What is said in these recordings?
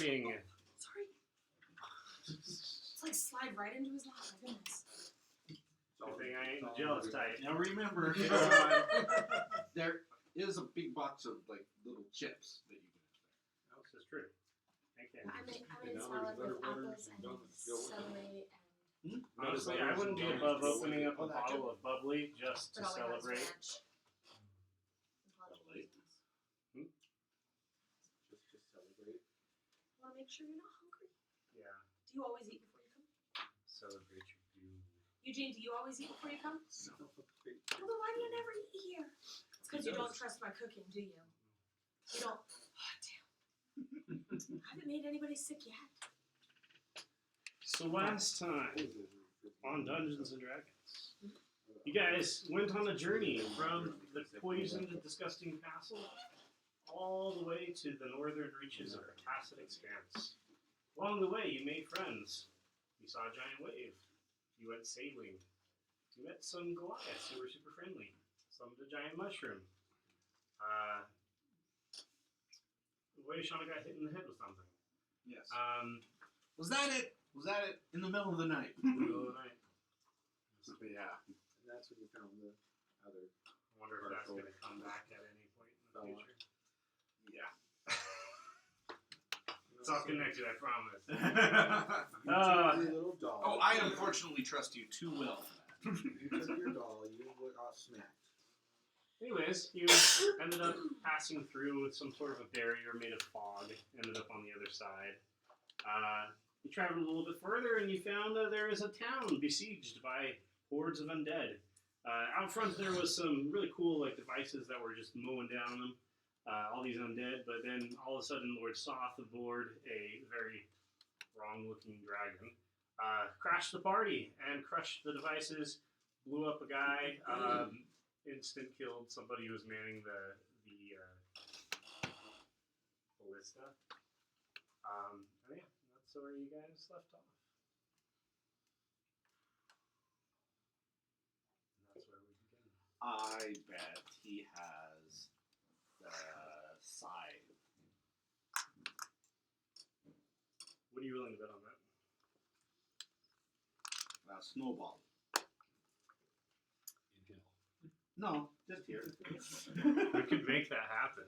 morning. Sorry. It's like slide right into his lap. My goodness. Good thing I ain't jealous type. Now remember, there is a big box of like little chips that you can have This is true. Okay. I made salad with apples and celery and Honestly, I wouldn't be above opening up a bottle of bubbly just to but all I got was celebrate. ranch. Bubbly. Just to celebrate. Want to make sure you're not hungry. Yeah, Do you always eat before you come? celebrate your view. Eugene, do you always eat before you come? No. Well, then why do you never eat here? It's because you don't trust my cooking, do you? You don't. Oh, damn. I haven't made anybody sick yet. So last time on Dungeons and Dragons, you guys went on a journey from the poisoned and disgusting castle all the way to the northern reaches of the Tacit Expanse. Along the way, you made friends. You saw a giant wave. You went sailing. You met some Goliaths who were super friendly. Some of the giant mushroom. Shauna got hit in the head with something. Yes. Was that it? Was that it? In the middle of the night. Middle of the night. Yeah. And that's when you found the other. I wonder if that's going to come back at any point in the future. Yeah. It's all connected, I promise. Little doll. Oh, I unfortunately trust you too well for that. You took your doll, you got smacked. Anyways, you ended up passing through some sort of a barrier made of fog, ended up on the other side. You traveled a little bit further and you found there is a town besieged by hordes of undead. Out front there was some really cool like devices that were just mowing down them, all these undead, but then all of a sudden Lord Soth aboard a very wrong-looking dragon crashed the party and crushed the devices, blew up a guy, instant killed somebody who was manning the ballista. And yeah, that's where you guys left off. And that's where we begin. I bet he has the scythe. What are you willing to bet on that? Snowball. In hell. No, just here. We could make that happen.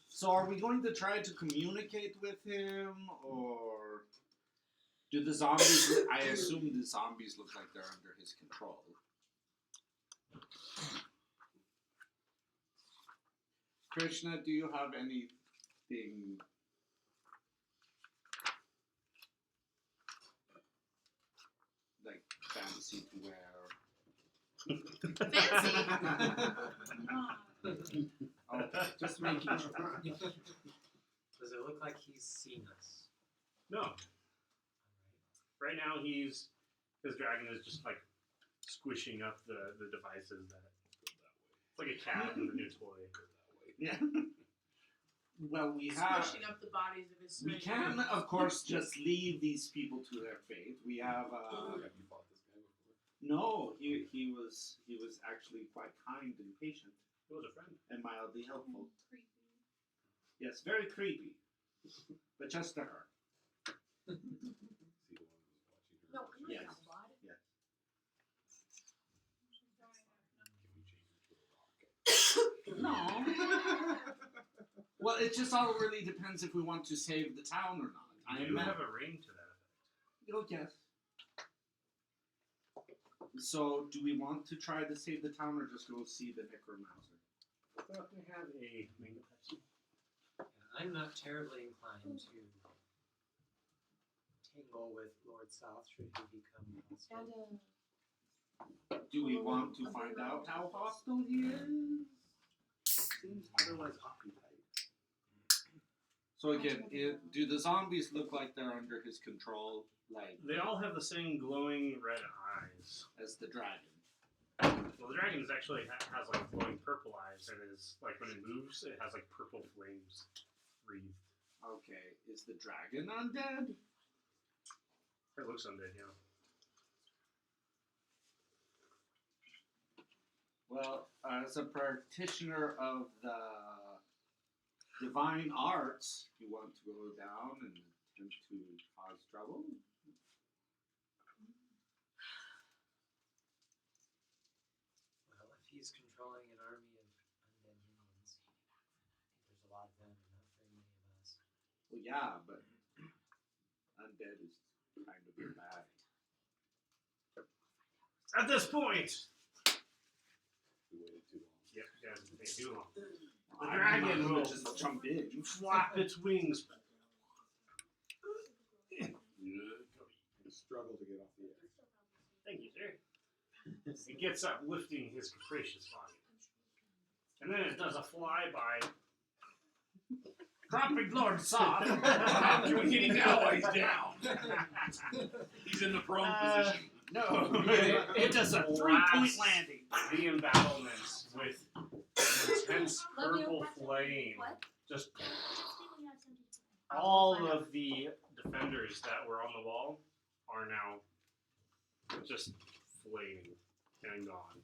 So are we going to try to communicate with him, or do the zombies, I assume the zombies look like they're under his control. Krishna, do you have anything like fancy to wear? Fancy? Oh, just making sure. Does it look like he's seen us? No. Right now his dragon is just like squishing up the devices that it's like a cat in the new toy. Yeah. Well, we have. Squishing up the bodies of his We slaves. can, of course, just leave these people to their fate. We have. Have you fought this guy before? No, he was actually quite kind and patient He was a friend. and mildly helpful. Creepy. Yes, very creepy, but just to her. See the one who was watching her? No, come on, Yes. now, bud. Yes. Can we change her to a rock? No. Well, it just all really depends if we want to save the town or not. You have a ring to that effect. Oh, yes. So, do we want to try to save the town or just go see the Necromancer? I thought they had a mango Pepsi. Yeah, I'm not terribly inclined to tangle with Lord South should he become hostile. And Do we want to find out how hostile he is? Seems otherwise occupied. So again, do the zombies look like they're under his control, like They all have the same glowing red eyes. as the dragon? Well, the dragon is actually has like glowing purple eyes, and is like when it moves, it has like purple flames breathed. Okay, is the dragon undead? It looks undead, yeah. Well, as a practitioner of the divine arts, you want to go down and attempt to cause trouble? Well, if he's controlling an army of undead humans, there's a lot of them, and not very many of us. Well, yeah, but undead is kind of bad. At this point, We waited too long. yep, you guys have taken too long. The I'm dragon not will gonna just jump in. flap its wings. I struggle to get off the edge. Thank you, sir. It gets up, lifting his capricious body. And then it does a flyby, dropping Lord Soft. Can we get him now while he's down? He's in the prone position. No, It does a three-point blast landing. the embattlements with an intense Love you. purple flame. What? Just Oh, all find out. of the defenders that were on the wall are now just flaming and gone.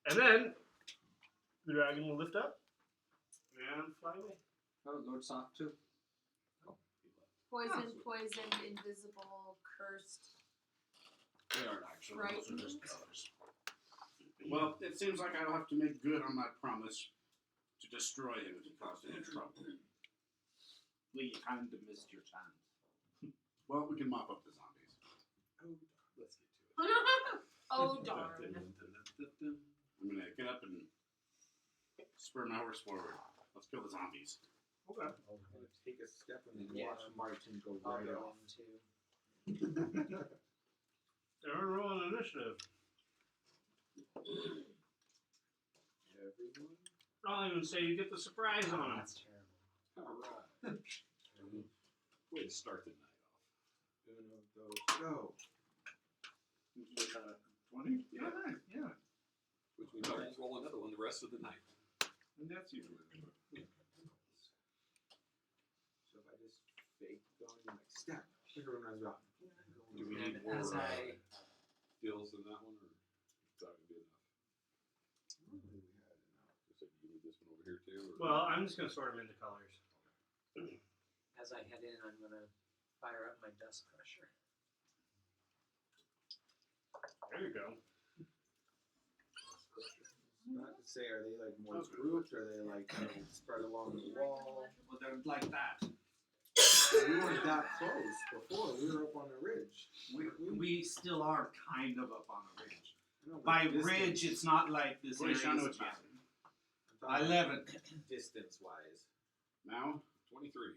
And then the dragon will lift up and fly away. Oh, Lord Soft too. Poisoned, invisible, cursed. They aren't actually. Those are just Frightened? colors. Well, it seems like I'll have to make good on my promise to destroy him if he caused any trouble. Well, you kind of missed your chance. Well, we can mop up the zombies. Oh, let's get to it. Oh darn. I'm gonna get up and spur my horse forward. Let's kill the zombies. Okay. I'm gonna take a step and then Yeah. watch Martin go I'll right go off. in too. Everyone roll an initiative. Everyone. I'll even say you get the surprise Oh, on him. that's terrible. Alright. Way to start the night off. Uno, dos, go. 20? Yeah. Yeah. Which means I'll roll another one the rest of the night. And that's usually So if I just fake going and like step, everyone runs around. Do we And need more as I deals than that one, or is that gonna be enough? We had enough. So you need this one over here too? Or? Well, I'm just going to sort them into colors. as I head in, I'm gonna fire up my dust crusher. There you go. Not to say, are they like more grouped? Are they like kind of spread along the wall? Well, they're like that. We weren't that close before. We were up on a ridge. We still are kind of up on a ridge. No, but By distance- ridge, it's not like this area Please, I know is what you about. I'm talking 11. distance wise. Now, 23.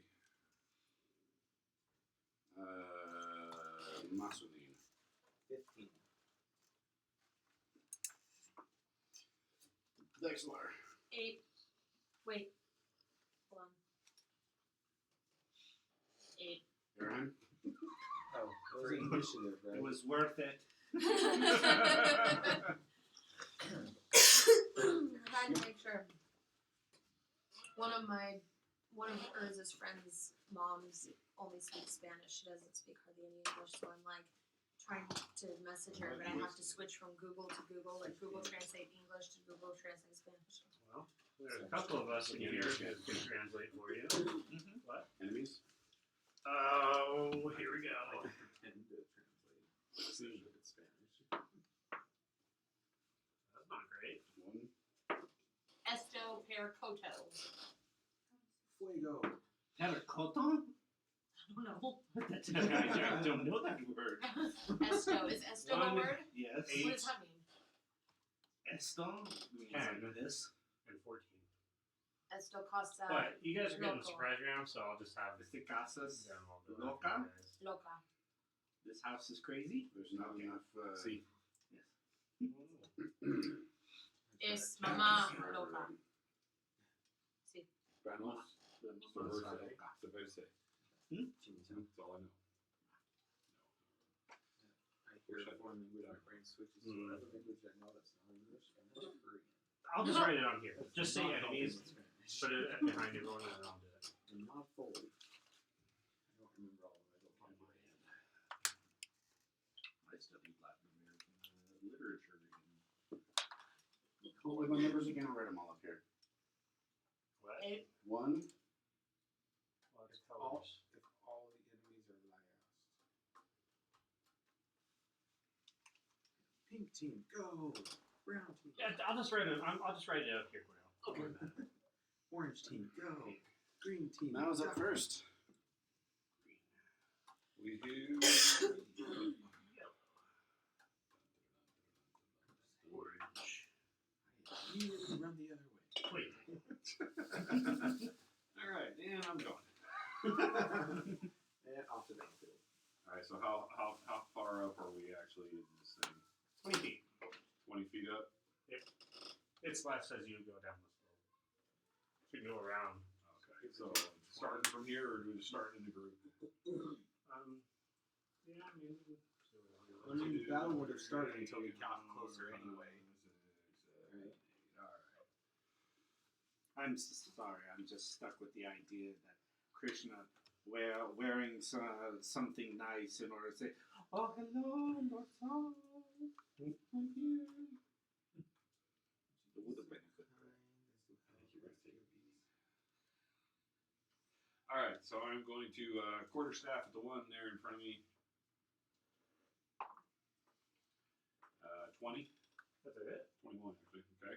Masulene. 15. Dexlar. 8. Wait. Hold on. 8. Aaron. Oh, it was initiative, right? It was worth it. Trying to make sure. One of Urz's friends' moms only speaks Spanish. She doesn't speak hardly any English, so I'm like trying to message her, but I have to switch from Google to Google, like Google Translate English to Google Translate Spanish. Well, there's a couple of us in here who can translate for you. What? Enemies. Oh, here we go. I can pretend to translate. See if it's Spanish. That's not great. One. Esto per coto. Fuego. Terracotta? I don't know. I don't know that word. Esto. Is esto a One. word? Yes. What does that mean? Esto means 10. like this. And 14. Esto costa But you guys are getting the local. surprise round, so I'll just have Este casas them all do it loca. for you guys. loca. This house is crazy. There's not enough. See. Es mamá loca. Sí. Vamos. Loca. Subverse. Hmm? That's all I know. I hear a foreign language, my brain switches to Mm. another language I know that's not English, and that's Korean. I'll just write it on here. Just say Not enemies, Spanish. put it behind everyone, and I'll do it. And not fully. I don't remember all of it. I don't have my head. I studied Latin American literature. Hold my numbers again. I'll write them all up here. What? 8. 1. Well, it's All, colors. if all the enemies are last. Pink team, go. Brown team. Yeah, I'll just write it. I'll just write it out here, Grail. Okay. Orange team, go. Green team. Mal's up go. first. We do. Orange. You run the other way. Wait. All right, and I'm going. And off the battlefield. All right, so how far up are we actually in this thing? 20 feet. 20 feet up. It's less as you go down the slope. You can go around. Okay, so starting from here, or do we just start in the group? Yeah, I mean. I mean, the battle would have started until we got closer anyway. Right? I'm sorry. I'm just stuck with the idea that Krishna wearing something nice in order to say, "Oh, hello, Martha. I'm here." It would have been a good thing. All right, so I'm going to quarterstaff at the one there in front of me. 20. That's a hit. 21, actually. Okay.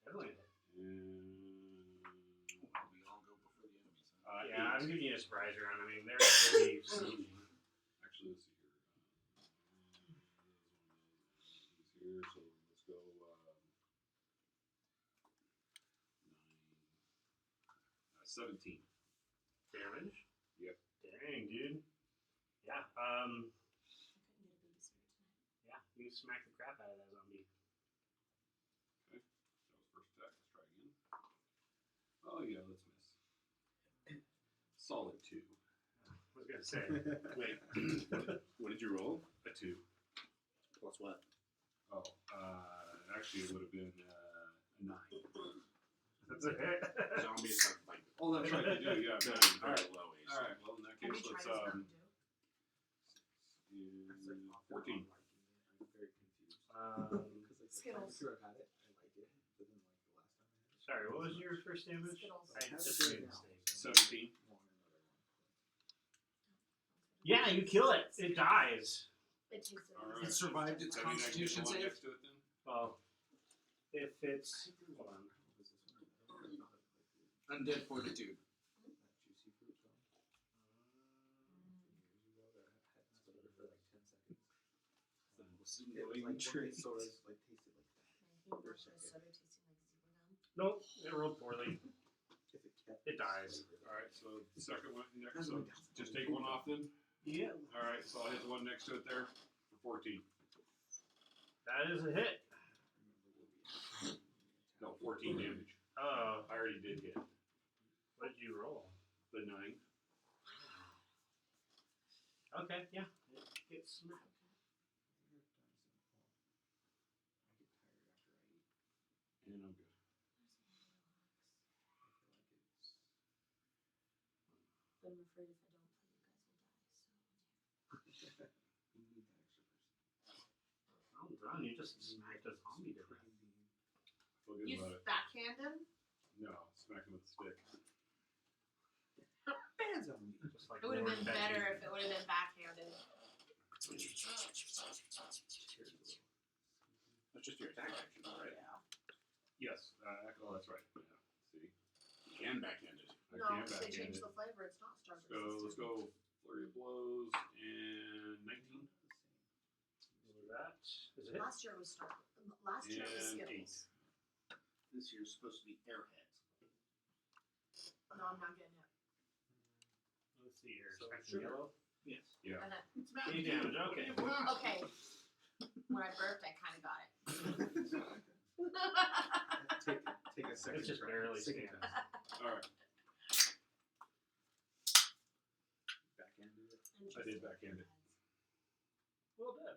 Definitely. And We all go before the enemies. Huh? Yeah, I'm giving you a surprise round. I mean, they're really sieging. actually, let's see here. He's here, so let's go 9, 17. Damage? Yep. Dang, dude. Yeah, I couldn't get a babysitter tonight. yeah, you smack the crap out of that zombie. That was first attack. Let's try again. Oh, yeah, let's miss. Solid 2. I was gonna say. Wait, what did you roll? A 2. Plus what? Oh, actually, it would have been a 9. That's a hit. Zombies have like Oh, that's right, they do, yeah. very, All very right, low AC. all right. Well, in that Have case, you let's tried this Mountain Dew? It's like off and 14. on liking it. I'm very confused. Um, Because like the time Skittles. through I've had it, I like it. But then like the last time I had it. sorry, what was your first damage? Skittles. I have just it made a now. mistake. 17. I want another one. Yeah, you kill it. It dies. It tasted All like right. It survived its Does that mean I can get the Constitution one save. next to it then? Well, if it's hold on. Was this one? I don't know. Undead Fortitude. That juicy fruit song. Years ago that had soda for like 10 seconds. It was like one of these sodas like tasted like that. my favorite version of soda tasting like zebra gum. Nope, it rolled poorly. If it kept It dies. All right, so the second one next. So just take one off then. Yeah. All right, so I'll hit the one next to it there for 14. That is a hit. No, 14 damage. Oh, I already did hit what did you roll? the 9. Okay, yeah. It gets smacked. And I'm good. But I'm afraid if I don't play, you guys will die. We need that extra person. Well done. You just smacked a zombie to death. Feel good You about it. backhanded? No, smack him with the stick. Bands on me. Just like It would have Lord been Becky. better if it would have been backhanded. That's just your attack action, right? Yeah. Yes. Oh, that's right. Yeah. See, You can backhand it. I No, can they backhand changed it. the flavor. It's not starter Let's go. Flurry of blows and 19 What was that? Is it? Last year it was Starburst. Last year it was and Skittles. 8. This year's supposed to be Airheads. No, I'm not getting it. Let's see here. So, Spectrum sugar. yellow. Yes. Yeah. And then, It's Any damage? Okay. okay. When I burped, I kind of got it. Take a second. It's just try. barely Second stands. time. All right. Backhanded it. I did backhand it. Well done.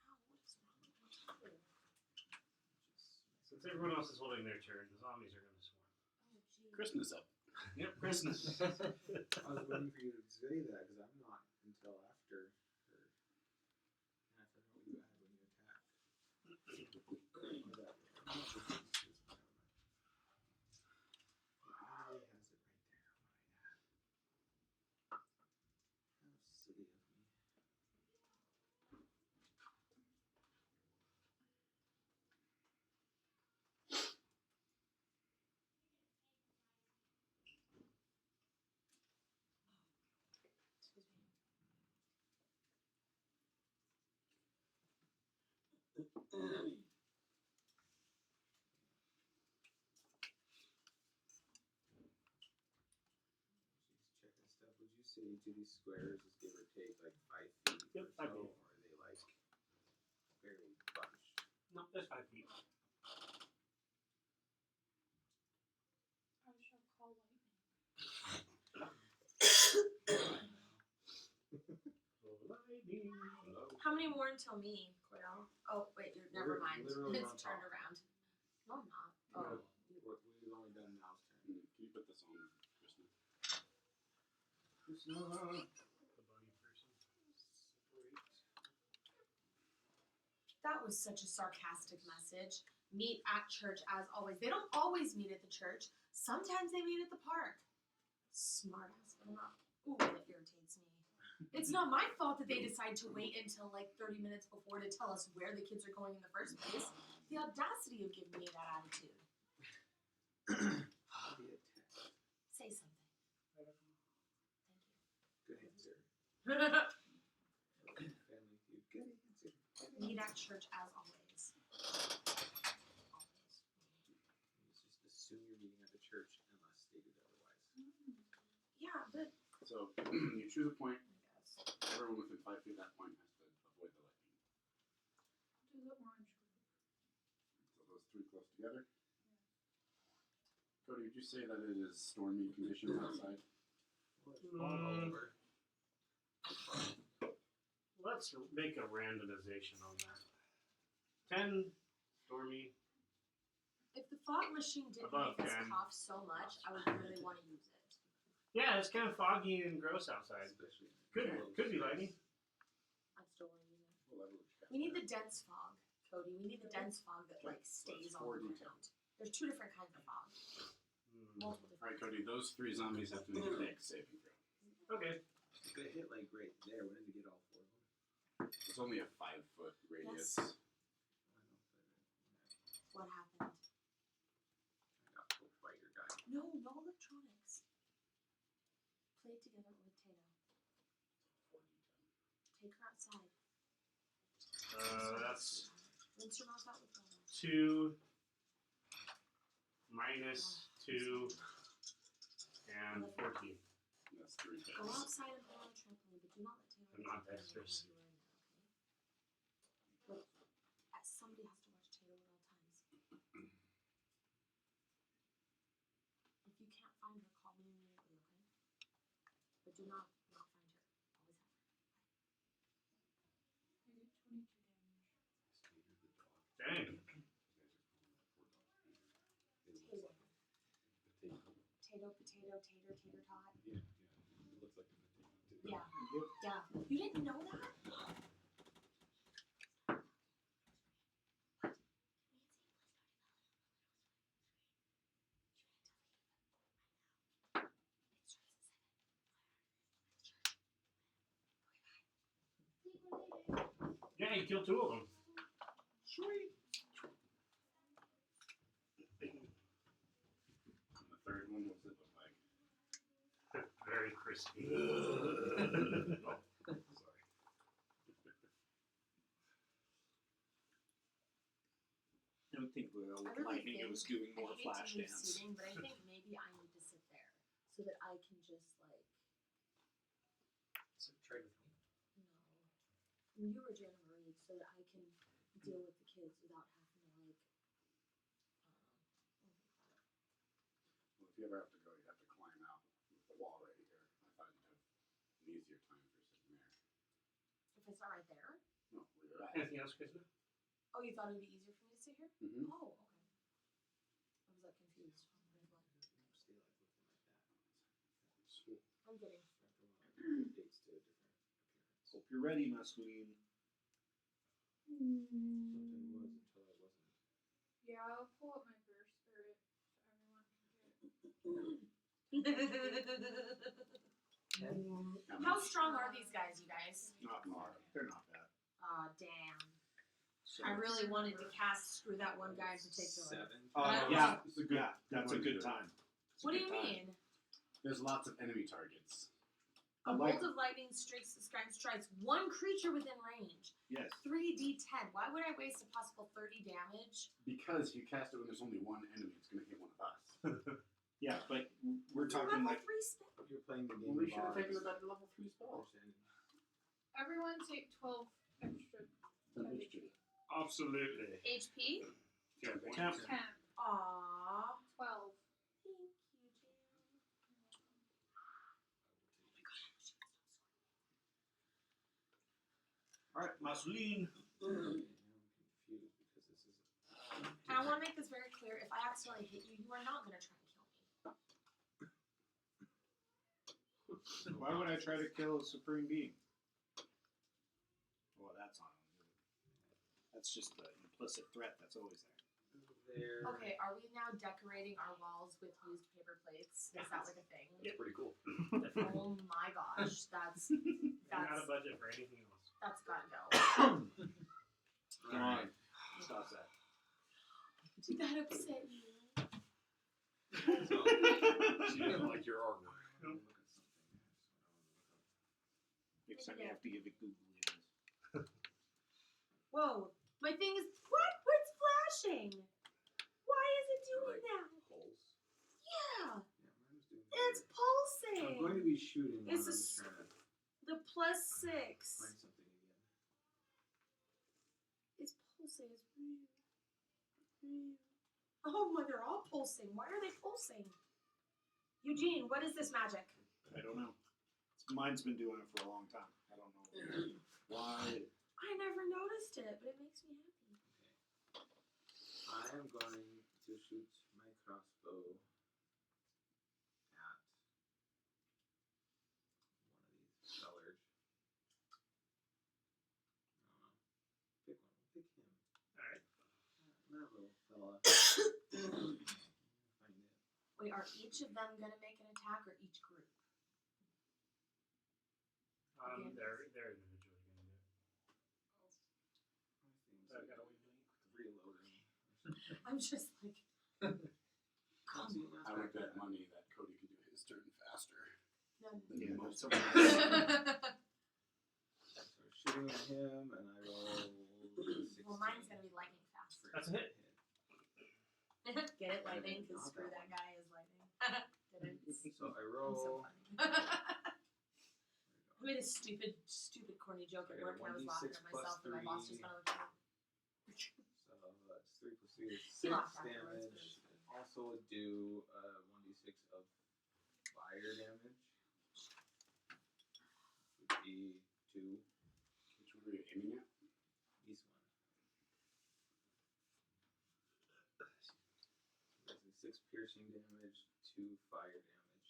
Ow, what is wrong with my toe? Since everyone else is holding their turn, the zombies are going to swarm. Oh, gee. Christmas up. Yep, Christmas. I was waiting for you to say that because I'm not until after her. And I forgot what you had when you attacked. Or that- I'm not sure if it's- never mind. would you say each of these squares is give or take like 5 feet Yep, or 5 so, feet. or are they like very bunched? No, that's 5 feet. I shall call lightning. Lightning. How many more until me, Cordell? Oh, wait, you're never We're mind. literally It's on turned top. around. No, I'm not. Yeah. Oh. We've only done Mal's turn. Can you put this on, Krishna? The bunny person. That was such a sarcastic message. Meet at church as always. They don't always meet at the church. Sometimes they meet at the park. Smart ass, but I'm not. Ooh, that irritates me. It's not my fault that they decide to wait until like 30 minutes before to tell us where the kids are going in the first place. The audacity of giving me that attitude. Say something. Thank Good answer. you. Family feud. Good answer. Meet at church as always. Always. You just assume you're meeting at the church unless stated otherwise. Yeah, but So you choose a point. I guess. Everyone within 5 feet of that point has to avoid the lightning. Do the orange group. So those 3 close together. Cody, would you say that it is stormy conditions outside? Over. Let's make a randomization on that. 10 stormy. If the fog machine didn't Above make us 10. cough so much, I would really want to use it. Yeah, it's kind of foggy and gross outside. Especially Could be lightning. I still want to use it. What level would you cast We need that? the dense fog, Cody. We need the dense fog that like stays That's on the 4d10. ground. There's 2 different kinds of fog. Multiple Alright, different. Cody, those 3 zombies have to make a dex saving throw. Okay. If it hit like right there, wouldn't it get all 4 of them? It's only a 5-foot radius. Yes. What happened? I got poked by your guy. No, no electronics. Play together with Tato. 4d10. Take her outside. That's Rinse your mouth out with water. 2 minus 2 and 14. That's 3 hits. Go outside and play on a trampoline, but do not let Taylor. I'm not dexterous. But somebody has to watch Taylor at all times. If you can't find her, call me immediately, okay? But do not find her. Always have her. I did 22 damage. Dang. Tato, potato, tater, tater tot. Yeah, it looks like a potato too. Yeah. Yeah. You didn't know that? Yeah, you killed 2 of them. Sweet. And the third one, what's it look like? Very crispy. Oh, sorry. I don't think with I really lightning it was doing I more hate flash to move dance. seating, but I think maybe I need to sit there so that I can just like So trade with me. no. You were Jenna Marie, so that I can deal with the kids without having to like. Well, if you ever have to go, you have to climb out the wall right here. I thought you'd have an easier time for sitting there. If it's not right there. No, where you're at. Anything else, Krishna? Oh, you thought it'd be easier for me to sit here? Mm-hmm. Oh, okay. I was like confused. Stay like looking like that. I'm getting. After a while, it updates to a different appearance. Hope you're ready, Masqueen. Something was until I wasn't. Yeah, I'll pull up my burst spirit so everyone can get. How strong are these guys, you guys? Not hard. They're not bad. Aw, damn. So, I really wanted to cast Screw That One Guy in particular. 7. yeah, It's a good, yeah, that's a good time. It's a What do good you time. mean? There's lots of enemy targets. A Like- bolt of lightning strikes one creature within range. Yes. 3d10. Why would I waste a possible 30 damage? Because if you cast it when there's only one enemy, it's going to hit one of us. Yeah, but we're It's a talking level like 3 spell. You're playing the game. Well, we of should have taken odds. a better level 3 spell. Understanding. Everyone take 12 extra Absolutely. HP? 10 points. 10. 10. Aww. 12. Thank you, Jan. Alright, Masulin. I'm confused because this is. And I want to make this very clear. If I accidentally hit you, you are not going to try and kill me. Why would I try to kill a supreme being? Well, that's on him. That's just the implicit threat that's always there. There. Okay, are we now decorating our walls with used paper plates? Is that like a thing? It's pretty cool. Oh my gosh, that's Not a budget for anything else. gotta go. Come on. Stop that. Did that upset you? So, She didn't like your artwork. I'm gonna look at something. Next time you have to give it googly eyes. Whoa, my thing is what? What's flashing? Why is it doing Like that? Pulse. Yeah, Yeah, mine's doing it's weird. pulsing. I'm going to be shooting one. It's I'm a just trying to The +6. find something again. It's pulsing. It's weird. Oh my, they're all pulsing. Why are they pulsing? Eugene, what is this magic? I don't know. Mine's been doing it for a long time. I don't know why. I never noticed it, but it makes me happy. I am going to shoot my crossbow at one of these fellers. I don't know. Pick one. We'll pick him. Alright. That little fella. Find it. Wait, are each of them gonna make an attack or each group? They're individually going to do it. I I gotta think wait. reloading. I'm just like, come I would bet money that Cody could do his turn faster on. than Yeah, most so- of us. So shooting at him, and I roll 16. Well, mine's gonna be lightning fast. That's a hit. Get it, lightning? Because screw that guy is lightning. Didn't. So I I'm roll. so funny. I made a stupid, corny joke at I got work, and I was 1d6 laughing at myself, and my boss just +3. kind of looked at me. So that's 3 plus 3 is He 6 laughed afterwards, damage. Also would do 1d6 of fire damage. Would be 2. Which one are you aiming at? This one. So basically 6 piercing damage, 2 fire damage.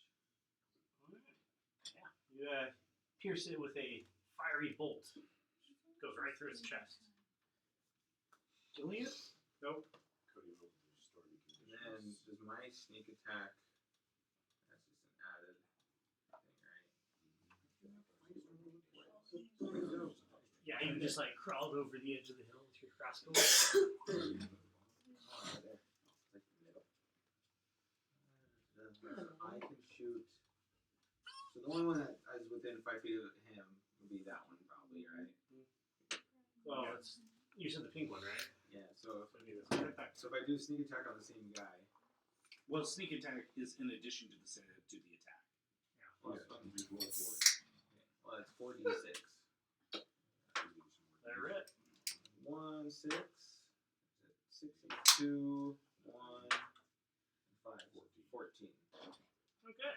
Yeah. You pierce it with a fiery bolt. Goes right through its chest. Killing it? Nope. Cody rolls the stormy And then conditions. does my sneak attack? That's just an added thing, right? Yeah, you just like crawled over the edge of the hill with your crossbow. Oh, right there. Like the middle. I can shoot. So the only one that is within 5 feet of him would be that one, probably, right? Well, it's, you said the pink one, right? Yeah. So So it'd be this one. if I do sneak attack on the same guy, Well, sneak attack is in addition to the attack. well, Yeah, you just roll for it. well it's 4d6. They're it. 1, 6, 6, 2, 1, and 5, 14. Okay.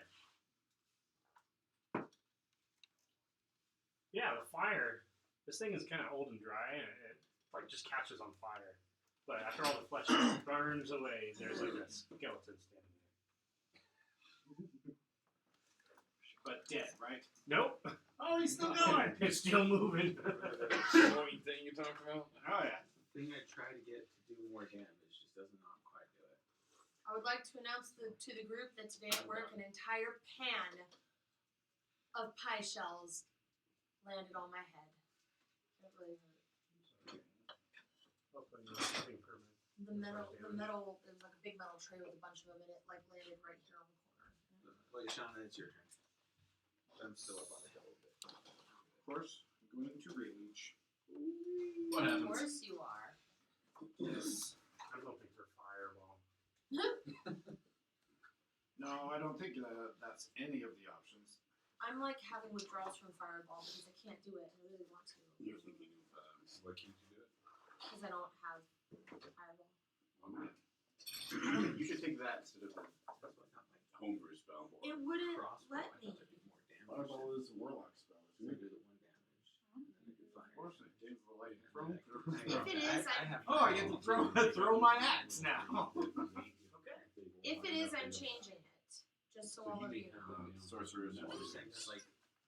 Yeah, the fire. This thing is kind of old and dry, and it like just catches on fire. But after all the flesh burns away, there's like a skeleton standing there. But dead, right? Nope. Oh, he's still going! It's still moving. Glowing thing you talking about? Oh, yeah. The thing I try to get to do more damage just does not quite do it. I would like to announce to the group that today at work an entire pan of pie shells landed on my head. It really hurt. Hopefully nothing permanent. The metal, it was like a big metal tray with a bunch of them in it, like landed right here on the corner. Well, Shauna, it's your turn. I'm still up on the hill a bit. Of course, I'm going to rage. What Of happens? course you are. Yes. I'm hoping for fireball. No, I don't think that's any of the options. I'm like having withdrawals from Fireball because I can't do it and I really want to. You're thinking of Why can't you do it? Because I don't have Fireball. you should take that instead of the homebrew spell. It wouldn't let me. Fireball is a warlock spell. So Isn't do it? the 1 damage. And then I can fire. Unfortunately, Dave's the light throw through. If it is, I have Oh, I get to throw my axe now. If it is, I'm changing it. Just so all of you know. Sorcerer's No, I'm Voice. saying that's like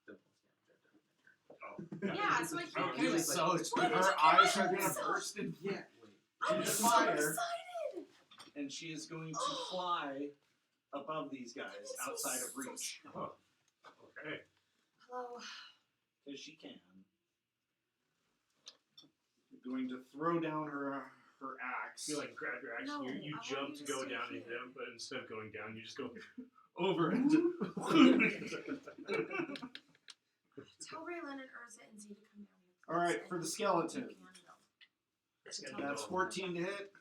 the most damage I've done in my turn. Yeah, so I can't do Okay, it. so it's Why did her you give eyes me are gonna that? burst in Yeah, wait. I'm into so fire, excited! and she is going to fly above these guys That makes me outside of so reach. Oh, okay. Hello. Because she can. Going to throw down her axe. You like grab your axe, No, you I want jump you to to go stay down here. into him, but instead of going down, you just go over and. Tell Raylan and Urza and Z to come down here. All right, please, for and the you skeleton. can go. That's 14 to hit.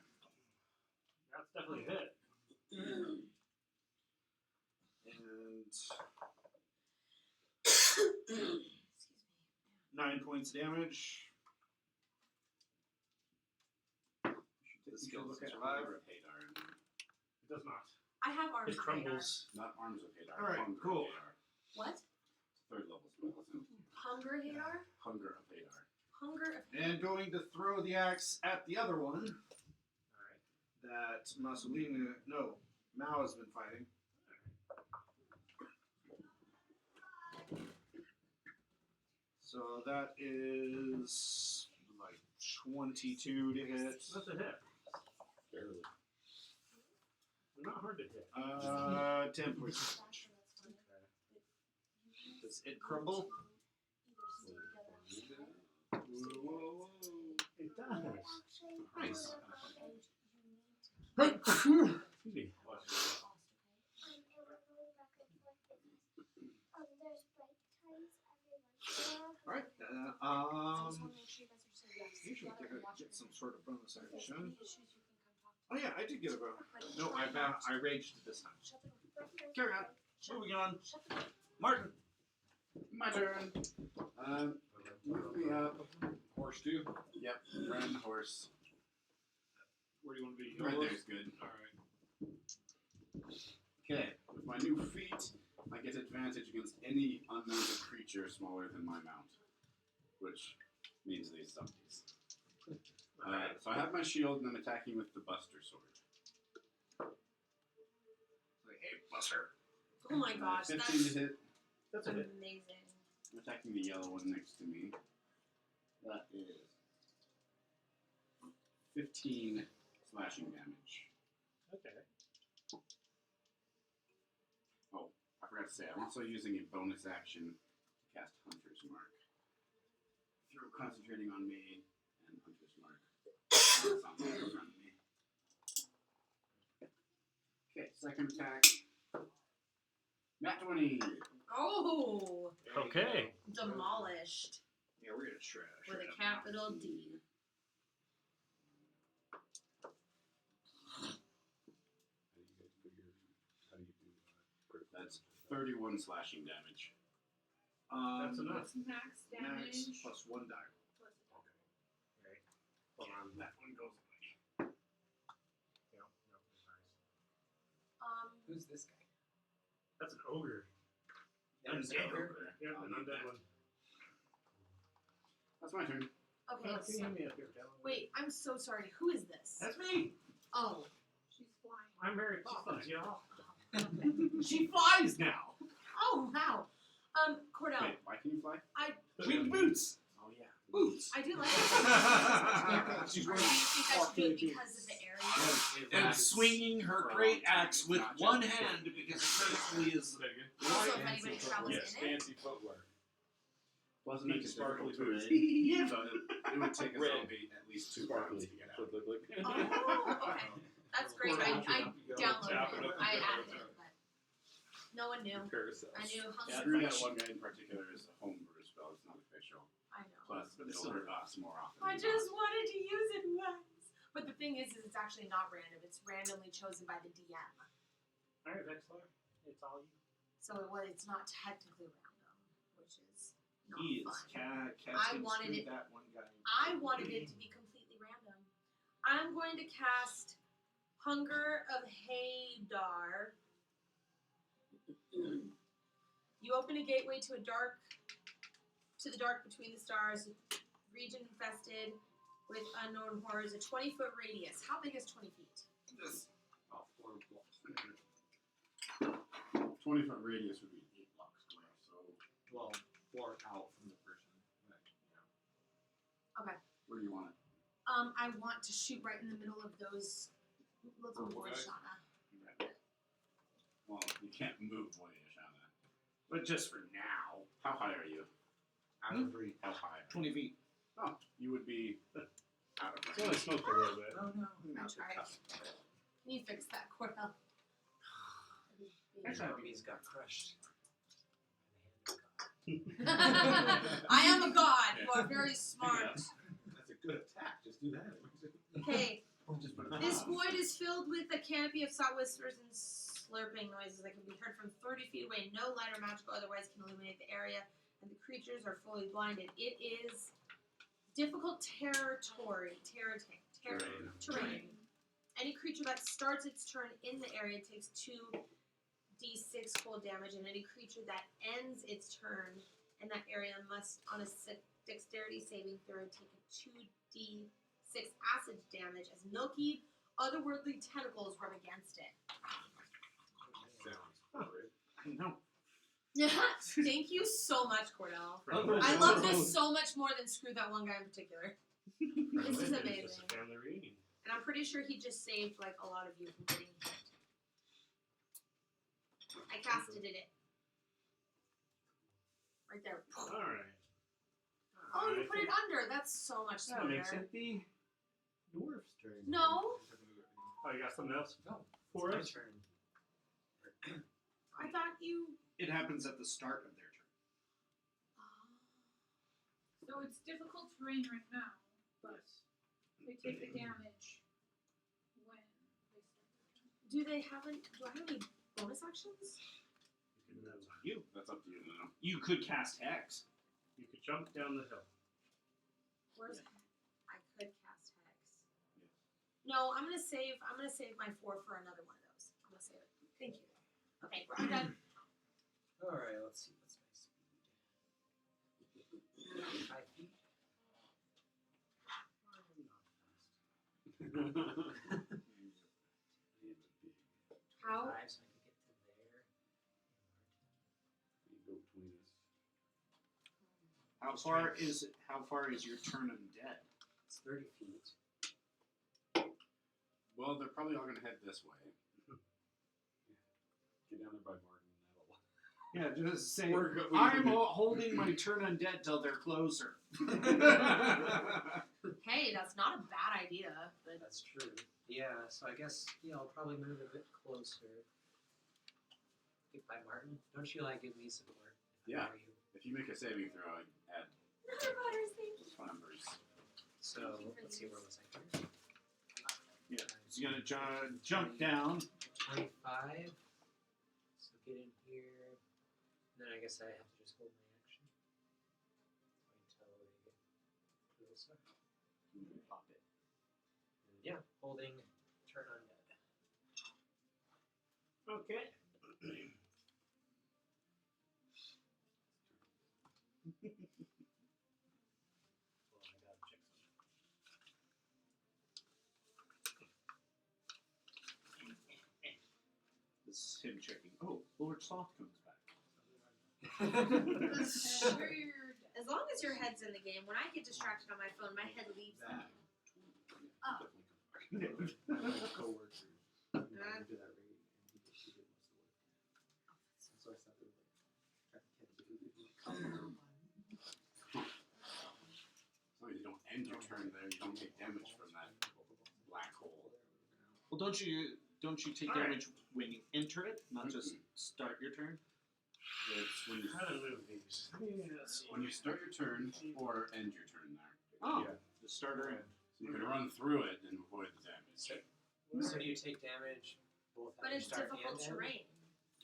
That's definitely a hit. And Excuse me. 9 points of damage. The Should skills look at survive her. or Hadar. It does not. I have arms It of radar. crumbles. Not arms of Hadar. All right, Hunger cool. Of Hadar. What? Third level spell, isn't it? Hunger Hadar? Hunger of Hadar. Hunger of And going to throw the axe at the other one Alright. that Mao has been fighting. So that is like 22 to hit. That's a hit. Barely. They're not hard to hit. 10 points. Does it crumble? It does. Nice. Excuse me. Alright, usually get some sort of bonus action. Oh yeah, I did get a bonus. No, I raged this time. Carry on. Moving on. Martin. My turn. Move me up. Horse too? Yep, run horse. Where do you want to be? Right there's good. Alright. Okay, with my new feat, I get advantage against any unmounted creature smaller than my mount, which means these zombies. So I have my shield and I'm attacking with the Buster Sword. Like, hey, Buster. Oh my gosh, 15 that's to hit. That's a hit. amazing. I'm attacking the yellow one next to me. That is 15 slashing damage. Okay. Oh, I forgot to say, I'm also using a bonus action to cast Hunter's Mark. Through concentrating on me and Hunter's Mark. It's on the in front of me. Okay, second attack. Nat 20. Oh, Okay. demolished Yeah, we're gonna trash. with right a now. capital D. How do you do crit? That's 31 slashing damage. That's enough. What's max damage? Max plus 1 die. Right. Hold on. That one goes away. No, nice. Who's this guy? That's an ogre. There's Undead an ogre. Yeah, I'll an need undead that. one. That's my turn. Okay, Oh, so, can you hand me up here, Talon? wait, I'm so sorry. Who is this? That's me. Oh, She's flying. I'm Mary Poppins, y'all. She flies now. oh wow. Cordell, Wait, why can you fly? Winged boots. Oh, yeah. Boots. I do like it. She's Or do you think I should do it because of the area? And swinging her great axe with one hand because it currently is. Also, if anybody travels Yes, in it. fancy footwear. Plus, it Pink makes it sparkly difficult to boots. Yeah. So it would take a Red. zombie at least 2 rounds Sparkly. to get So out. it looked like Oh, okay. That's great. I downloaded it. I added it, but no one knew. Carousels. I knew Yeah, Hunger. that one guy in particular is a homebrew spell. It's not official. I know. Plus, it'll hurt us more often. I than just not. wanted to use it once. But the thing is it's actually not random. It's randomly chosen by the DM. All right, Vexlar, it's all you. So it's not technically random, which is not He is fun. casting wanted through it- that one guy. I wanted it to be completely random. I'm going to cast Hunger of Hadar. You open a gateway to the dark between the stars, region infested with unknown horrors, a 20-foot radius. How big is 20 feet? This About 4 blocks. 20-foot radius would be 8 blocks square, so Well, 4 out from the person. Like, where do you want it? I want to shoot right in the middle of those. Let's go Purple for guys? Shauna. Well, you can't move Boy Shana. But just for now. How high are you? out of reach. How high? 20 feet. Oh, you would be out of It's only range. smoked a little bit. Oh no. I tried. Can you fix that, Cordell? His armies got crushed. I am a god. You are very smart. That's a good attack. Just do that. Okay. Just put it This on. void is filled with a canopy of saw whispers and slurping noises that can be heard from 30 feet away. No light or magical otherwise can illuminate the area, and the creatures are fully blinded. It is difficult terrain. Any creature that starts its turn in the area takes 2d6 cold damage, and any creature that ends its turn in that area must, on a dexterity saving throw, take a 2d6 acid damage as milky, otherworldly tentacles rub against it. Sounds horrid. I know. Thank you so much, Cordell. Friendly. I love this so much more than screw that one guy in particular. Friendly, This is it's amazing. just a family reunion. And I'm pretty sure he just saved like a lot of you from getting hit. I casted it. Right there. All right. Oh, you put it under. That's so much That smarter. makes it the dwarf's turn. No, Oh, you got something else No, for it's us? my turn. I thought you. It happens at the start of their turn. So it's difficult terrain right now, but they take the damage when they start their turn. Do I have any bonus actions? That's on you. That's up to you now. You could cast Hex. You could jump down the hill. Where's I could cast Hex. No, I'm gonna save my 4 for another one of those. I'm gonna save it. Thank you. Okay, I'm done. Alright, let's see. What's my speed? 5 feet? How? 5, so I can get to there. You go between us. How far is your turn undead? It's 30 feet. Well, they're probably all gonna head this way. Get down there by Martin. Yeah, just say We're go- I'm holding my turn undead till they're closer. Hey, that's not a bad idea, but That's true. Yeah, so I guess, I'll probably move a bit closer. Get by Martin. Don't you give me support? Yeah. How are you? If you make a saving throw, I add Butters, thank you. those numbers. So, Thank you for let's see, these. where was I here? Yeah, he's gonna jump down. 25. So get in here. And then I guess I have to just hold my action. Until they get closer. Pop it. And yeah, holding turn undead. Okay. Well, I gotta check This is him checking. Oh, Lord Sloth comes back. something. Weird. As long as your head's in the game, when I get distracted on my phone, my head leaves the That. game. Oh. My coworker. Uh. Into that raid, and she did most of the work. So I stopped it. Trying to catch it. As long as you don't end your turn there, you don't take damage from that black hole. Well, don't you take All right. damage when you enter it, not just start your turn? It's when you, How to move these? Let's see. when you start your turn or end your turn there. Oh, Yeah. the starter. So you can run through it and avoid the damage. So do you take damage both But at it's start difficult and end? terrain,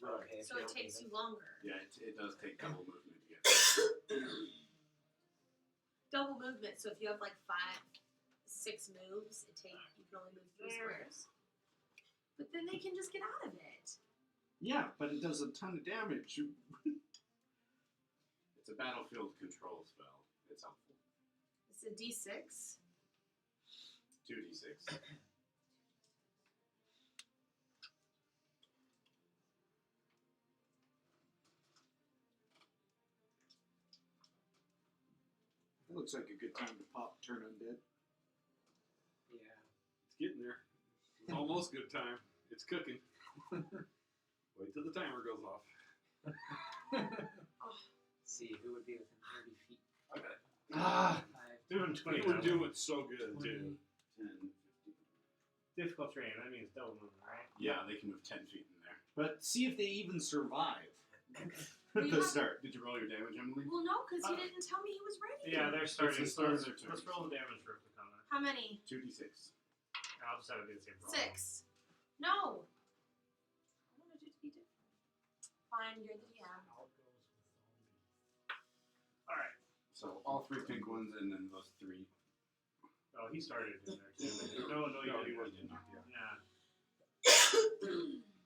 Okay. so it takes you longer. Yeah, it does take double movement to get there. Double movement. So if you have like 6 moves, you can only move 3 squares. But then they can just get out of it. Yeah, but it does a ton of damage. It's a battlefield control spell. It's helpful. It's a D6. 2d6. That looks like a good time to pop Turn Undead. Yeah. It's getting there. It's almost good time. It's cooking. Wait till the timer goes off. See who would be within 30 feet. Okay. Ah! 5, Doing 20. You were doing so good, 20. too. 10, 15. Difficult terrain. That means double movement, right? Yeah, they can move 10 feet in there. But see if they even survive. We The have- start. Did you roll your damage, Emily? Well, no, because he didn't tell me he was ready. Yeah, they're starting. the So start let's, of their let's turn. roll the damage real quick on that. How many? 2d6. I'll just have it be the same roll. 6. No. I wanted it to be different. Fine, you're the DM. All right. So all 3 pink ones and then those 3. Oh, he started in there too. No, No, you he didn't. did not. Yeah. Yeah.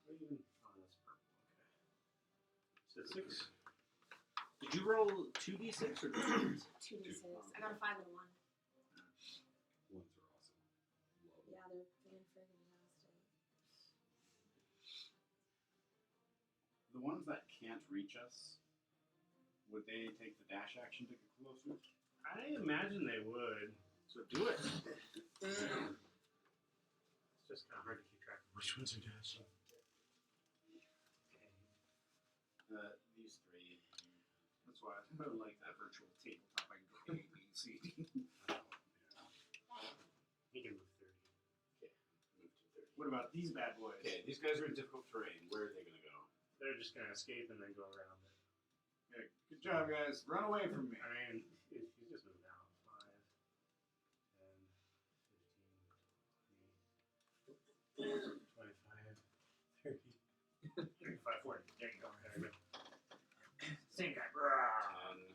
What even? Oh, that's purple. Okay. So 6. Did you roll 2d6 or 2d6? 2d6. I got a 5 and a 1. Ones are awesome. Love them. Yeah, they're being friggin' nasty. The ones that can't reach us, would they take the dash action to get closer? I imagine they would. So do it. It's just kind of hard to keep track of which ones are dashing. These 3. That's why I like that virtual tabletop. I can go A, B, C, D. He can move 30. Move to 30. What about these bad boys? Okay, these guys are in difficult terrain. Where are they going to go? They're just gonna escape and then go around it. Yeah, good job, guys. Run away from me. I mean, he's just moved down 5, 10, 15, 20, 25, 30, 35, 40. There you go. There you go. Same guy. Rah. 10.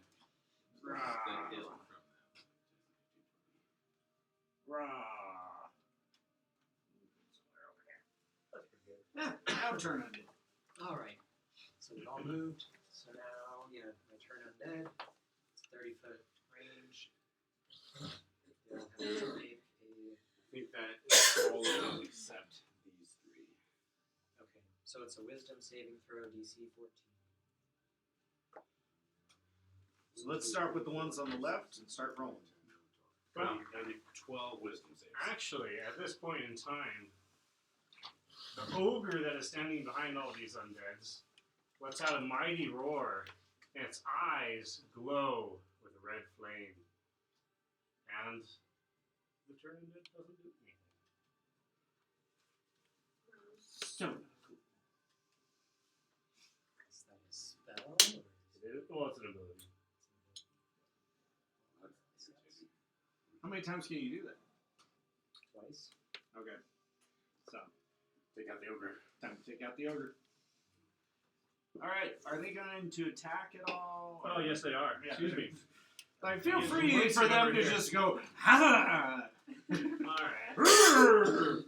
Rah. Stay hill from them. Rah. Somewhere over here. That's pretty good. Yeah, now Turn Undead. Alright. So we all moved. So now, yeah, my turn undead. It's 30-foot range. They all have to make a. I think that is all of them except these 3. Okay. So it's a wisdom saving throw DC 14. So let's start with the ones on the left and start rolling. Well, That'd be 12 wisdom saves. actually, at this point in time, the ogre that is standing behind all these undeads lets out a mighty roar, and its eyes glow with a red flame. And the turn undead doesn't do anything. So Is that a spell? Or is Well, it's an ability. how many times can you do that? Twice? Okay. So Take out the ogre. time to take out the ogre. All right. Are they going to attack at all? Oh, yes, they are. Yeah. Excuse me. Like, feel He's free racing for them over to here. just go ha Alright. and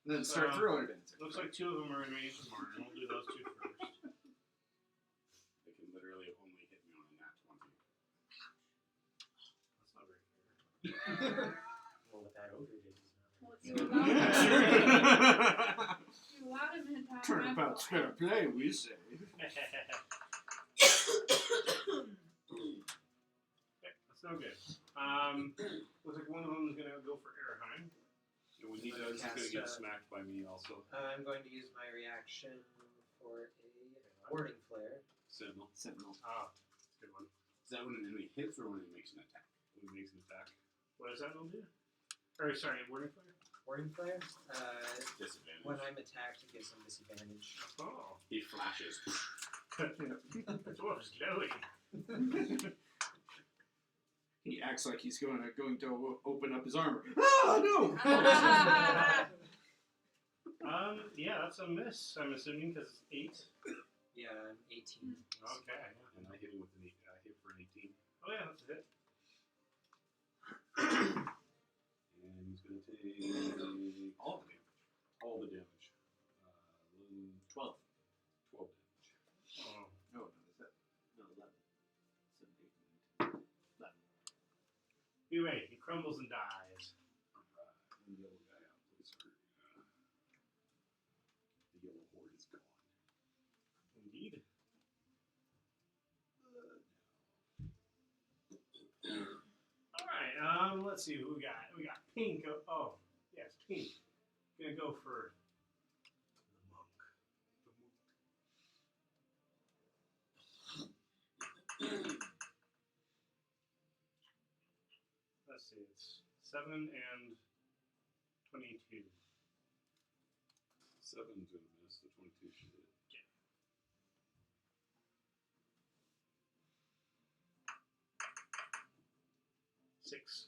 then start So, throwing it at it. Looks like 2 of them are in range of Martin. We'll do those 2 first. They can literally only hit me on a nat 20. That's not very fair. Well, what that ogre did is not. Well, you allowed him to have Turnabout's fair play, we say. That's no good. Looks like one of them is going to go for Erheim. And we need I'm to gonna just gonna cast, get smacked by me also. I'm going to use my reaction for a warding flare. Sentinel. Sentinel. Ah, good one. Is that when an enemy hits or when it makes an attack? When he makes an attack. What does that one do? Or, sorry, wording flare? Warding flare? Disadvantage. When I'm attacked, it gives some disadvantage. Oh. He flashes. The dwarf's glowing. He acts like he's going to open up his armor. Ah, no! Yeah, that's a miss. I'm assuming because 8. Yeah, I'm 18. Okay. And I hit him with an 8. I hit for an 18. Oh yeah, that's it. And he's going to take All the damage. all the damage. 12. 12 damage. Oh. No, is that? No, 11. 7, 8, 9, 10. 11. Anyway, he crumbles and dies. And the yellow guy out, please, sir. The yellow horde is gone. Indeed. Alright, let's see who we got. We got Pink. Oh, yes, Pink. Gonna go for the monk. Let's see, it's 7 and 22. 7's going to miss. The 22 should hit. 6.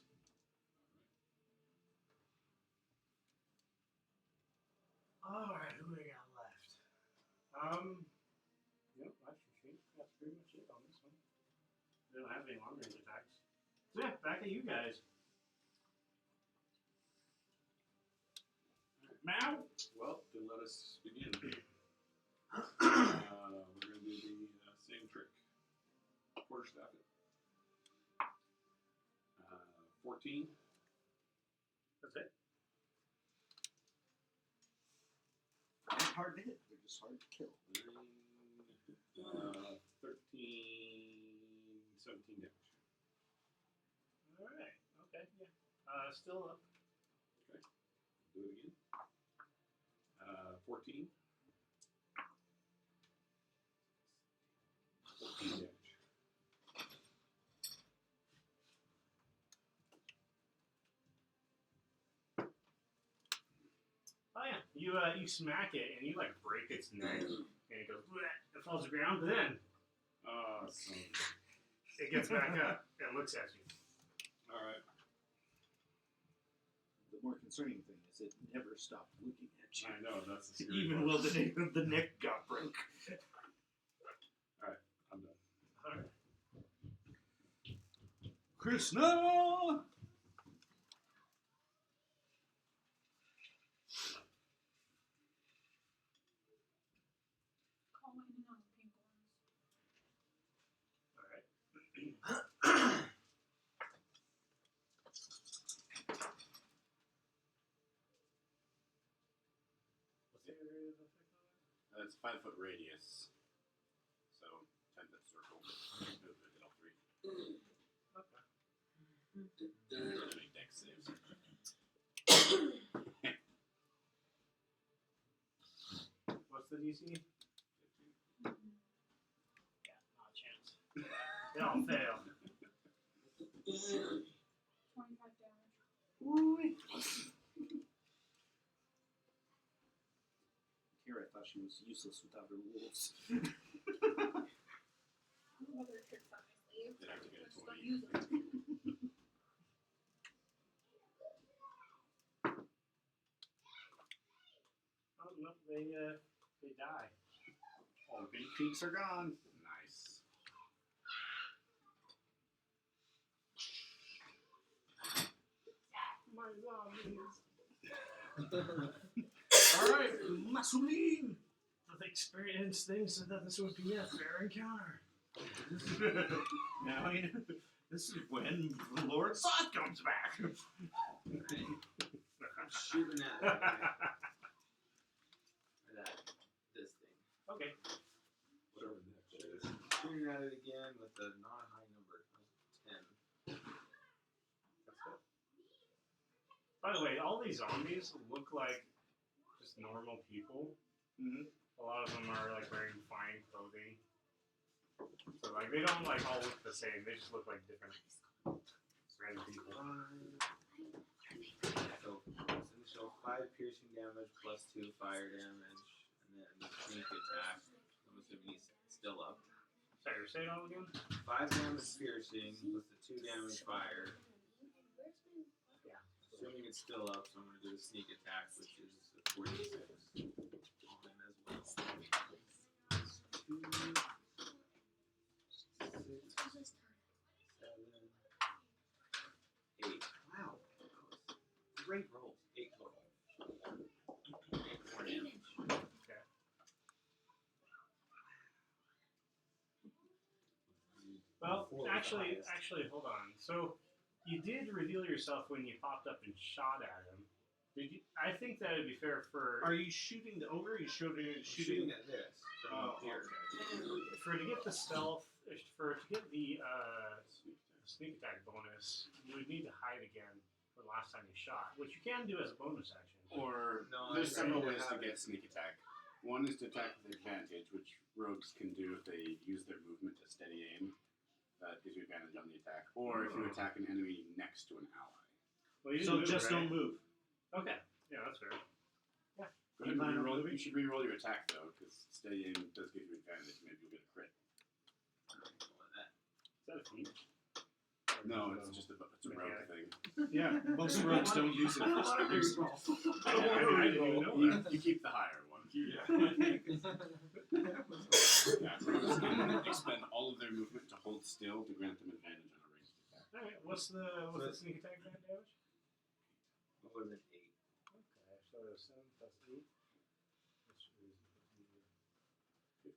Alright, who we got left? Yep, that's pretty much it on this one. They don't have any long range attacks. So yeah, back at you guys. Now? Well, then let us begin. We're going to do the same trick. Quarterstaff it. 14. That's it. They're not hard to hit. They're just hard to kill. 13, 17 damage. Alright, okay, yeah. Still up. Okay, do it again. 14. 14 damage. Oh yeah, you smack it and you like break its neck and it goes bleh, it falls to the ground, but then So, it gets back up and looks at you. alright. The more concerning thing is it never stopped looking at you. I know, that's the scary Even part. while the neck got broke. I'm done. Alright. Krishna! Call lightning on the pink ones. Alright. What's the area of effect on that? It's 5-foot radius. So 10-foot circle. Move it all 3. Okay. Make dex saves. What's the DC? 15. Yeah, not a chance. They all fail. 25 damage. Here I thought she was useless without her wolves. Other tricks on my sleeve. Did I have to get a I just 20? don't use them. Oh no, they die. All the big peaks are gone. Nice. My zombies. Alright, Masulin! The experienced thing said that this would be a fair encounter. Now you know, this is when Lord Soth comes back. I'm shooting at it. This thing. Okay. Whatever the heck that is. Shooting at it again with a not a high number. 10. That's good. By the way, all these zombies look like just normal people. Mm-hmm. A lot of them are like wearing fine clothing. So like they don't like all look the same. They just look like different random people. So initial 5 piercing damage plus 2 fire damage, and then the sneak attack. I'm assuming he's still up. Sorry, say it all again? 5 damage piercing plus the 2 damage fire. Yeah. Assuming it's still up, so I'm gonna do a sneak attack, which is a 46 on him as well. 2, 6, 7, 8. Wow. Great rolls. 8 total. 8 more damage. Okay. Well, Four was the actually, highest. hold on. So, you did reveal yourself when you popped up and shot at him. Did you? I think that would be fair for Are you shooting the ogre? Or are you shooting Shooting at this from Oh, here. okay. to get the stealth to get the sneak attack bonus. You would need to hide again for the last time you shot, which you can do as a bonus action. Or No, there's I'm several ready to ways to have get sneak attack. One is to attack with advantage, which rogues can do if they use their movement to steady aim. That gives you advantage on the attack. Or if you attack an enemy next to an ally. Well, you So didn't move, just right? don't move. Okay. Yeah, that's fair. Go ahead and plan on reroll. moving? You should reroll your attack though, because steady aim does give you advantage. Maybe you'll get a crit. Is that a feat? No, it's just a rogue thing. Yeah, most rogues don't use it for some reason. I didn't even know that. You keep the higher one. Yeah. Yeah, rogues can expend all of their movement to hold still to grant them advantage on a ranged attack. Alright, what's the sneak attack damage? What was it? 8. Okay, so 7 plus 8. Which is 15.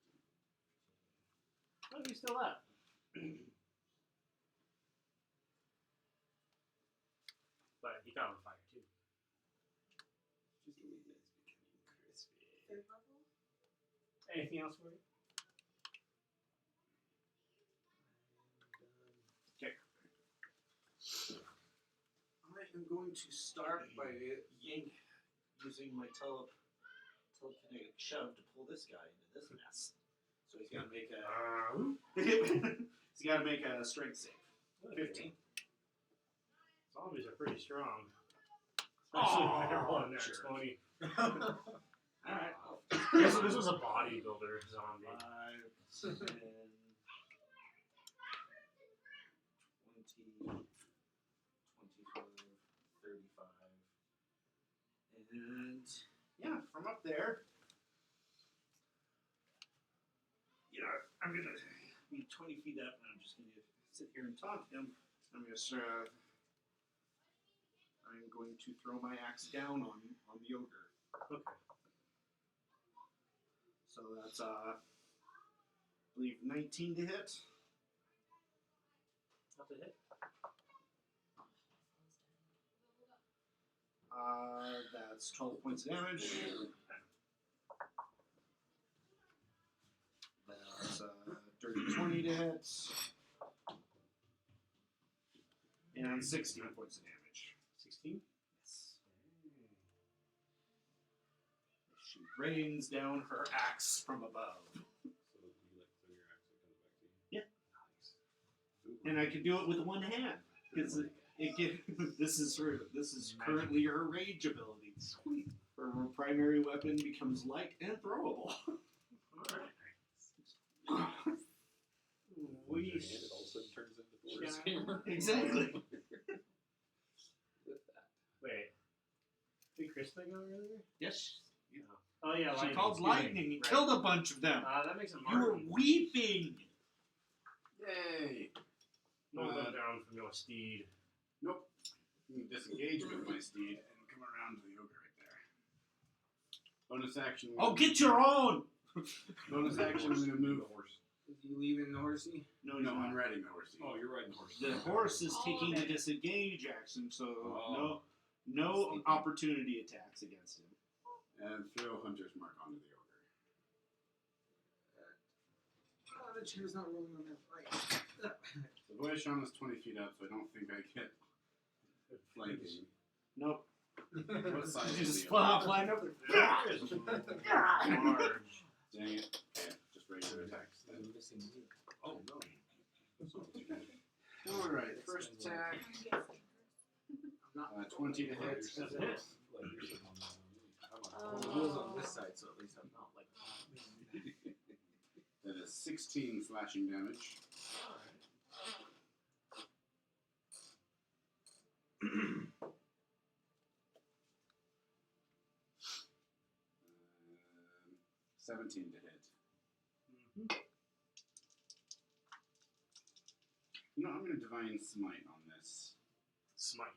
Oh, he's still up. But he caught on fire too. Just a wee bit's becoming crispy. 3rd level? Anything else for you? Okay. I am going to start by using my telekinetic shove to pull this guy into this mess. So he's got to make a he's got to make a strength save. 15. Zombies are pretty strong. Especially if they're rolling that sure. 20. All right. This was a bodybuilder zombie. 5, 10, 20, 25, 35. And yeah, from up there, you know, I'm going to be 20 feet up and I'm just going to sit here and taunt him. I'm going to throw my axe down on the ogre. Okay. So that's, I believe, 19 to hit. That's a hit. That's 12 points of damage. That's dirty 20 to hit. And 16 points of damage. 16? Yes. She rains down her axe from above. So you throw your axe, it comes back to you. Yeah. And I can do it with one hand because this is currently her rage ability. Sweet. Her primary weapon becomes light and throwable. We And it all of a sudden turns into Forrest Yeah. Hammer. Exactly. With that. Wait. Did Chris thing go earlier? Yes. Oh yeah, She lightning. called excuse me. lightning and Right. killed a bunch of them. That makes it You were Martin. weeping. Yay! No go down from your steed. Nope. You can disengage with my steed and come around to the ogre right there. Bonus action. Oh, get your own. Bonus action. I'm going to move. Is he leaving the horsey? No, No, I'm riding the horsey. Oh, you're riding the horse. the horse is Oh, taking the okay. disengage action, so Oh. no Sneaky. opportunity attacks against him. And throw Hunter's Mark onto the ogre. Oh, the chair's not rolling on that right. The boy Sean is 20 feet up, so I don't think I get flanking. Nope. What size You is just the fly ogre? flying over. That is large. Dang it. Okay, just regular attacks then. I'm missing you. Oh, no. Alright, first attack. 20 to hit. That's a hit. Like you're sitting on that one. Well, the wheel's on this side, so at least I'm not like. That is 16 slashing damage. No, I'm going to divine smite on this. Smite.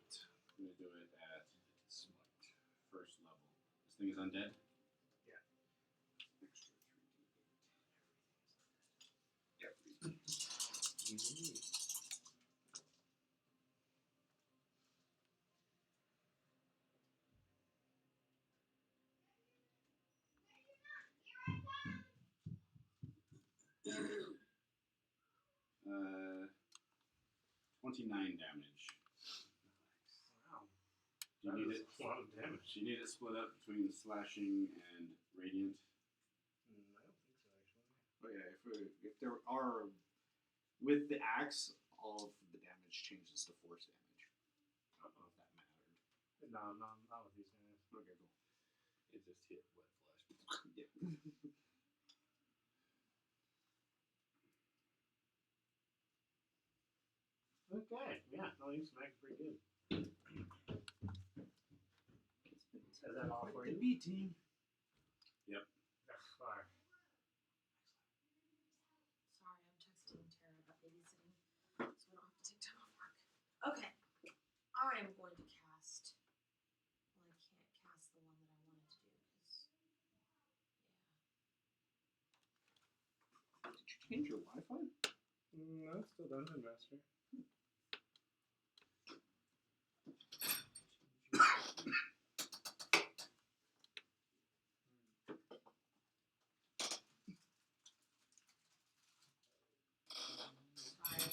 I'm going to do it at smite first level. This thing is undead. Yeah. Extra 3d8. Yep. Uh, 29 damage. Wow. Do you need it? A lot of damage. Do you need it split up between slashing and radiant? I don't think so, actually. Oh yeah, if there are with the axe, all of the damage changes to force damage. I don't know if that mattered. No, not with these guys. Okay, cool. It just hit wet flesh. Yeah. Okay, yeah, no, you smacked pretty good. Is that all for The you? beating. Thus far. Sorry, I'm texting Tara about babysitting, so we don't have to take time off work. Okay, I am going to cast. Well, I can't cast the one that I wanted to do because, Did you change your Wi-Fi? No, it's still Dungeon Master. sorry.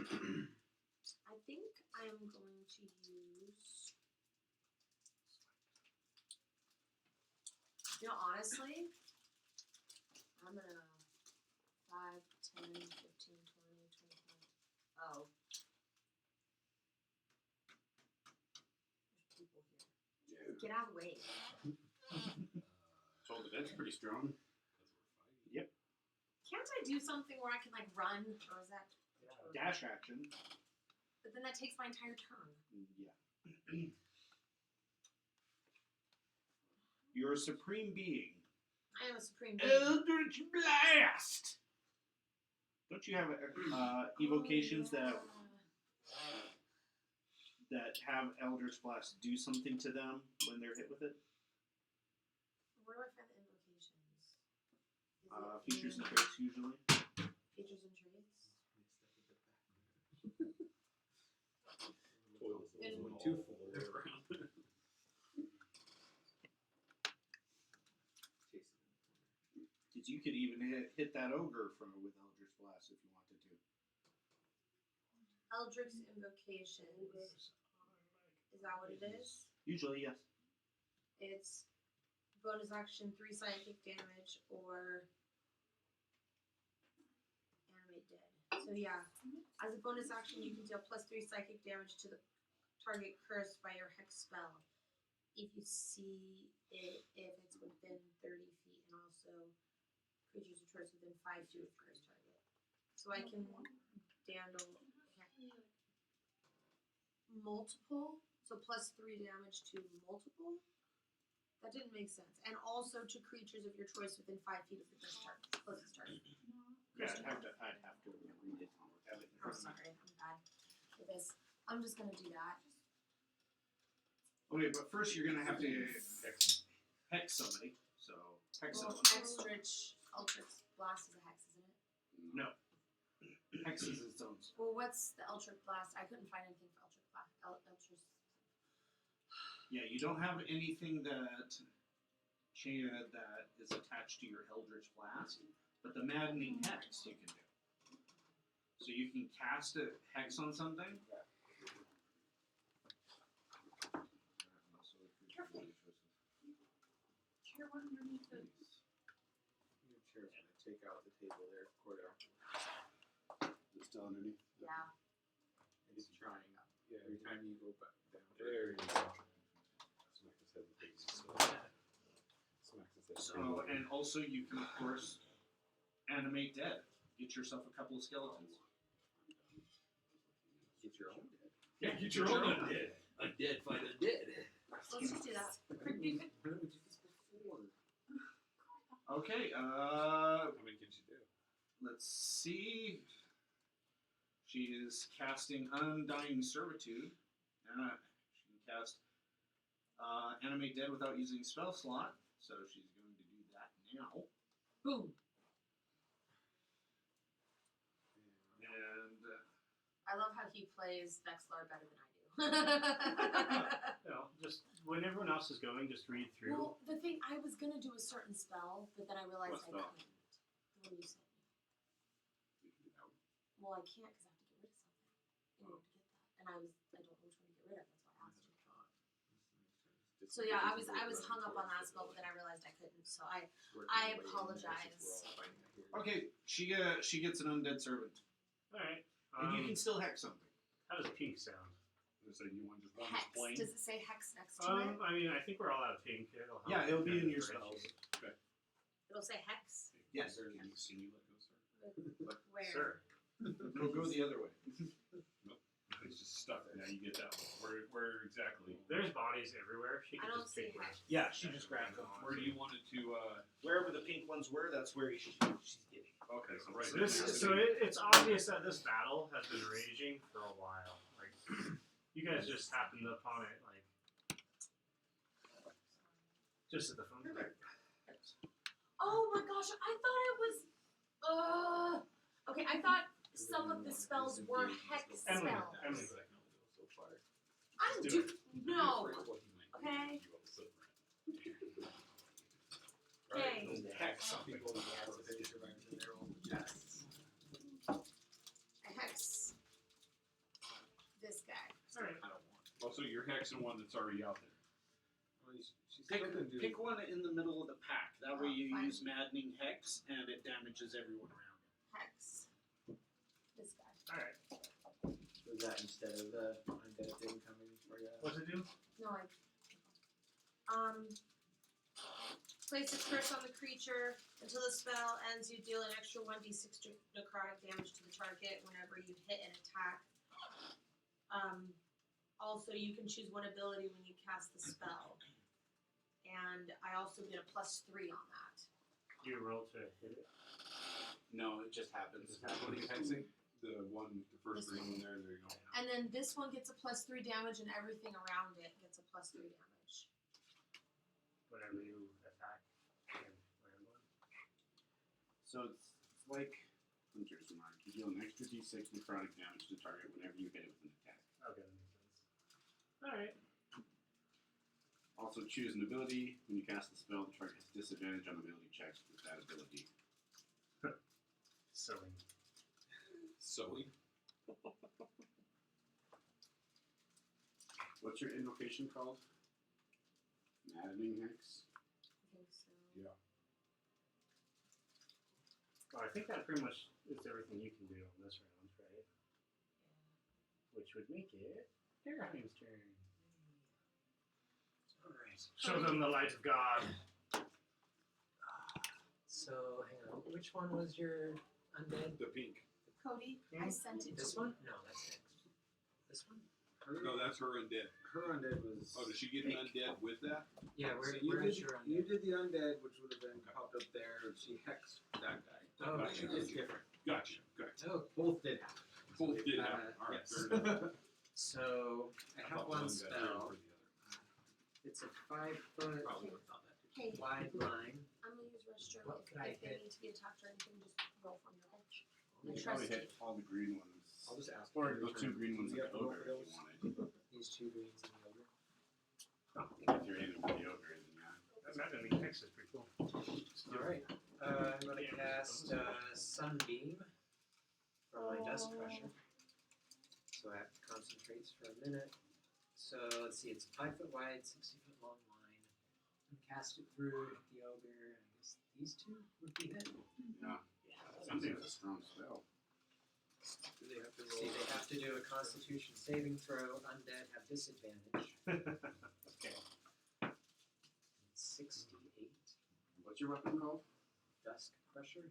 I think I am going to use. You know, honestly, I'm gonna 5, 10, 15, 20, 25. Oh. There's people here. Yeah. Get out of the way. Told the dead's pretty strong. Can't I do something where I can like run, or is that? Dash action. But then that takes my entire turn. Yeah. You're a supreme being. I am a supreme being. Eldritch Blast! Don't you have evocations that have Eldritch Blast do something to them when they're hit with it? Where do I find the invocations? Is Features it and traits usually. features and traits? Toilet's In- only too full to go around. Because you could even hit that ogre with Eldritch Blast if you wanted to. Eldritch invocations. Is that what it is? Usually, yes. It's bonus action 3 psychic damage or animate dead. So yeah, as a bonus action, you can deal +3 psychic damage to the target cursed by your hex spell. If you see it, if it's within 30 feet, and also creatures or turrets within 5 feet of cursed target. So I can dandle multiple, so +3 damage to multiple. That didn't make sense. And also to creatures of your choice within 5 feet of the closest target. Yeah, I'd have to read it. Have it in I'm front of me. sorry, I'm bad with this. I'm just gonna do that. Okay, but first you're gonna have to hex somebody. So hex Well, someone. Eldritch Blast is a hex, isn't it? No. Hex is its own spell. Well, what's the Eldritch Blast? I couldn't find anything for Eldritch Blast. Eldritch. Yeah, you don't have anything that is attached to your Eldritch Blast, but the Maddening Hex you can do. So you can cast a hex on something. Careful. Chair one underneath it. Your chair's gonna take out the table there, Cordo. It's still underneath. Yeah. It's trying. Yeah, Every time you go back down. there you go. Smack his head with the Smacks his head. So, and also you can of course animate dead. Get yourself a couple of skeletons. Get your own dead. Yeah, get your own undead. Undead fight undead. Let's just do that. Why would you do this before? Okay, How many can you do? let's see. She is casting Undying Servitude. She can cast Animate Dead without using spell slot, so she's going to do that now. Boom. And I love how he plays Vexlar better than I do. Just when everyone else is going, just read through. Well, the thing, I was gonna do a certain spell, but then I realized What I spell? couldn't. The one you sent me. You can do that one. Well, I can't because I have to get rid of something in order to get that, and I don't know which one to get rid of. That's why I asked you. So yeah, I was hung up on that spell, but then I realized I couldn't. So I apologize. okay, she gets an Undead Servant, All right. and you can still hex something. How does pink sound? So you want just one Hex. plain? Does it say hex next to it? I mean, I think we're all out of pink. It'll help Yeah, it'll be in your differentiate. spells. It'll say hex. Yes. Can you let go, sir? Where? Sir. Go the other way. It's just stuck. Now you get that one. Where exactly? There's bodies everywhere. She I can don't just see pick hex. Yeah, she just grabbed them. Where do you want it to? Wherever the pink ones were, that's where she's getting. Okay, so right. It's obvious that this battle has been raging for a while. Like, you guys just happened upon it, like, just at the phone. Oh my gosh! I thought it was. Okay, I thought some of the spells were hex Emily, spells. Emily. I'm no. Okay. Okay. Hex Some something. people have civilian survivors in their own chests. I hex this guy. All right. I don't want. Also, you're hexing one that's already out there. Well, she's Pick, still gonna do. pick one in the middle of the pack. That way you Fine. use Maddening Hex, and it damages everyone around you. Hex this guy. All right. Was that instead of the undead thing coming for you? What's it do? No, I. Place a curse on the creature. Until the spell ends, you deal an extra 1d6 necrotic damage to the target whenever you hit an attack. Also, you can choose one ability when you cast the spell. And I also get a +3 on that. You roll to hit it. No, it just happens. What are you hexing? The first This green one there. There you go. And then this one gets a +3 damage, and everything around it gets a +3 damage. Whenever you attack and land one. So it's like Hunter's Mark. You deal an extra d6 necrotic damage to the target whenever you hit it with an attack. Okay, that makes sense. All right. Also, choose an ability. When you cast the spell, the target has disadvantage on ability checks with that ability. Sewing. Sewing. What's your invocation called? Maddening Hex? Okay, so. Yeah. Well, I think that pretty much is everything you can do on this round, right? Which would make it Terraheim's turn. Alright. Show them the light of God. So, hang on. Which one was your undead? The pink. Cody, I sent it This to one? No, that's next. This one? No, that's her undead. Her undead was. Oh, does she get an undead with that? Yeah, So where is your you undead? did the undead, which would have been popped up there. She hexed that guy. Oh, Gotcha. It's different. Gotcha. Oh, Both did happen. Both did happen. All right, Yes. fair enough. so I have thought one got turned spell. for the other. It's a 5-foot Probably would have thought that. Hey, wide line. I'm gonna use restroom. What could I If they hit? need to be attacked or anything, just roll from your bench. You I can trust probably you. hit all the green ones. I'll just ask. Or her the two green ones Do you in have the to roll ogre for if you those? wanted. These two greens and the ogre. If you're aiming for the ogre, then yeah. That maddening hex is pretty cool. Alright. I'm gonna cast Sunbeam from my Dust Crusher. So I have to concentrate for a minute. So let's see, it's 5 foot wide, 60 foot long line. And cast it through the ogre. I guess these two would be hit. Yeah. Something's a strong spell. Do they have to See, roll? they have to do a Constitution saving throw. Undead have disadvantage. Okay. It's 68. What's your weapon called? Dusk Crusher.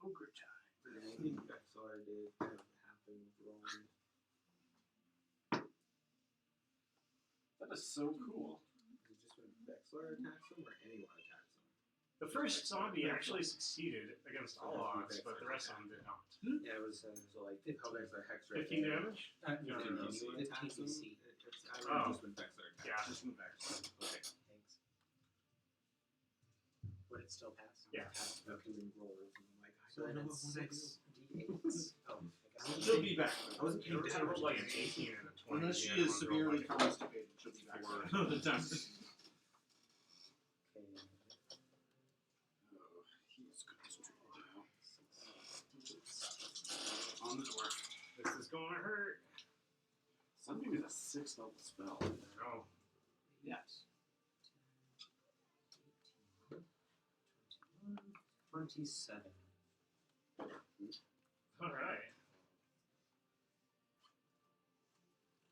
Ogre time. I think Vexar did kind of happen with rolling. That is so cool. Is it just when Vexler attacks him or anyone attacks him? The first zombie actually succeeded against all odds, but the rest of them did not. Yeah, it was so like how Vexler hex right 15 there. damage? No, No, no, no, no, anyone no. attacks him. 15 I remember Oh. just when Vexler attacks. Yeah. Just move back. Okay. Thanks. Would it still pass? Yeah. Okay. Rolls and I'm like, I So don't then know it's what I do. 6d8s. Oh, I guess. She'll be back. I wasn't paying It that rolled much like an attention. 18 and a 20. Unless she The other is one rolled severely like a- constipated, she'll be back Four. another time. Okay. Oh, he's concentrating now. On the door. This is going to hurt. Sunbeam is a 6th level spell. Oh. Yes. 27. All right.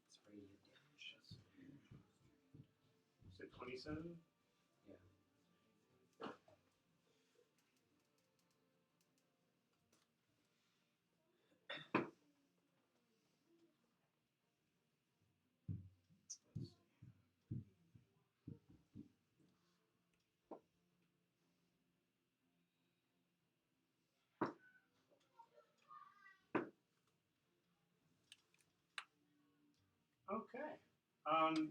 It's radiant damage. You said 27? Yeah. Okay.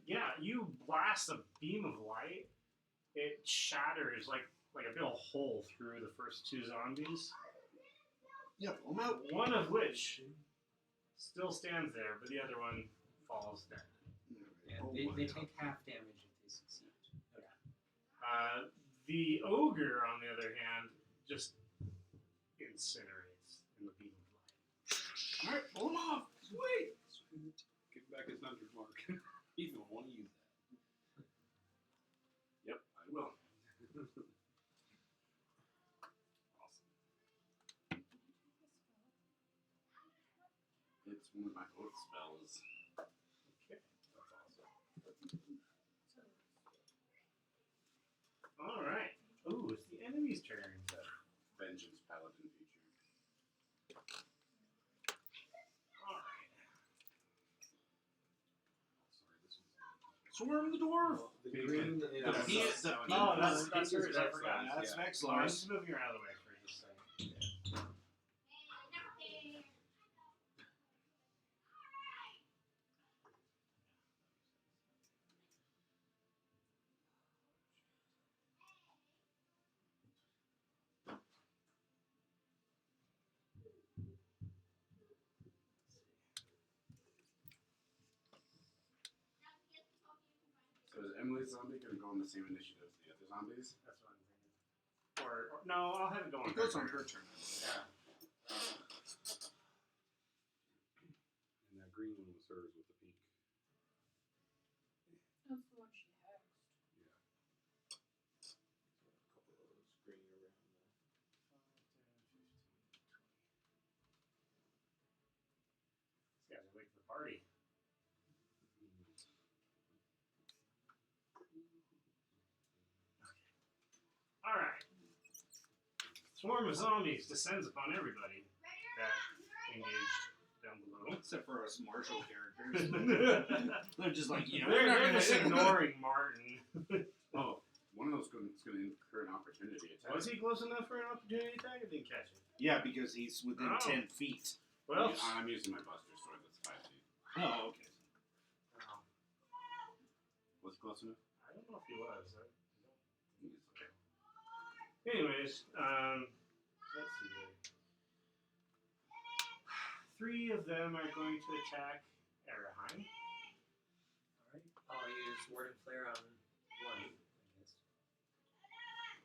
Yeah, you blast a beam of light. It shatters like a big old hole through the first two zombies. Yep, I'm out. One of which still stands there, but the other one falls dead. Yeah, Oh they my take half damage if they succeed. The ogre, on the other hand, just incinerates in the beam of light. Alright, pull him off. Sweet. Give him back his hunter's mark. He's gonna want to use that. Yep, I will. Awesome. It's one of my oath spells. Okay. That's awesome. All right. Ooh, it's the enemy's turn. Vengeance Paladin feature. All right. Sorry, this one's. Swarm the dwarf. The green is The pea- the pea- Oh, that's Pink is yours. I Vexler. forgot. That's Yeah. next Sorry, I'm Lars. just moving her out of the way for just a second. So is Emily's zombie gonna go on the same initiative as the other zombies? That's what I'm thinking. Or no, I'll have it go on. It goes on turn. her turn. Yeah. And that green one was hers with the pink. That's the one she hexed. Yeah. A couple of those green around the These guys are late for the party. All right. Swarm of zombies descends upon everybody that engaged down below. Except for us martial characters. they're They're just like, you know, they're just ignoring Martin. Oh, one of those is gonna incur an opportunity attack. Was he close enough for an opportunity attack? I didn't catch it. Yeah, because he's within Oh. 10 feet. Well, I'm using my Buster Sword. That's 5 feet. Oh, okay. Was it close enough? I don't know if he was. He's okay. Anyways, let's see here. 3 of them are going to attack Araheim. Alright. I'll use Ward and Flare on one, I guess.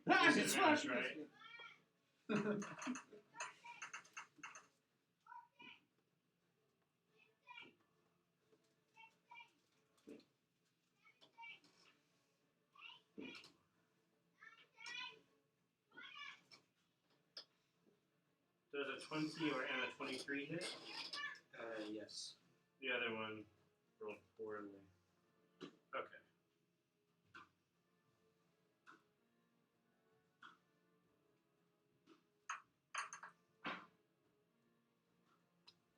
Ah, It's it's right. Does a 20 and a 23 hit? Yes. The other one rolled poorly. Okay.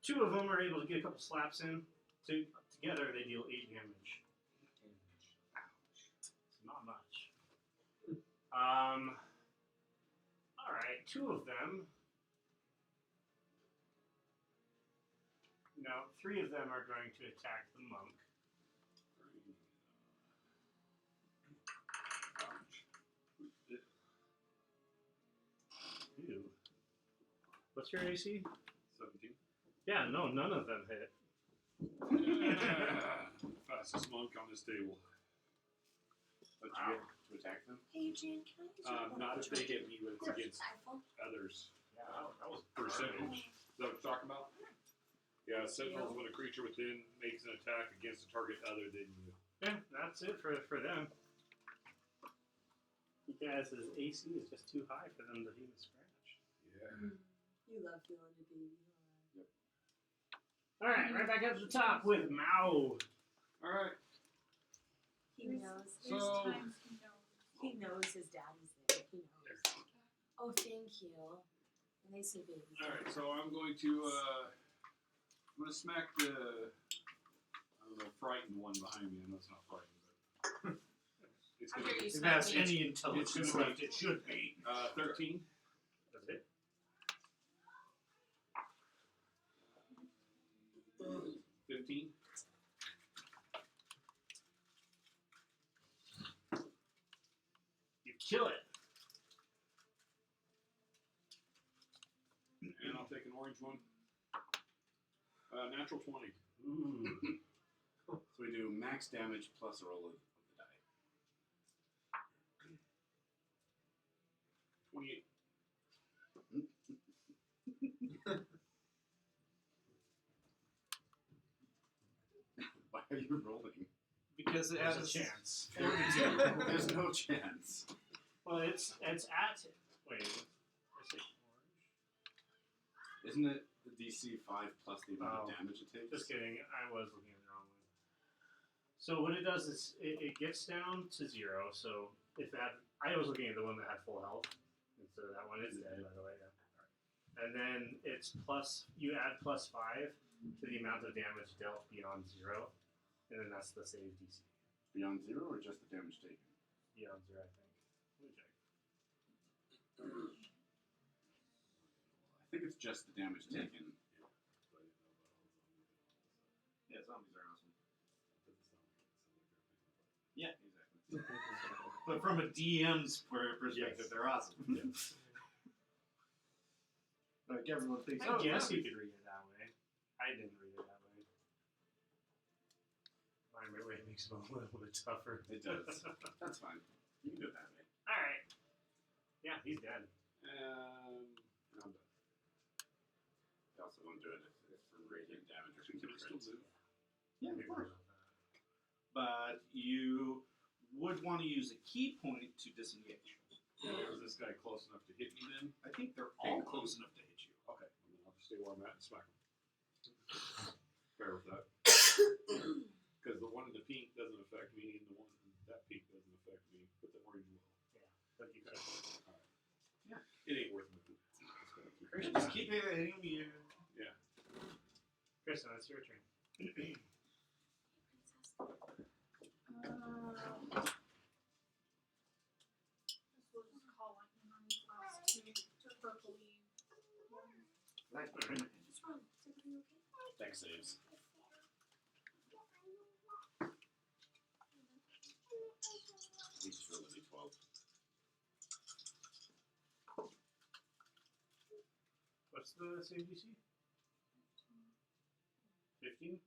Two of them are able to get a couple slaps in. Together they deal 8 damage. not much. All right, 2 of them. No, 3 of them are going to attack the monk. Ew. What's your AC? 17. Yeah, no, none of them hit. Fastest monk on this table. But you get to attack them? Hey, Eugene, can I use your Not if they hit me, but it's against rifle? others. Yeah, that was Percentage. Is that what you're talking about? Yeah, sentinels when a creature within makes an attack against a target other than you. Yeah, that's it for them. You guys' AC is just too high for them to even scratch. Yeah. You love feeling a baby. All right, right back up to the top with Mao. Alright. He knows. There's So- times he knows. He knows his daddy's there. He knows. Oh, thank you. And they say baby. Alright, so I'm going to I'm gonna smack the I don't know, frightened one behind me. I know it's not frightened, but it's I gonna hear you be If it has smacking. any intelligence gonna be- left, it should be. 13. That's it. 15. You kill it. And I'll take an orange one. Natural 20. Ooh. So we do max damage plus a roll of the die. 28. Why are you rolling? Because it There's has a chance. 42. There's no chance. Well, it's at. Wait. I say orange. Isn't it the DC 5 plus the amount Oh. of damage it takes? Just kidding. I was looking at the wrong one. So what it does is it gets down to 0. So if that, I was looking at the one that had full health instead of that one. It's dead, by the way. Yeah. And then it's plus. You add plus 5 to the amount of damage dealt beyond 0, and then that's the save DC. Beyond 0 or just the damage taken? Beyond 0, I think. Let me check. I think it's just the damage taken. Yeah, zombies are awesome. Yeah, exactly. But from a DM's perspective, Yes. they're awesome. Like everyone thinks. I guess zombies. you could read it that way. I didn't read it that way. My way makes it a little bit tougher. It does. That's fine. You can do it that way. Alright. Yeah, he's dead. I'm done. I also won't do it if for radiant damage or Can I still something. move? Yeah, of course. But you would want to use a key point to disengage. Is this guy close enough to hit me then? I think they're all close enough to hit you. Okay. And then I'll just stay where I'm at and smack him. Fair with that. Because the one in the pink doesn't affect me, and the one in that pink doesn't affect me, but the orange will. But you Okay. could. Alright. Yeah. It ain't worth moving. Just keep hitting you. Yeah. Kristen, that's your turn. This will just call on him on these last two purpley ones. Right. What's wrong? Is everything okay? Dex saves. We just rolled a d12. What's the save DC? 15?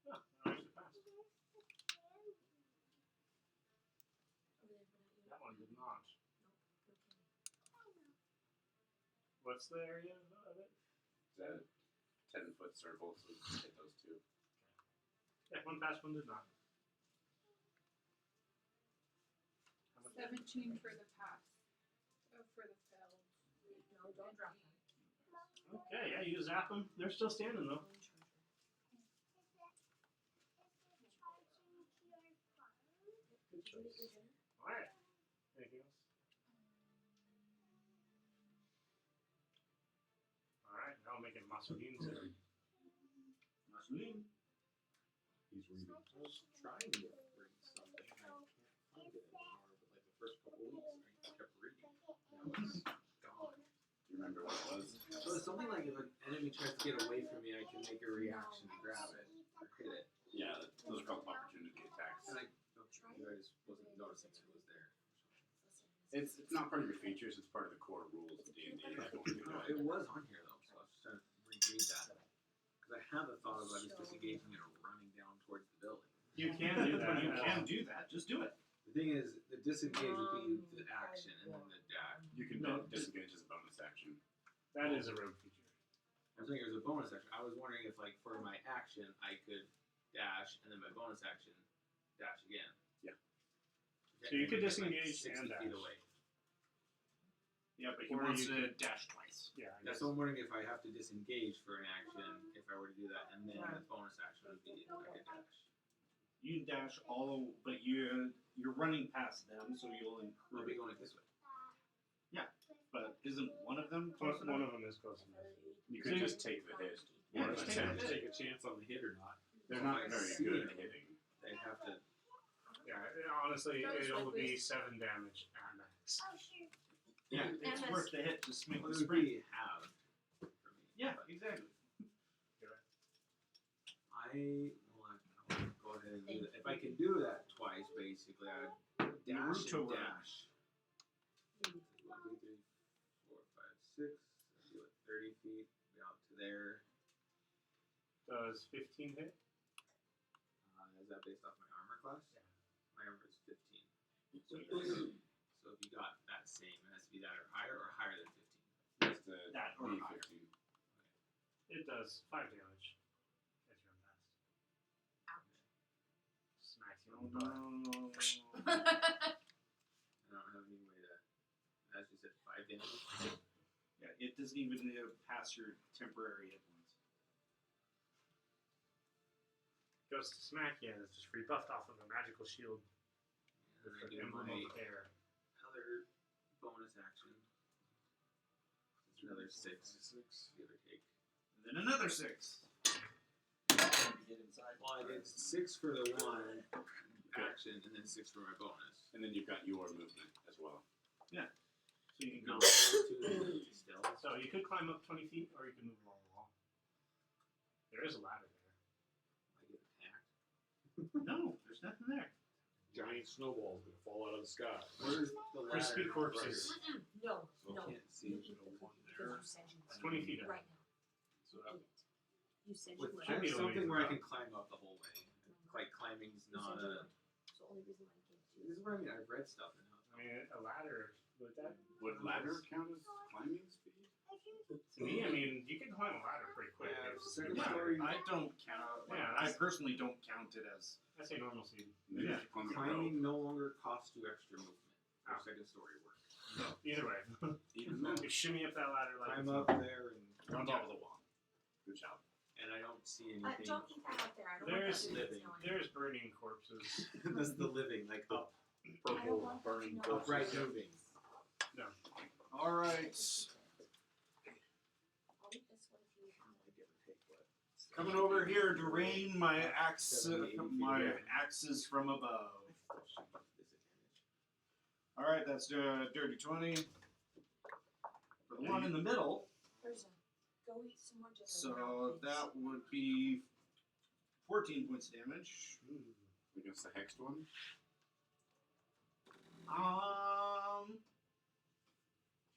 Oh, I actually passed. Over there, but not you. That one did not. Okay. What's the area of it? Is that a 10-foot circle? So we just hit those two. Yeah, one passed, one did not. How much? 17 for the pass. For the failed. No, don't drop them. Okay, yeah, you zap them. They're still standing though. Good Did you make choice. your dinner? Alright. Anything else? Alright, now I'm making Masulin dinner. Masulin. He's reading. I was trying to bring something. I can't find it anymore, but like the first couple weeks, I kept reading. And it was gone. Do you remember what it was? So it's something like if an enemy tries to get away from me, I can make a reaction to grab it or hit it. Yeah, those are called opportunity attacks. And I just wasn't noticing it was there. It's not part of your features. It's part of the core rules of D&D. No, it was on here though, so I was just trying to reread that. Because I have a thought about just disengaging it or running down towards the building. You can do that. You can do that. Just do it. The thing is, the disengage would be the action and then the dash. You can No. disengage as a bonus action. That is a rogue feature. I'm saying it was a bonus action. I was wondering if, like, for my action, I could dash and then my bonus action dash again. Yeah. So you could Get, like, disengage 60 and feet dash. away. Yeah, but he Or wants you to dash twice. Yeah, I Yeah, guess. so I'm wondering if I have to disengage for an action, if I were to do that, and then the bonus action would be I could dash. You dash all, but you're running past them, so you'll I'll be going this way. But isn't one of them One close enough? of them is close enough. You could just take the hit. Yeah, Or just attempt. take Take a chance on the hit or not. They're not very good at hitting. They'd have to. Yeah, honestly, it'll be 7 damage at max. Yeah, And it's this- worth the hit. Just make Well, the it would sprint. be half for me. Yeah, but exactly. I'll go ahead and do that. If I can do that twice, basically, I'd dash Naruto and run. dash. 1, 2, 3, 4, 5, 6. I'll do it 30 feet, be out to there. Does 15 hit? Is that based off my armor class? Yeah. My armor is 15. So if you got that same, it has to be that or higher than 15. That's the That or higher. D15. It does 5 damage. As you run past. Smacks you on the butt. No. I don't have any way to. As you said, 5 damage. Yeah, it doesn't even pass your temporary hit points. Goes to smack you, and it's just rebuffed off of a magical shield And with I the do emblem my of air. other bonus action. It's another 6. Give or take. And then another 6. Get inside. Well, I did 6 for the one action, and then 6 for my bonus. And then you've got your movement as well. So you can No, go. those 2 still. So you could climb up 20 feet, or you can move along the wall. There is a ladder there. I get attacked. No, there's nothing there. Giant snowball's gonna fall out of the sky. Where's the ladder? Crispy corpses. No, So no. I can't see. You eat the cookie because you said you It's would. 20 feet up. Right now. So Eat it. You said you with would. Should I be have able to something make where it I up. can climb up the whole way. Like climbing's You not said you a. would. So only reason why I gave it to This you is what I mean. I've read stuff and how. I mean, a ladder, would that? Would ladder count as climbing speed? To me, I mean, you can climb a ladder pretty quick. Yeah, It's second a ladder. story. I don't count. Yeah, I that's- personally don't count it as. I say normal speed. Maybe Yeah. if you're climbing a rope. Climbing no longer costs you extra movement. For Oh. second story work. Either way. Even then, You shimmy up that ladder like Climb it's up there and you're on top of the wall. Good job. and I don't see anything. don't eat that up there. I don't There's want that living. to knowing. There's burning corpses. That's the living, like up, I don't Purple want burning that to know. upright moving. All right. I'll eat this one if you Coming over here to rain my axe, 70, 80 feet my away. axes from above. All right, that's dirty 20. For the one in the middle, There's a go eat some more dinner. so that would be 14 points of damage. Against the hexed one.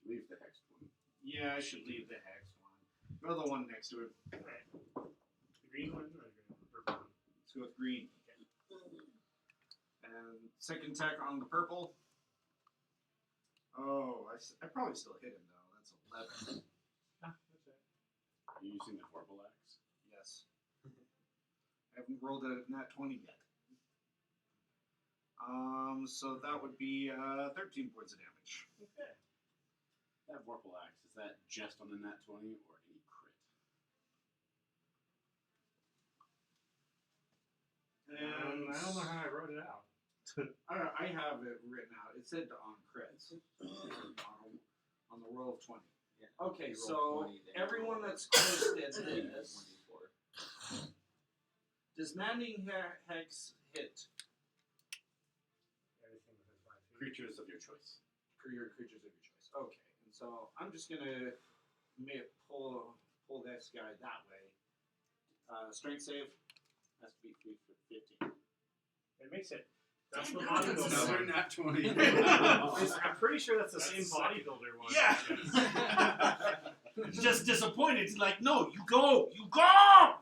Leave the hexed one. Yeah, I should leave the hex one. Go the one next to it. Alright. The green one or the purple one? Let's go with green. And second attack on the purple. Oh, I probably still hit him though. That's 11. Ah, that's it. Are you using the vorpal axe? Yes. I haven't rolled a nat 20 yet. So that would be 13 points of damage. Okay. That vorpal axe, is that just on the nat 20 or any crit? And I don't know how I wrote it out. I have it written out. It said on crits. On the roll of 20. Yeah. Okay, You roll so 20, then everyone roll that's close to this. 24. Does Maddening Hex hit? Everything creatures of your choice. Per your creatures of your choice. Okay. And so I'm just gonna pull this guy that way. Strength save has to be 15. It makes it. That's the Damn, bodybuilder that's Another one. nat 20. I'm pretty sure that's the same bodybuilder one. Yeah. Just disappointed. He's like, no, you go.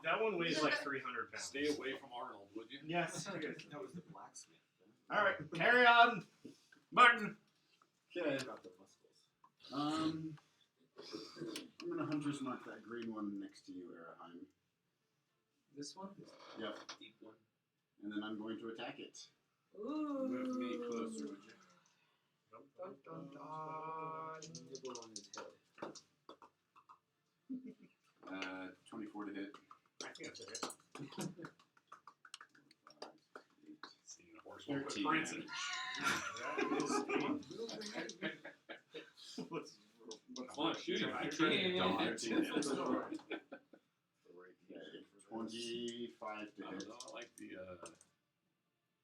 That one weighs like 300 pounds. Stay away from Arnold, would you? Yes. That was the blacksmith. All right, carry on, Martin. Okay. Got the muscles. I'm gonna hunter's mark that green one next to you, Araheim. This one? Yep. Deep one. And then I'm going to attack it. Ooh. Move me closer, would you? Dun, dun, dun. Nibble on his head. 24 to hit. I think that's it. Seeing a horse walk with 13 Branson. What's Come on, shoot him. I I tried to can't. dodge. 25 to I don't hit. know. I like the. It'd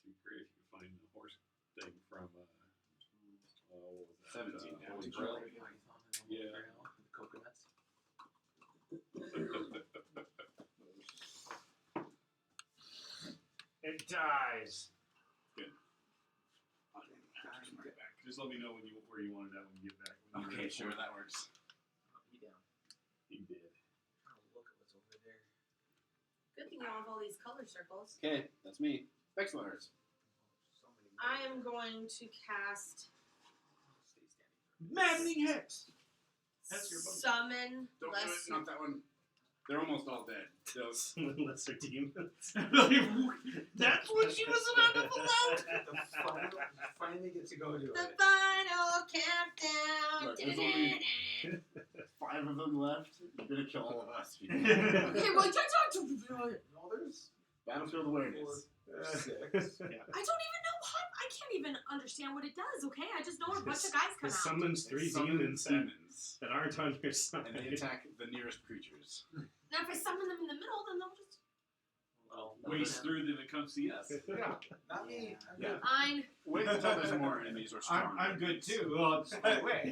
be great if you could find the horse thing from. What was that? 17 Holy damage. Grail. Python and Yeah. the coconuts. It dies. Hunter's mark back. Just let me know where you wanted that when you get back. When you're Okay, ready sure, for it. that works. He down. He did. Oh, look at what's over there. Good thing you have all these color circles. Okay, that's me. Excellent. So many. I am going to cast Stay standing. Maddening Hex. That's your bonus. summon Don't do it, lesser. not that one. They're almost all dead. So, Lesser demons. That's what she was about to pull out. Finally get to go do The it. final countdown. Look, there's only 5 of them left. You're gonna kill all of us. Okay, well, you're talking to. No, there's Battlefield awareness. 6. I don't even know what. I can't even understand what it does. Okay, I just know a bunch of guys It come out. summons 3 demons that aren't on your side. And they attack the nearest creatures. Now, if I summon them in the middle, then they'll just. Well, Waste through them and come see us. Yeah. not me. I'm Yeah. good. Fine. Wait until there's more enemies or stronger. I'm good too. Well, by the way.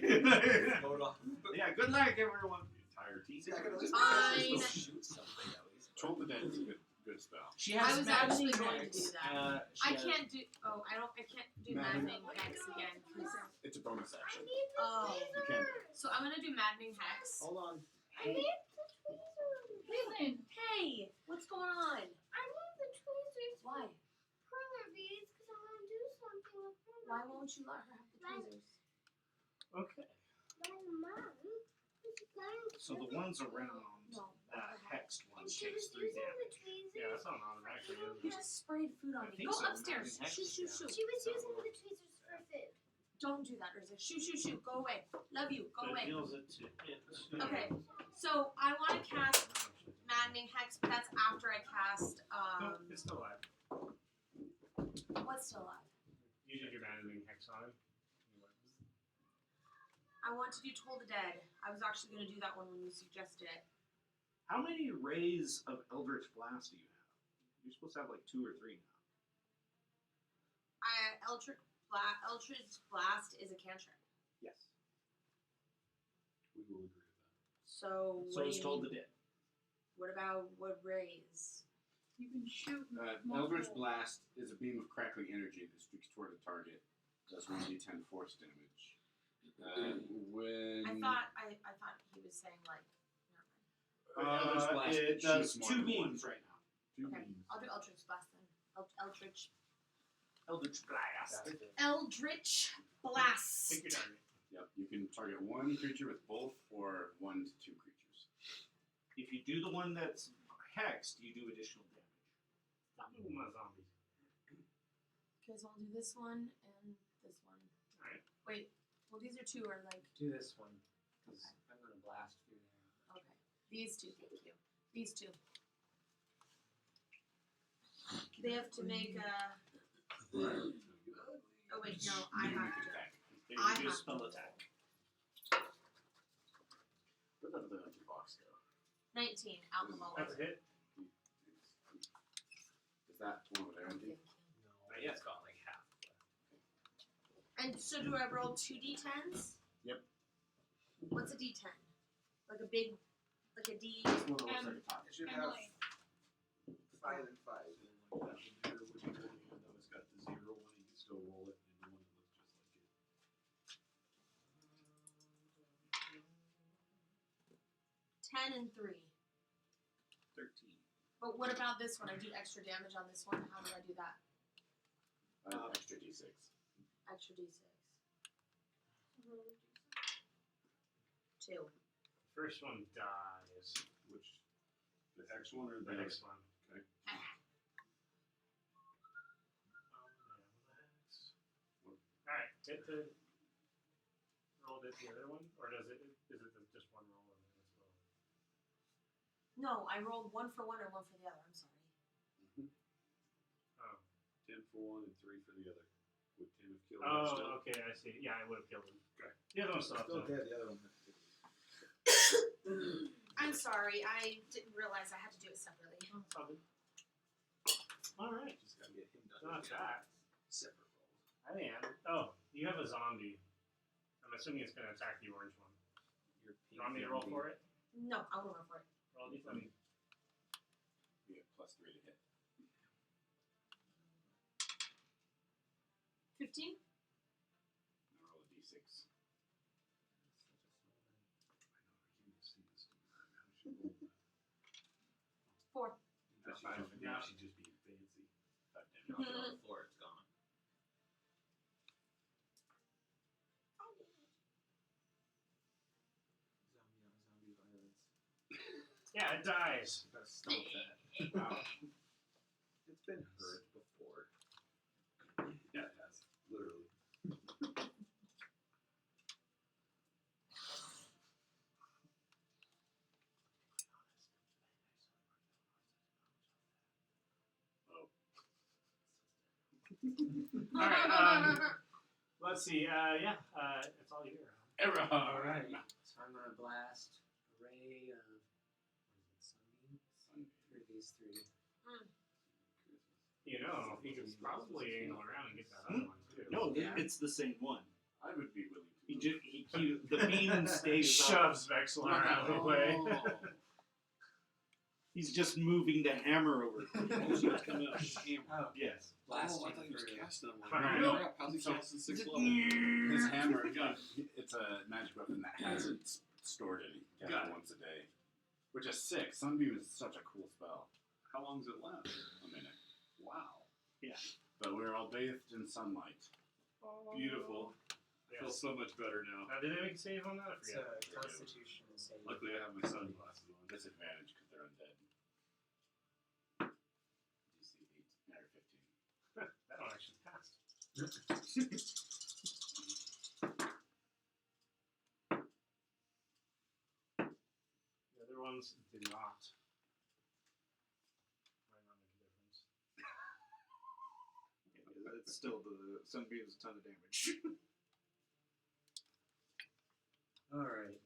Hold on. Yeah, good luck, everyone. The entire team. See, I can at least Fine. shoot something at least. Troll the Dead is a good spell. She I has was maddening actually going to Hex. do that. She I has- can't do. Oh, I can't do Maddening. maddening hex again. It's a bonus action. Oh, You can. so I'm gonna do maddening hex. Hold on. Listen, Hey, what's going on? I need the tweezers Why? for her beads because I want to do something with her. Why won't you let her have the tweezers? Okay. Mom, So the ones around No. that hexed one and she takes was 3 using the damage. tweezers. Yeah, that's not automatic. You just sprayed food on I me. think Go so, upstairs. maddening hex, Shoot, shoot, yeah. shoot. She was using the tweezers for food. Don't do that, Urza. Shoot, shoot, shoot. Go away. Love you. Go That away. deals it to it. Okay. So I want to cast maddening hex, but that's after I cast. No, it's still alive. What's still alive? You did your maddening hex on him. I want to do Toll the Dead. I was actually going to do that one when you suggested it. How many rays of Eldritch Blast do you have? You're supposed to have like 2 or 3 now. Eldritch Blast is a cantrip. Yes. We will agree with that. So So what it's do you told mean? the dead. What about what rays? you can shoot. Eldritch Blast is a beam of crackling energy that streaks toward a target. Does 1d10 force damage. When I thought he was saying like. Eldritch Blast It shoots does more 2 than beams one. right now. Okay, I'll do Eldritch Blast then. Eldritch Eldritch Blast. Blast. Pick your target. Yep, you can target one creature with both or 1 to 2 creatures. If you do the one that's hexed, you do additional damage. Stop moving my zombies. Okay, so I'll do this one and this one. Alright. Wait, well these are 2 are like Do this one. Because I'm going to blast through there. okay. These 2, thank you. These 2. They have to make a. Oh wait, no, I You have can to. attack. They I can do a have spell to. attack. Where'd that other empty box go? 19 alcohol. That's a hit. Is that one over there empty? No, yet. it's got like half. And so do I roll 2d10s? Yep. What's a d10? Like a big, like a d. This one looks like a top. It should have Emily. 5 and 5. Like that would be good, even though it's got the 0 one, you can still roll it, and the one that looks just like it. 10 and 3. 13. But what about this one? I do extra damage on this one. How do I do that? Extra d6. Extra d6. Roll a d6. 2. First one dies. Which, the X one or The the next one. Okay. Alright, get to roll the other one? Or is it just one roll and then it's roll? No, I rolled 1 for one and 1 for the other. I'm sorry. Oh. 10 for one and 3 for the other. Would 10 have killed him still? Oh, okay, I see. Yeah, I would have killed him. Okay. The other one's still up though. dead, the other one. I'm sorry. I didn't realize I had to do it separately. Oh, it's all good. Alright. Just gotta get him done. So that's that. Separate rolls. I am. Oh, you have a zombie. I'm assuming it's going to attack the orange one. Your You want me to roll for it? No, I won't roll for it. Roll d20. You get +3 to hit. 15? Now roll a d6. I can't see this. How does she roll that? 4. Now she's just being fancy. Drop it on the floor, it's gone. Zombie on zombie violence. Yeah, it dies. Gotta stop that. Wow. It's been hurt before. Yeah, it has. Literally. Alright, let's see. It's all you. Error. Alright. So I'm gonna blast a ray of sunbeam through these 3. You know, he could probably angle around and get that other one too. No, Yeah. it's the same one. I would be willing to. The beam stays up. Shoves Vexel out of the way. He's just moving the hammer over. Also, it's coming out of his hammer. Oh, Yes. blasting I thought he was through. casting on one. Alright. Oh, crap, how's he casting 6th level? His hammer, it's a magic weapon that hasn't stored any. You Got get it. once a day. Which is sick. Sunbeam is such a cool spell. How long does it last? A minute. Wow. But we're all bathed in sunlight. Beautiful. I feel Yes. so much better now. Did they make a save on that? I It's forget. a constitution save. Luckily, I have my sunglasses on. Disadvantage because they're undead. DC 8 or 15. That one actually passed. The other ones did not. Might not make a difference. It's still the sunbeam's a ton of damage. Alright.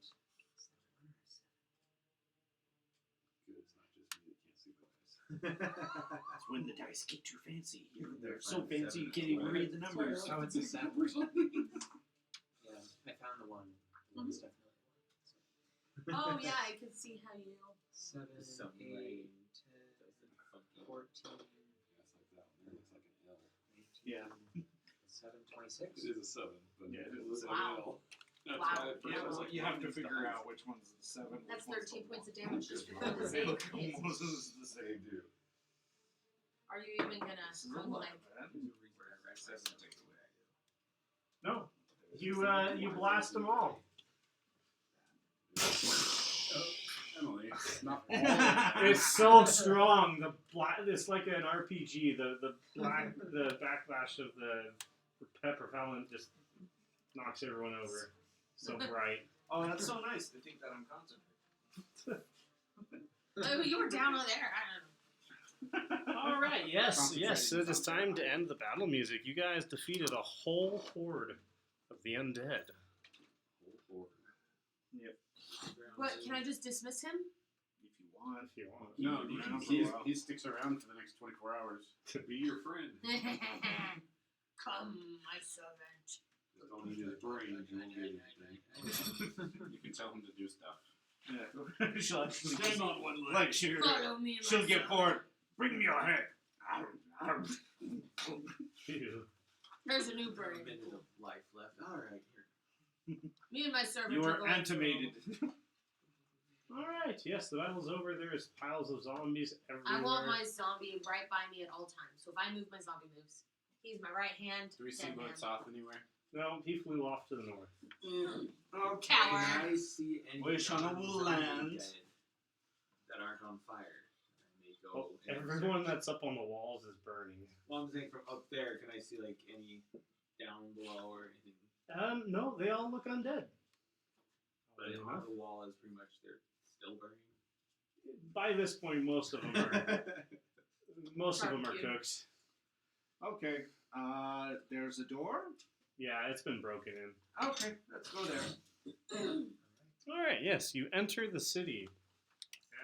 Good, it's not just me that can't see the dice. That's when the dice get too fancy. They're so Five, fancy you seven, can't even four. read the numbers. Oh, it's a 7. Yeah, I found the 1. The 1's definitely Oh, yeah, I could see how you. 7, Some 8, writing 10, 14, Yeah, it's like that one. It looks like an L. 18, Yeah. 7, 26. It is a 7, but Yeah, it it looks is. like an Wow. L. That's Wow. why at first Yeah, I was well, like, you mine have to needs to figure hide. out which one's the 7. That's which one's 13 the points of 1. damage just for the They same. look almost the They same. do. Are you even gonna This is a lot, like? man. No. You blast them all. Emily, not It's so strong. It's like an RPG. The backlash of the propellant just knocks everyone over. So bright. Oh, that's so nice. They think that I'm concentrating. Oh, you were down over there. I don't know. All right. Yes. Yes. Concentrating It is time to end the battle music. You guys defeated a whole horde of the undead. What? Can I just dismiss him? If you want. If you want. No, He comes for a while. he sticks around for the next 24 hours. To be your friend. Come, my servant. Don't need his brains, you won't get anything. You can tell him to do stuff. Yeah. She'll actually Stand on one leg. like she'll me and she'll my get son. bored. Bring me your head. Ew. There's a new bird. A minute of life left. Alright, here. Me and my servant You are are going animated. All right. Yes, the battle's over. There's piles of zombies everywhere. I want my zombie right by me at all times. So if I move, my zombie moves. He's my right hand. Do we see dead Lord hand. Soth anywhere? No, he flew off to the north. Okay. Coward. Can I see any Wish on a non-zombie land. dead that aren't on fire? I may go Oh, in everyone research. that's up on the walls is burning. Well, I'm saying from up there, can I see like any down below or anything? No, they all look undead. But Fair on enough. the wall is pretty much they're still burning. By this point, most of them are Barbecue. cooked. Okay. There's a door. Yeah, it's been broken in. Okay, let's go there. All right. Yes, you enter the city,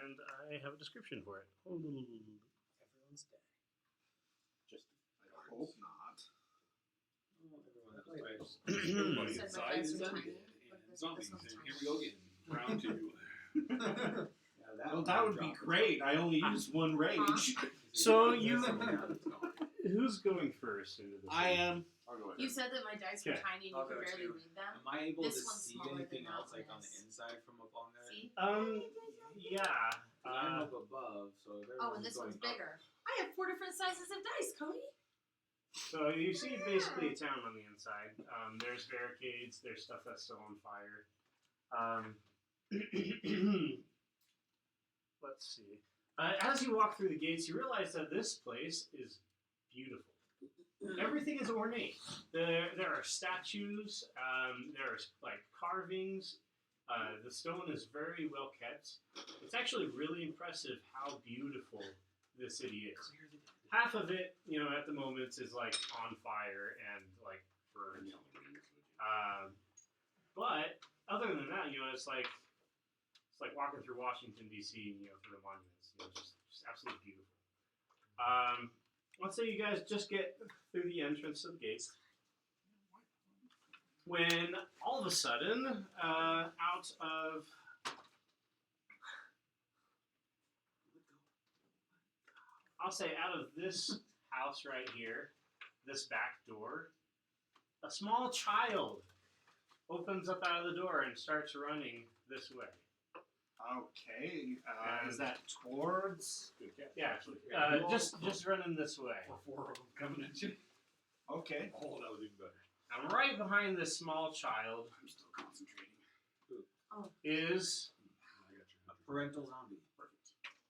and I have a description for it. Everyone's dead. Just I hope not. Everyone else Right. Everybody Said my inside guys is are undead tiny, but and this zombies. one's And tiny. here we go again. Round 2. Yeah, Well, that would be great. I only use one rage. So you- Who's going first into the city? I am. I'll go ahead. You said that my dice were Okay. tiny and you I'll could go barely too. read them. Am I able This to one's see smaller anything than else that like one on the is. inside from up on there? See? Yeah. 'Cause I'm up above, so if Oh, and everyone's this going one's up- bigger. I have 4 different sizes of dice, Cody. So you see basically a town on the inside. There's barricades. There's stuff that's still on fire. Let's see. As you walk through the gates, you realize that this place is beautiful. Everything is ornate. There are statues. There are like carvings. The stone is very well kept. It's actually really impressive how beautiful this city is. Half of it, at the moment is like on fire and like burned. But other than that, it's like walking through Washington D.C. through the monuments. Just absolutely beautiful. Let's say you guys just get through the entrance of the gates, when all of a sudden, out of this house right here, this back door, a small child opens up out of the door and starts running this way. Okay. Is that towards? Good catch. Yeah, actually, just running this way. For 4 of them coming at you. Okay. Oh, that was even better. And right behind this small child I'm still concentrating. is I got you. A parental zombie.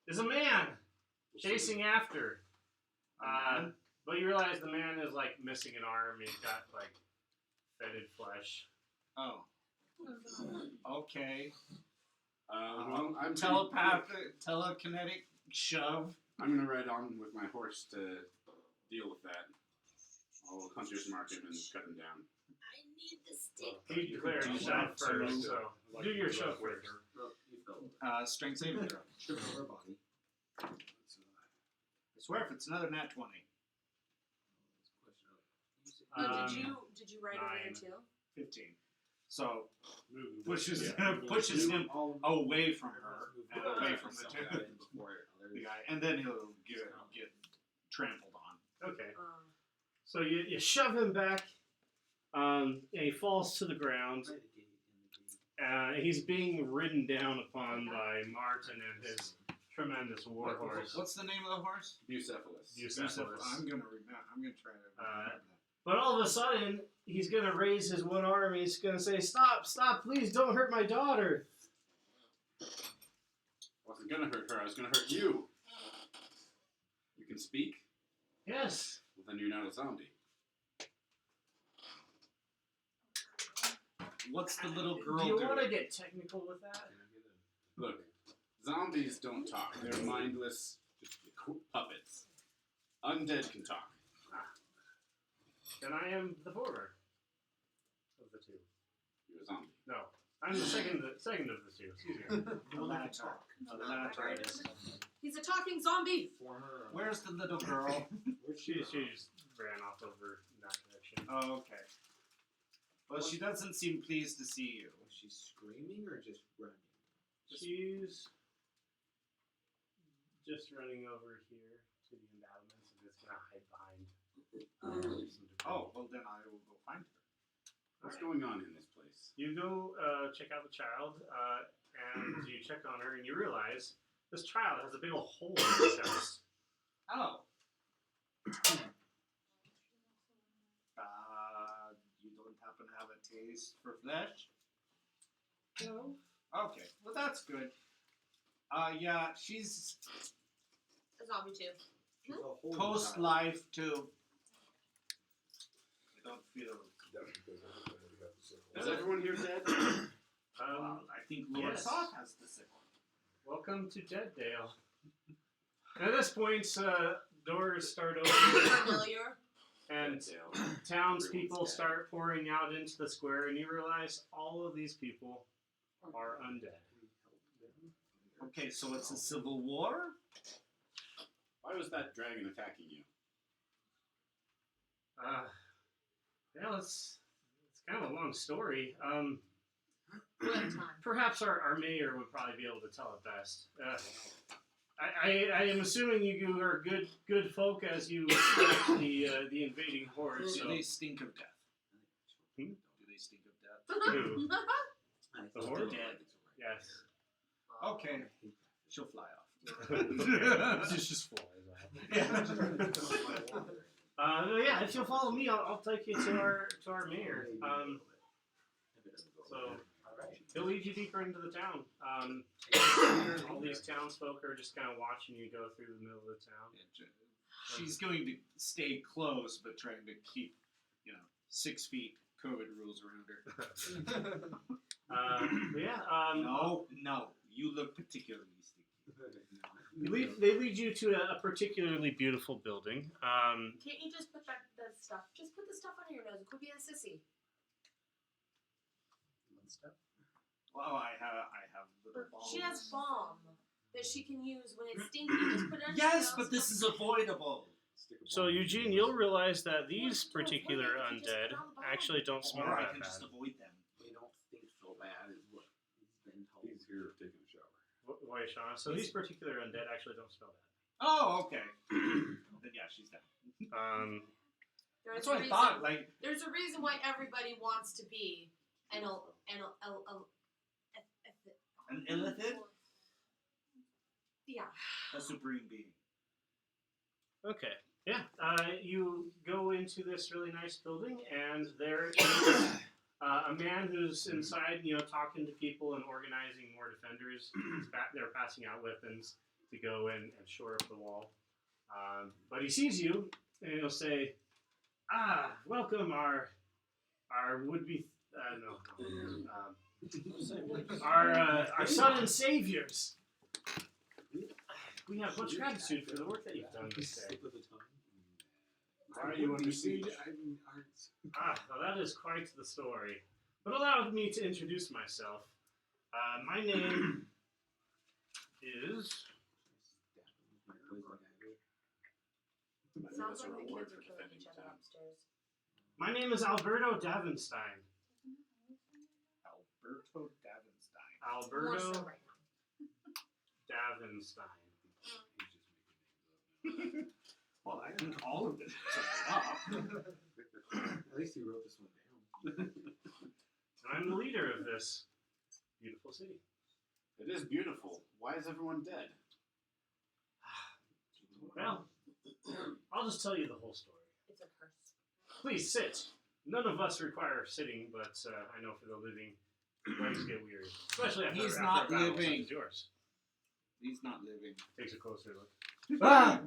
a man We'll see. chasing after. But you realize the man is like missing an arm. He's got like fetid flesh. Oh. Okay. Well, I'm telekinetic shove. I'm gonna ride on with my horse to deal with that. I'll hunter's mark him and cut him down. I need the stick. He declared himself first, so I'd like do to your do show that first. Well, you fell. Strength saving throw. Trip over a body. I swear if it's another nat 20. Oh, did you write over 9. there too? 15. So Move. pushes Yeah. pushes him All away from her and away from the Someone two. got in before others. The guy, and then he'll get trampled on. Okay. So you shove him back, and he falls to the ground. By the gate, in the gate. He's being ridden down upon by Martin and his tremendous war horse. What's the name of the horse? Bucephalus. Bucephalus. I'm gonna remember. I'm gonna try to remember that. But all of a sudden, he's going to raise his one arm and he's going to say, "Stop, stop, please don't hurt my daughter." I wasn't gonna hurt her, I was gonna hurt you. You can speak? Yes. Well, then you're not a zombie. What's the little girl Do you do? want to get technical with that? Can I get a- Look, zombies don't talk. They're mindless puppets. Undead can talk. Then I am the former of the two. You're a zombie. No, I'm the second of the two. Excuse me. The latter. The latter. He's a talking zombie. Former. Where's the little girl? She just ran off over in that direction. Oh, okay. Well, she doesn't seem pleased to see you. Was she screaming or just running? She's just running over here to the embattlements and just gonna hide behind. some debris. Oh, well then I will go find her. What's going on in this place? You go check out the child, and you check on her, and you realize this child has a big old hole in her chest. Oh. You don't happen to have a taste for flesh? No. Okay, well that's good. Yeah, she's A zombie too. She's a whole post child. life too. I don't feel. That's because everybody got the sickle. Is everyone here dead? I think Lord yes. Soth has the sickle. Welcome to Deaddale. At this point, doors start opening, Familiar. and townspeople start pouring out into the square, and you realize all of these people are undead. Okay, so it's a civil war? Why was that dragon attacking you? Well, it's kind of a long story. We have time. Perhaps our mayor would probably be able to tell it best. I am assuming you are good folk as you attack the invading horde. Do So they stink of death? Hmm? Do they stink of death? who? I The thought horde? they Dead. were. Yes. Okay, she'll fly off. This just flies off. Yeah, if you'll follow me, I'll take you to our mayor. So he'll lead you deeper into the town. All these townsfolk are just kind of watching you go through the middle of the town. She's going to stay close, but trying to keep, 6 feet COVID rules around her. But yeah, No, you look particularly stinky. they lead you to a particularly beautiful building. Can't you just put that stuff? Just put the stuff under your nose. It could be a sissy. Well, I have little balls. She has balm that she can use when it's stinky. Just put it under Yes, your nose. but this is avoidable. So Eugene, you'll realize that these particular undead actually don't smell Or I that can just bad. avoid them. They don't stink so bad is what he's been told. He's here taking a shower. Why, Sean? So these particular undead actually don't smell Oh, okay. Then yeah, she's down. bad. There's That's a what I reason- thought. Like, There's a reason why everybody wants to be an an illithid? Yeah. A supreme being. Okay. Yeah. You go into this really nice building, and there is a man who's inside, talking to people and organizing more defenders. They're passing out weapons to go in and shore up the wall. But he sees you, and he'll say, welcome our would-be, our son and saviors. We have much gratitude for the work that you've done this day. Why are you under siege? Well, that is quite the story. But allow me to introduce myself. My name is... Sounds like the kids are killing each other upstairs. My name is Alberto Davenstein. Alberto Davenstein. More Alberto so right now. Davenstein. Well, I think all of this is up. At least he wrote this one down. I'm the leader of this beautiful city. It is beautiful. Why is everyone dead? Well, I'll just tell you the whole story. It's a curse. Please sit. None of us require sitting, but I know for the living, legs get weary. Especially after, He's after not a battle such living. as yours. He's not living. Takes a closer look. Ah!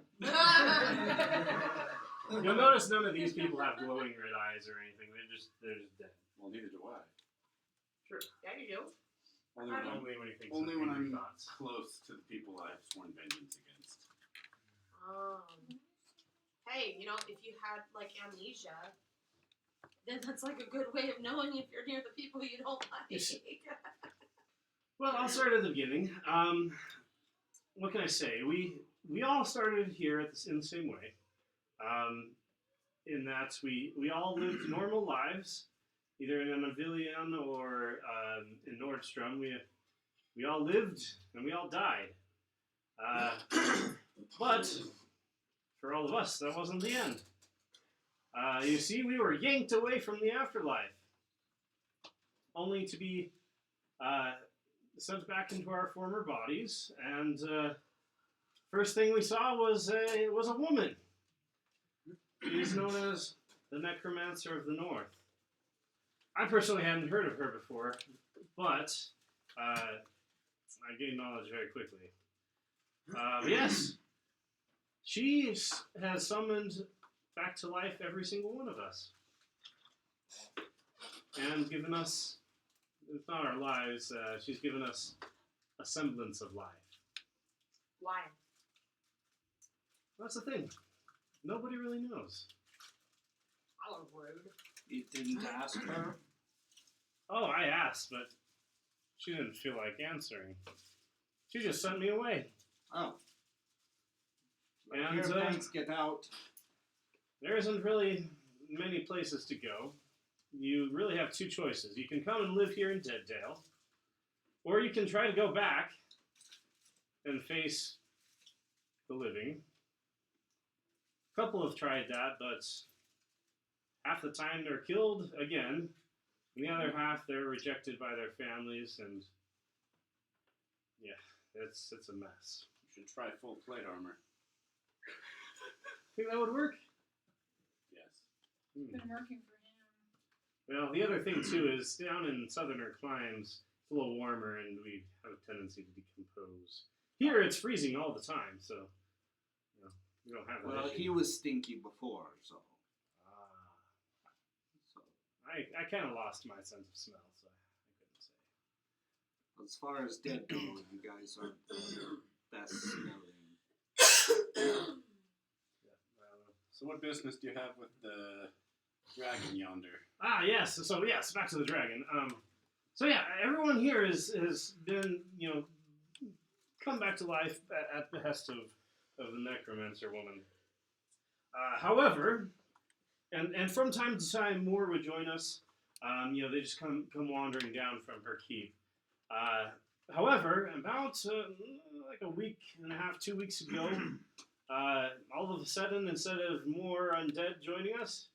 You'll notice none of these people have glowing red eyes or anything. They're just dead. Well, neither do I. Sure. Yeah, you do. Only when he thinks Only of when angry I'm thoughts. close to the people I've sworn vengeance against. Hey, if you had like amnesia, then that's like a good way of knowing if you're near the people you don't like. Well, I'll start at the beginning. What can I say? We all started here in the same way. In that we all lived normal lives, either in Anvillion or in Nordstrom. We all lived and we all died. But for all of us, that wasn't the end. You see, we were yanked away from the afterlife, only to be sent back into our former bodies. And first thing we saw was a woman. She's known as the Necromancer of the North. I personally hadn't heard of her before, but I gained knowledge very quickly. But yes, she has summoned back to life every single one of us. And given us, if not our lives, she's given us a semblance of life. Why? That's the thing. Nobody really knows. I was rude. You didn't ask her? Oh, I asked, but she didn't feel like answering. She just sent me away. Oh. And Here, thanks, get out. there isn't really many places to go. You really have two choices. You can come and live here in Deaddale, or you can try to go back and face the living. A couple have tried that, but half the time they're killed again, and the other half they're rejected by their families, and yeah, it's a mess. You should try full plate armor. Think that would work? Yes. It's been working for him. Well, the other thing too is down in southerner climes, it's a little warmer, and we have a tendency to decompose. Here, it's freezing all the time, so we don't have that Well, issue. he was stinky before, so. So, I kind of lost my sense of smell, so I couldn't say. as far as dead go, you guys are the best smelling. So what business do you have with the dragon yonder? Yes. So yes, back to the dragon. So yeah, everyone here has been come back to life at behest of the Necromancer woman. However, and from time to time, more would join us. They just come wandering down from her keep. However, about like a week and a half, 2 weeks ago, all of a sudden, instead of more undead joining us,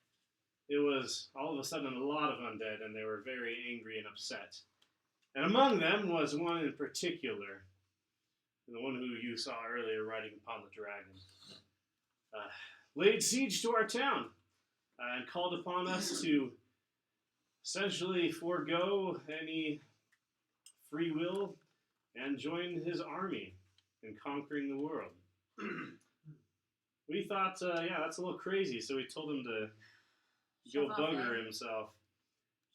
it was all of a sudden a lot of undead, and they were very angry and upset. And among them was one in particular, the one who you saw earlier riding upon the dragon. Laid siege to our town and called upon us to essentially forego any free will and join his army in conquering the world. We thought, that's a little crazy, so we told him to go Shove off, bugger eh? himself.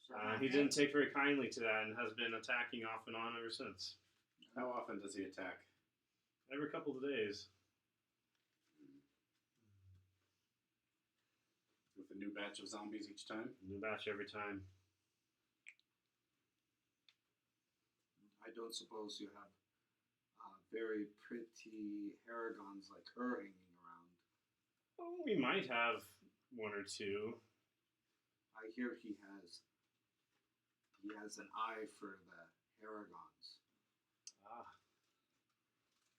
Shove off, He eh? didn't take very kindly to that and has been attacking off and on ever since. How often does he attack? Every couple of days. With a new batch of zombies each time? New batch every time. I don't suppose you have very pretty Haragons like her hanging around. Oh, we might have one or two. I hear he has an eye for the Haragons.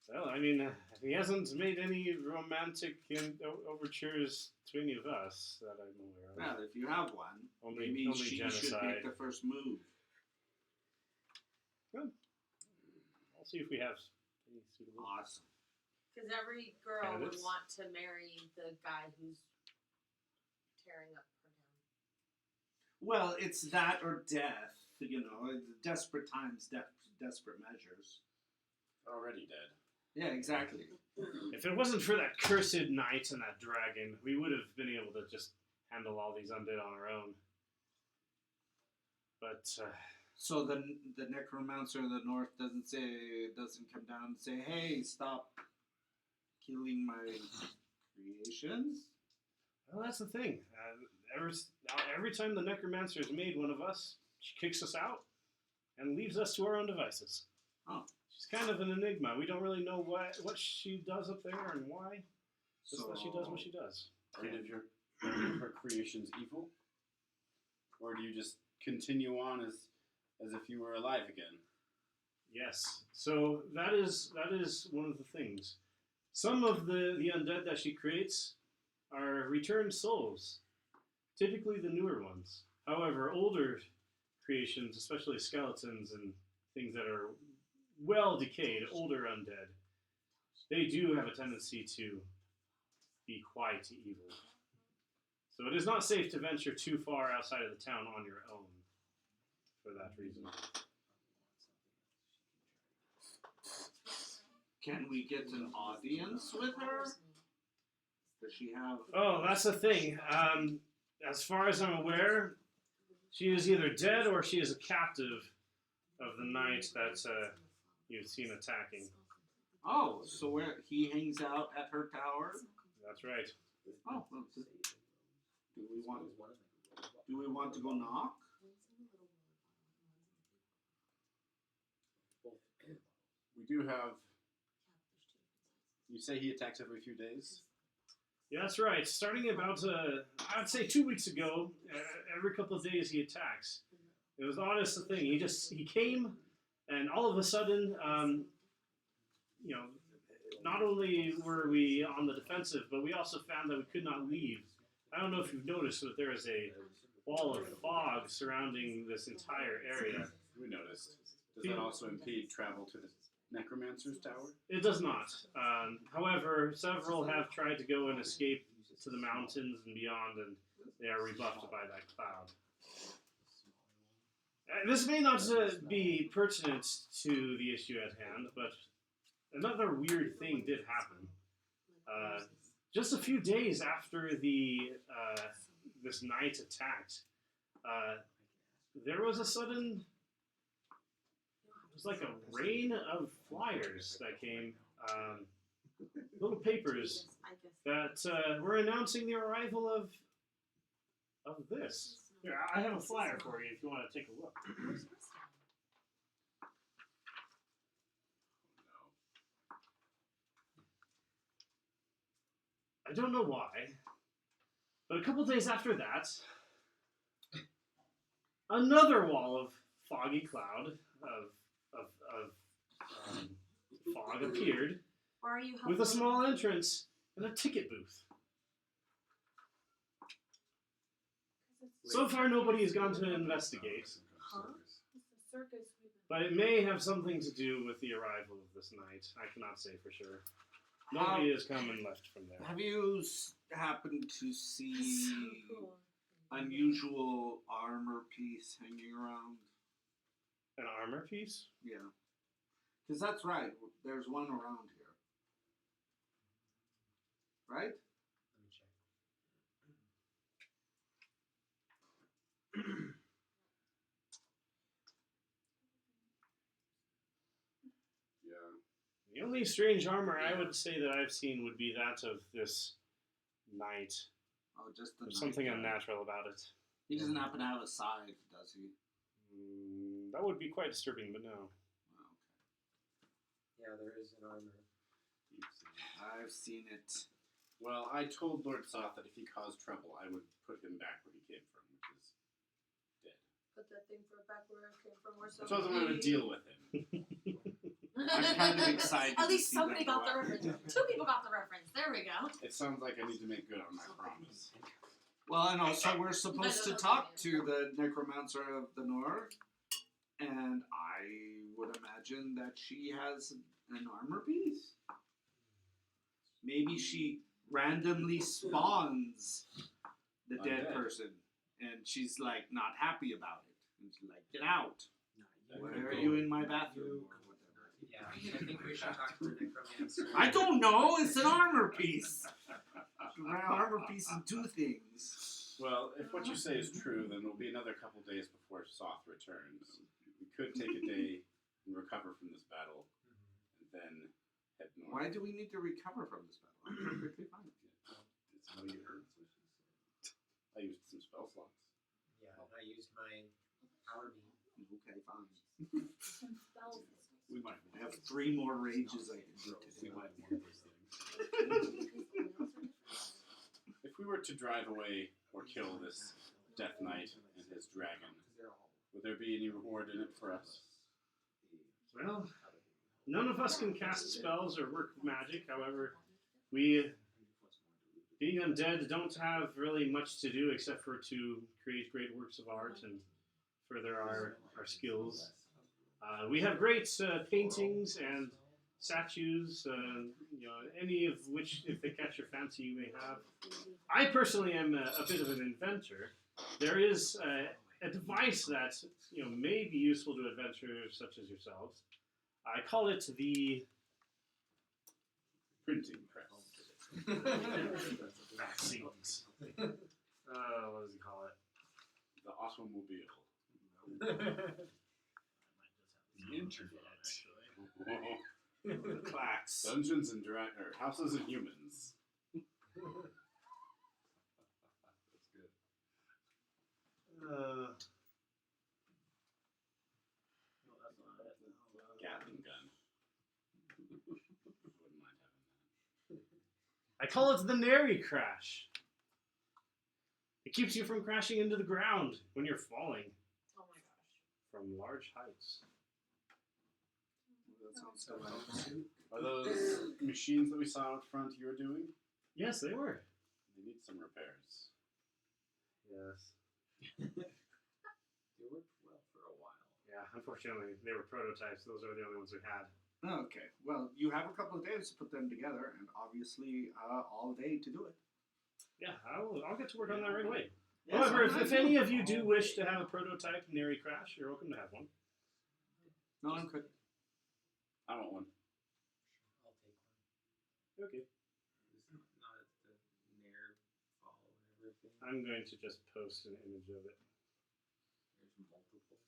Well, I mean, he hasn't made any romantic overtures to any of us that I'm aware of. Well, if you have one, maybe only she should genocide. make the first move. Good. I'll see if we have any suitable. Awesome. Because every girl would Candidates? want to marry the guy who's tearing up her town. Well, it's that or death. Desperate times, desperate measures. Already dead. Yeah, exactly. If it wasn't for that cursed knight and that dragon, we would have been able to just handle all these undead on our own. But So the Necromancer of the North doesn't come down and say, "Hey, stop killing my creations." well, that's the thing. Every time the Necromancer has made one of us, she kicks us out and leaves us to our own devices. Oh. She's kind of an enigma. We don't really know what she does up there and why. Just that she does what she does. Are any of her creations evil? Or do you just continue on as if you were alive again. Yes. So that is one of the things. Some of the undead that she creates are returned souls, typically the newer ones. However, older creations, especially skeletons and things that are well decayed, older undead, they do have a tendency to be quite evil. So it is not safe to venture too far outside of the town on your own for that reason. Can we get an audience with her? Does she have? Oh, that's the thing. As far as I'm aware, she is either dead or she is a captive of the knight that you've seen attacking. Oh, so where he hangs out at her tower? That's right. Oh, well, do we want to go knock? We do have. You say he attacks every few days? Yeah, that's right. Starting about, I'd say 2 weeks ago, every couple of days he attacks. It was the oddest thing. He came, and all of a sudden, not only were we on the defensive, but we also found that we could not leave. I don't know if you've noticed, but there is a wall of fog surrounding this entire area. We noticed. Does that also impede travel to the Necromancer's tower? It does not. However, several have tried to go and escape to the mountains and beyond, and they are rebuffed by that cloud. This may not be pertinent to the issue at hand, but another weird thing did happen. Just a few days after this knight attacked, there was a sudden... It was like a rain of flyers that came, little papers that were announcing the arrival of this. Here, I have a flyer for you if you want to take a look. I don't know why, but a couple days after that, another wall of foggy cloud of fog appeared Or are you with a small entrance and a ticket booth. So far, nobody has gone to investigate, Huh? It's the circus we've been. but it may have something to do with the arrival of this knight. I cannot say for sure. Nobody has come and left from there. Have you happened to see So cool. unusual armor piece hanging around? An armor piece? Yeah. Because that's right. There's one around here. Right? Let me check. Yeah. The only strange armor I would say that I've seen would be that of this knight. Oh, just the There's knight something guy. unnatural about it. He doesn't happen to have a scythe, does he? That would be quite disturbing, but no. Oh, Yeah, there is an armor. okay. I've seen it. Well, I told Lord Soth that if he caused trouble, I would put him back where he came from, which is dead. Put that thing back where it came from. Where I told him I would deal with him. I'm kind of excited At to least see somebody that got the go reference. out. 2 people got the reference. There we go. It sounds like I need to make good on my promise. Well, and also we're supposed to that's talk funny. to the Necromancer of the North, and I would imagine that she has an armor piece. Maybe she randomly spawns the dead Undead. person, and she's like not happy about it. And she's like, "Get out! That Why could are go. you in my bathroom?" Or whatever. Yeah, I think we should talk to the Necromancer. I don't know. It's an armor piece. My armor piece is 2 things. Well, if what you say is true, then it'll be another couple days before Soth returns. We could take a day and recover from this battle, and then head north. Why do we need to recover from this battle? I'm perfectly fine. It's how you hurt. I used some spell slots. Yeah, I used my power beam. Okay, fine. Some spells. We might I have 3 more rages I can do We today. might want those things. If we were to drive away or kill this Death Knight and his dragon. Would there be any reward in it for us? Well, none of us can cast spells or work magic. However, we, being undead, don't have really much to do except for to create great works of art and further our skills. We have great paintings and statues, any of which, if they catch your fancy, you may have. I personally am a bit of an inventor. There is a device that may be useful to adventurers such as yourselves. I call it the Printing press. vaccines. What does he call it? The automobile. The internet. The clacks. Dungeons and Houses and Humans. That's good. Gatling gun. Wouldn't mind having that. I call it the Nary Crash. It keeps you from crashing into the ground when you're falling Oh my gosh. from large heights. That sounds so nice. Are those machines that we saw out front you were doing? Yes, they were. They need some repairs. Yes. They worked well for a while. Yeah, unfortunately, they were prototypes. Those are the only ones we had. Okay, well, you have a couple of days to put them together, and obviously all day to do it. Yeah, I'll get to work on that right away. Yes, However, I'm if any of you do wish to have a prototype Nary Crash, you're welcome to have one. No, I'm good. I want one. I'll take one. Okay. This is not the Nair fall or whatever thing. I'm going to just post an image of it. There's multiples.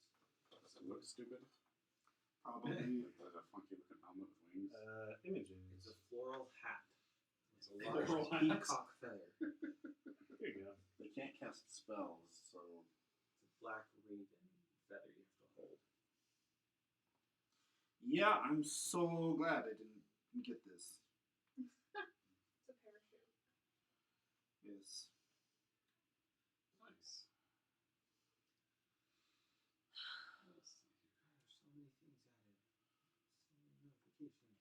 Does it look stupid? Probably. There's a funky looking helmet with wings. Images. It's a floral hat. It's a Floral large peacock feather. There you go. They can't cast spells, so It's a black raven feather you have to hold. Yeah, I'm so glad I didn't get this. It's a parachute. Yes. nice. Let's see. There's so many things added. So many notifications.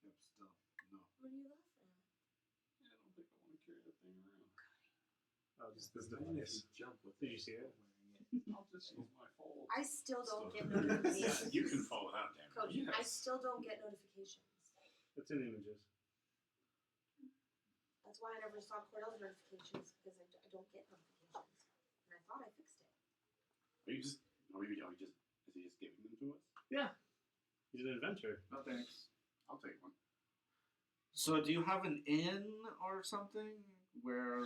Yep, still. No. What are you laughing at? Yeah, I don't think I want to carry that thing around. Oh, just this Imagine if device. you jump with Did it you see it? while wearing it. I'll just use my full. I still don't get Yeah, notifications. you can fall without damage. Coach, I still don't get notifications. It's in images. That's why I never saw Cordell's notifications because I don't get notifications. And I thought I fixed it. Are you just? Is he just giving them to us? Yeah. He's an inventor. No thanks. I'll take one. So, do you have an inn or something where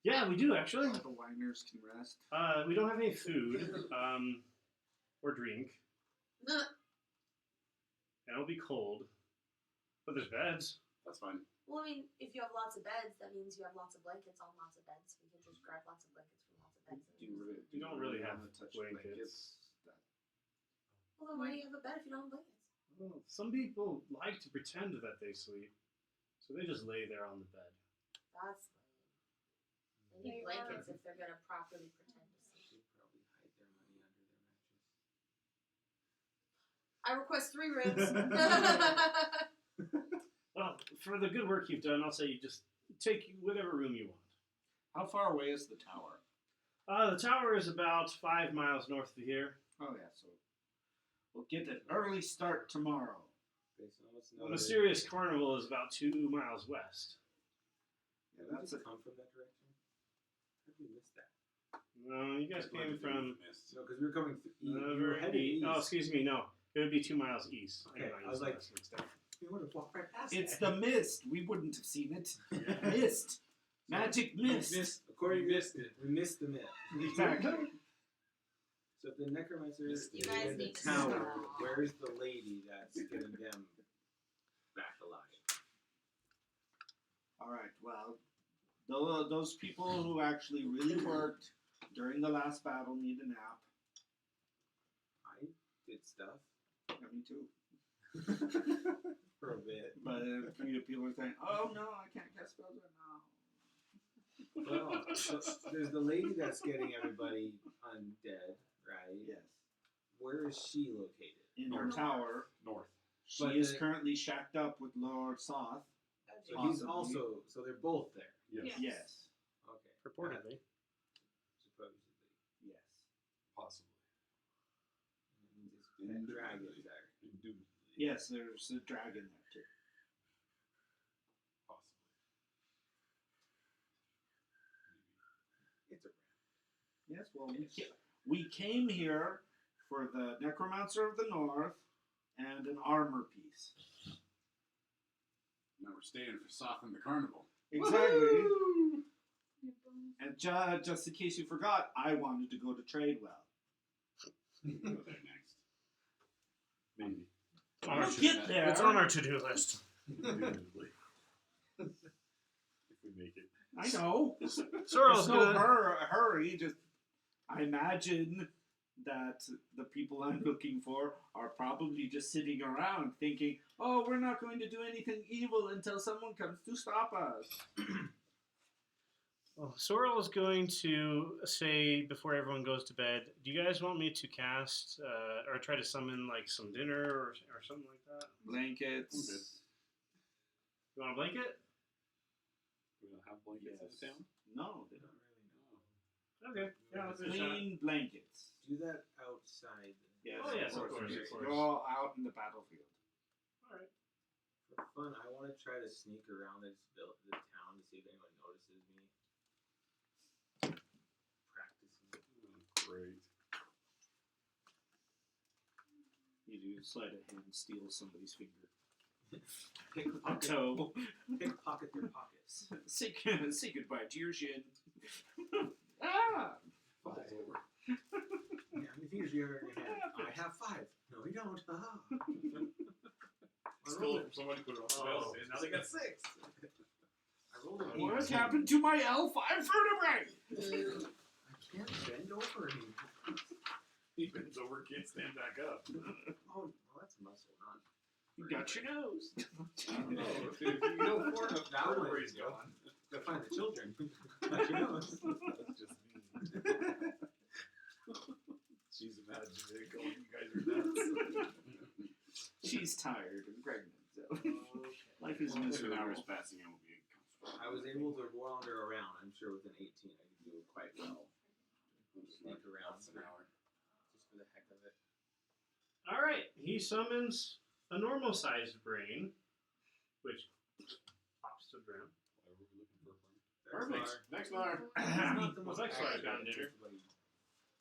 Yeah, we do actually. the winers can rest? We don't have any food, or drink. And it'll be cold. But there's beds. That's fine. Well, I mean, if you have lots of beds, that means you have lots of blankets on lots of beds. We can just grab lots of blankets from lots of beds. We don't really have wanna touch blankets. Well, then why do you have a bed if you don't have blankets? Well, some people like to pretend that they sleep. So they just lay there on the bed. That's lame. They need They blankets if they're gonna properly pretend to sleep. They probably hide their money under their mattress. I request 3 rooms. Well, for the good work you've done, I'll say you just take whatever room you want. How far away is the tower? The tower is about 5 miles north of here. Oh yeah, so we'll get an early start tomorrow. Based on what's The noted. Mysterious Carnival is about 2 miles west. Yeah, Did we that's just a come from that direction? How did we miss that? No, you guys came from No, because we were coming through. We were heading east. Oh, excuse me, no. It would be 2 miles east. Okay, got I was east and like- west mixed up. We would have walked right past It's that. the mist. We wouldn't have seen it. Mist. Magic We mist. According to missed it. We missed the myth. Exactly. So if the Necromancer is You guys in the need to tower, stop. where is the lady that's getting them back alive? All right. Well, those people who actually really worked during the last battle need a nap. I did stuff Yeah, me too. for a bit. people are saying, "Oh no, I can't cast spells right now." Well, so there's the lady that's getting everybody undead, right? Yes. Where is she located? In her North. tower, North. she But is the- currently shacked up with Lord Soth. So he's Possibly. also, so they're both there. Yes. Yes. Okay. Purportedly. Supposedly. Yes. Possibly. And this pet dragon's there. Indubitably. Yes, there's a dragon there too. Possibly. It's a Yes, well, we came here for the Necromancer of the North and an armor piece. Now we're staying for Soth and the Carnival. Exactly. Nipples. And just in case you forgot, I wanted to go to Tradewell. We'll go there next. Maybe. I'll get there. It's on our to-do list. Indubitably. If we make it. I know. Sorrel's There's no gonna. hurry. Just, I imagine that the people I'm looking for are probably just sitting around thinking, "Oh, we're not going to do anything evil until someone comes to stop us." Well, Sorrel is going to say before everyone goes to bed, do you guys want me to cast or try to summon like some dinner or something like that? Blankets. You want a blanket? Do we not have blankets in Yes. the town? No, they don't. Okay. Yeah, let's do a shot. Clean blankets. Do that outside. Yes, Oh, yes, of of course, course. of course. You're all out in the battlefield. All right. For fun, I want to try to sneak around the town to see if anyone notices me. Practicing. Great. You do sleight of hand, steal somebody's finger. A Pickpocket, toe. pickpocket their pockets. Say goodbye to your shin. Ah! Falls over. Yeah, how many fingers do you have in your hand? I have 5. No, you don't. Ah. I Stole rolled it from somebody, put it on Oh. somebody else, and now they got 6. I rolled an 8. What has happened to my L5 vertebrae? I can't bend over anymore. He bends over, can't stand back up. Oh, well, that's muscle, not. You got your nose. No, if you go far enough, That that one brain's is gone. gone. Go find the children. Like you know. That's just me. She's imagining it going, you guys are nuts. She's tired and pregnant, so life is Well, 2 miserable. hours passing and we'll be comfortable. I was able to wander around. I'm sure with an 18 I can do quite well. Sneak around Less than an hour. just for the heck of it. All right. He summons a normal-sized brain, which pops to the ground. Why were we looking for a friend? Perfect. Next bar. It's not the Well, most that's why I accurate. got dinner. It's like,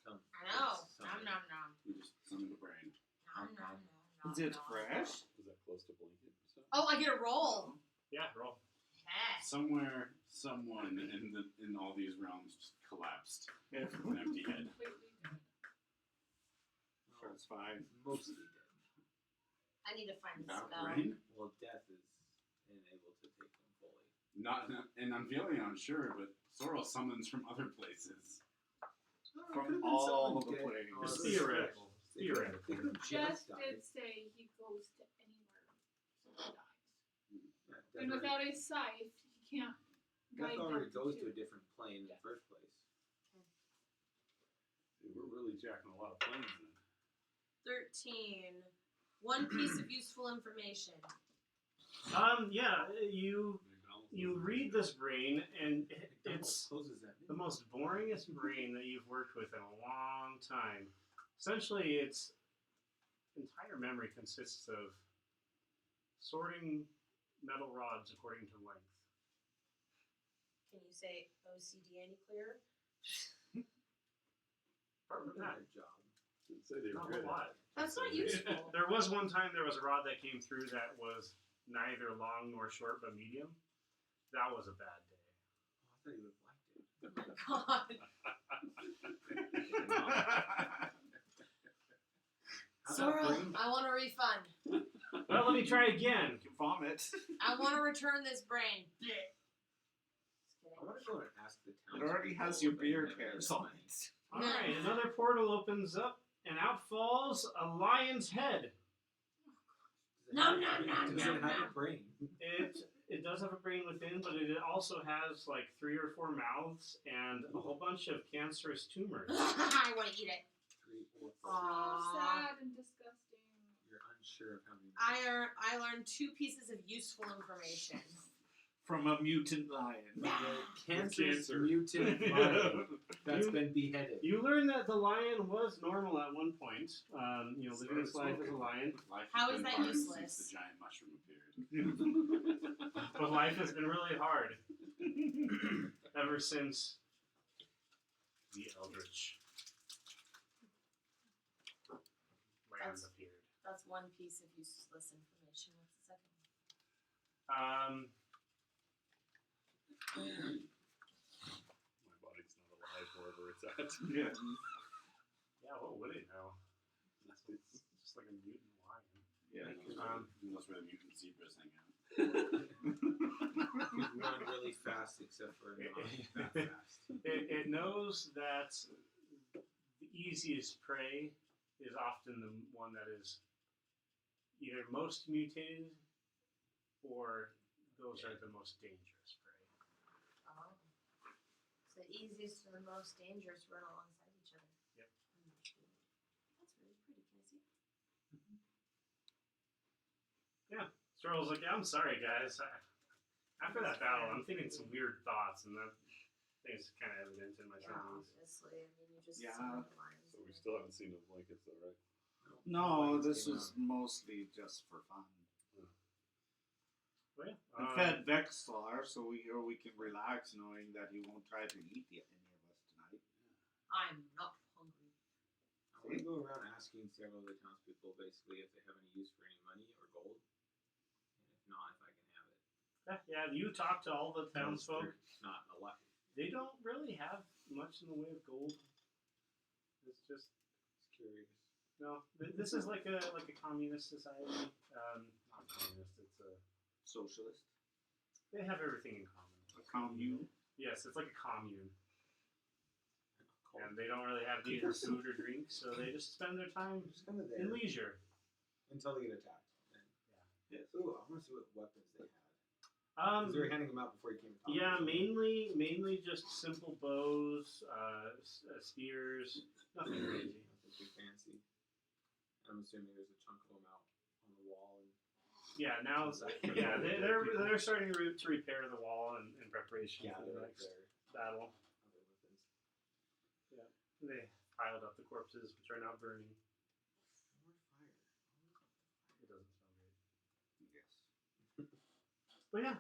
come, I know. it's Nom something. nom nom. We just summoned the brain. Nom nom nom. Is it nom. fresh? Was that close to blanket or something? Oh, I get a roll. Yeah, roll. Yes. Somewhere, someone in all these realms just collapsed Yeah. with an empty head. Completely dead. Sure, it's fine. Mostly dead. I need to find the Without spell. brain? Well, death is unable to take them fully. Not in Anvillion, I'm sure, but Sorrel summons from other places. From all the dead. planes. Oh, It's that's theoretical. fresh. They could've- Theoretical. They could have Just just died. did say he goes to anywhere, so he dies. Yeah, And death without a scythe, he can't guide already them goes to. to a different plane in the first place. We're really jacking a lot of planes then. 13. One piece of useful information. Yeah, you read this brain, and McDonald's it's closes at the midnight. most boringest brain that you've worked with in a long time. Essentially, its entire memory consists of sorting metal rods according to length. Can you say OCD any clearer? Apart from that, Good job. Didn't say they were not a good whole at lot. it. That's not useful. There was one time there was a rod that came through that was neither long nor short but medium. That was a bad day. Oh, I thought you would have liked it. Oh my god. How'd that Sorrel, brain- I want a refund. Well, let me try again. You vomit. I want to return this brain. Just kidding. I want to go and ask the town. It already has your beard hairs on it. All right, another portal opens up, and out falls a lion's head. Nom, nom, nom, Does it nom, have nom. a brain? does have a brain within, but it also has like 3 or 4 mouths and a whole bunch of cancerous tumors. I want to eat it. 3, 4, 5. So Aww. sad and disgusting. You're unsure of how many. I learned 2 pieces of useful information. From a mutant lion. Cancerous Cancer. mutant lion that's been beheaded. You learn that the lion was normal at one point. Living his life as a lion. Life How has is been that hard useless? Since the giant mushroom appeared. But life has been really hard ever since the Eldritch lands appeared. That's 1 piece of useless information. What's the second one? My body's not alive wherever it's at. Yeah. Yeah, what would it know? It's just like a mutant lion. Yeah. Unless where the mutant zebras hang out. You run really fast, except for not that fast. It knows that the easiest prey is often the one that is either most mutated or those are the most dangerous prey. Oh. So the easiest and the most dangerous run alongside each other. Yep. That's really pretty. Can I see? Strol's like, I'm sorry, guys. After that battle, I'm thinking some weird thoughts, and that I think it's kind of evident in my Yeah, surroundings. obviously. I mean, you just Yeah. saw the lines. So we still haven't seen the blankets though, right? No, this Came was out. mostly just for fun. Well, yeah. I fed Vexlar so we can relax knowing that he won't try to eat any of us tonight. I'm not hungry. I want to go around asking several of the townspeople basically if they have any use for any money or gold. And if not, if I can have it. Yeah, you talk to all the townsfolk. They're not alive. They don't really have much in the way of gold. It's just Just curious. no. This is like a communist society. Not communist. It's a. Socialist. They have everything in common. A commune. Yes, it's like a commune. And they don't really have need for food or drink, so they just spend their time Just kind of in there leisure. until they get attacked. Then. Yes. Ooh, I want to see what weapons they had. Because they were handing them out before you came to talk. Yeah, mainly just simple bows, spears, nothing crazy. Nothing too fancy. I'm assuming there's a chunk of them out on the wall. And Yeah, now it's, yeah, they're starting to repair the wall in preparation for the gather next their battle. other weapons. They piled up the corpses, which are now burning. More fire. It doesn't smell great. Yes. But yeah,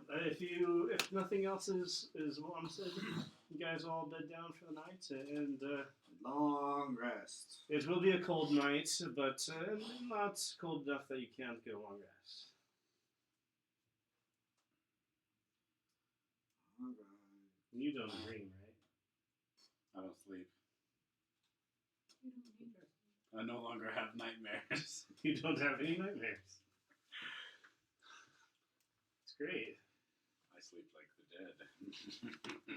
if nothing else is said, you guys all bed down for the night, and Long rest. it will be a cold night, but not cold enough that you can't get a long rest. Alright. You don't dream, right? I don't sleep. You don't need her. I no longer have nightmares. You don't have any nightmares. It's great. I sleep like the dead.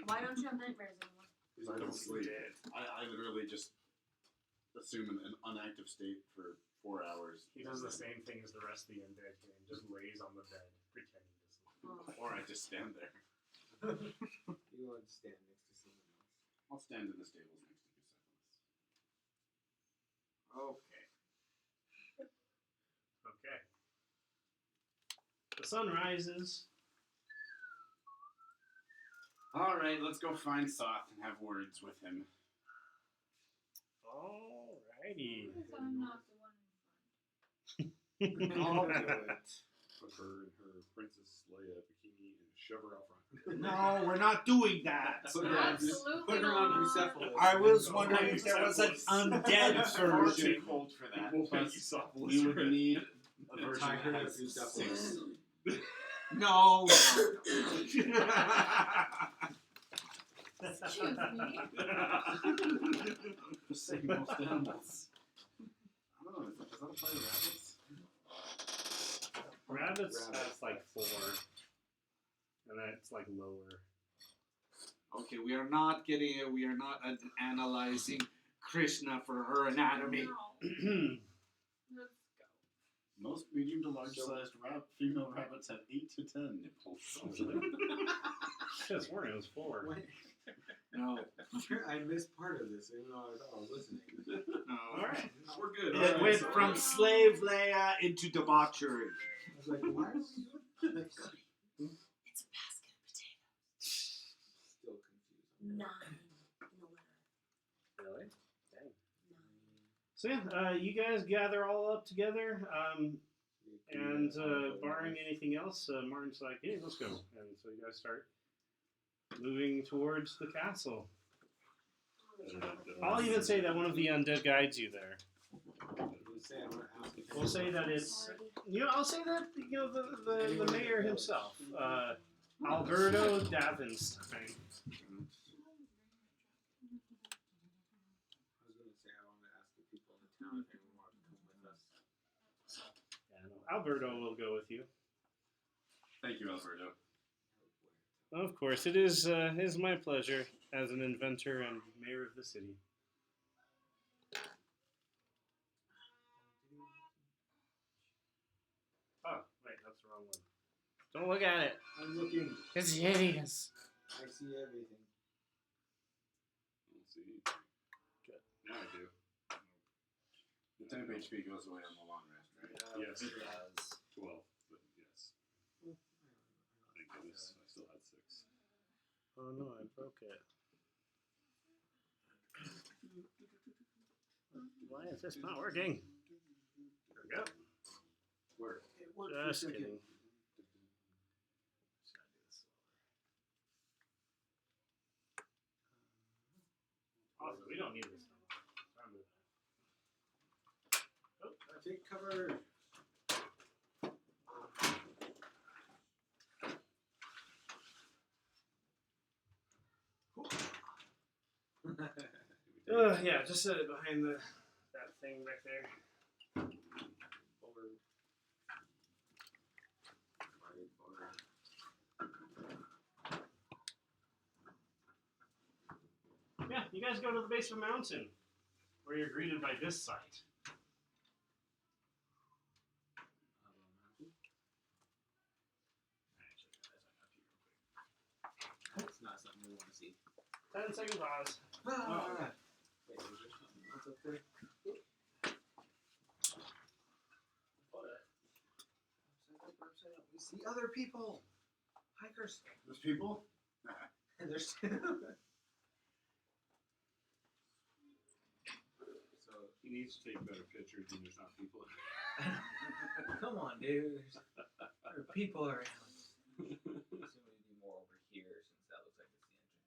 Why don't you have nightmares anymore? I don't sleep. I literally just assume an unactive state for 4 hours. He does the same thing as the rest of the undead game. Just lays on the bed, pretending to sleep. Oh. Or I just stand there. You want to stand next to someone else. I'll stand in the stables next to Bucephalus. Okay. Okay. The sun rises. Alright, let's go find Soth and have words with him. Alrighty. Because I'm not the one in front. I'll do it. Put her in her Princess Leia bikini and shove her out front. No, we're not doing that. Put her on, Absolutely put her on not. Bucephalus. I was and wondering go. if there was an It's far undead too version. cold for that. We'll make Plus, Bucephalus we would red. need a And version tie her that to has Bucephalus. 6. No. Excuse me. The same most animals. I don't know, does that apply to rabbits? Rabbits has like 4. And that's like lower. Okay, we are not analyzing Krishna for her anatomy. No. Let's go. Most medium to large-sized female rabbits have 8 to 10 nipples. Just warning, it was 4. What? No. I missed part of this, even though I thought I was listening. No. Alright. We're good. It went from slave Leia into debauchery. I was like, why are we doing this? It's a basket of potatoes. Still confused. 9 in the letter. Really? Dang. 9. So yeah, you guys gather all up together, and barring anything else, Martin's like, hey, let's go. And so you guys start moving towards the castle. I'll even say that one of the undead guides you there. We'll say that it's, I'll say that, the mayor himself, Alberto Davenstein. I was going to say I wanted to ask the people in the town if anyone wanted to come with us. Yeah, no, Alberto will go with you. Thank you, Alberto. Of course, it is my pleasure as an inventor and mayor of the city. Oh, wait, that's the wrong one. Don't look at it. I'm looking. It's hideous. I see everything. Let's see. Good. Now I do. The 10 HP goes away on the long rest, right? Yes. It has. 12, but yes. Thank goodness. I still had 6. Oh no, I broke it. Why is this not working? There we go. Where? It worked for a Just second. kidding. Also, we don't need this stuff. Oh, Take cover. yeah, just set it behind that thing back there. Yeah, you guys go to the base of a mountain, where you're greeted by this sight. It's not something we want to see. 10-second pause. Ah. Wait, is there something else up there? Upside up. We see other people. Hikers. Those people? There's So He needs to take better pictures when there's not people. come on, dude. There are people around. I'm assuming it'd be more over here since that looks like it's the entrance.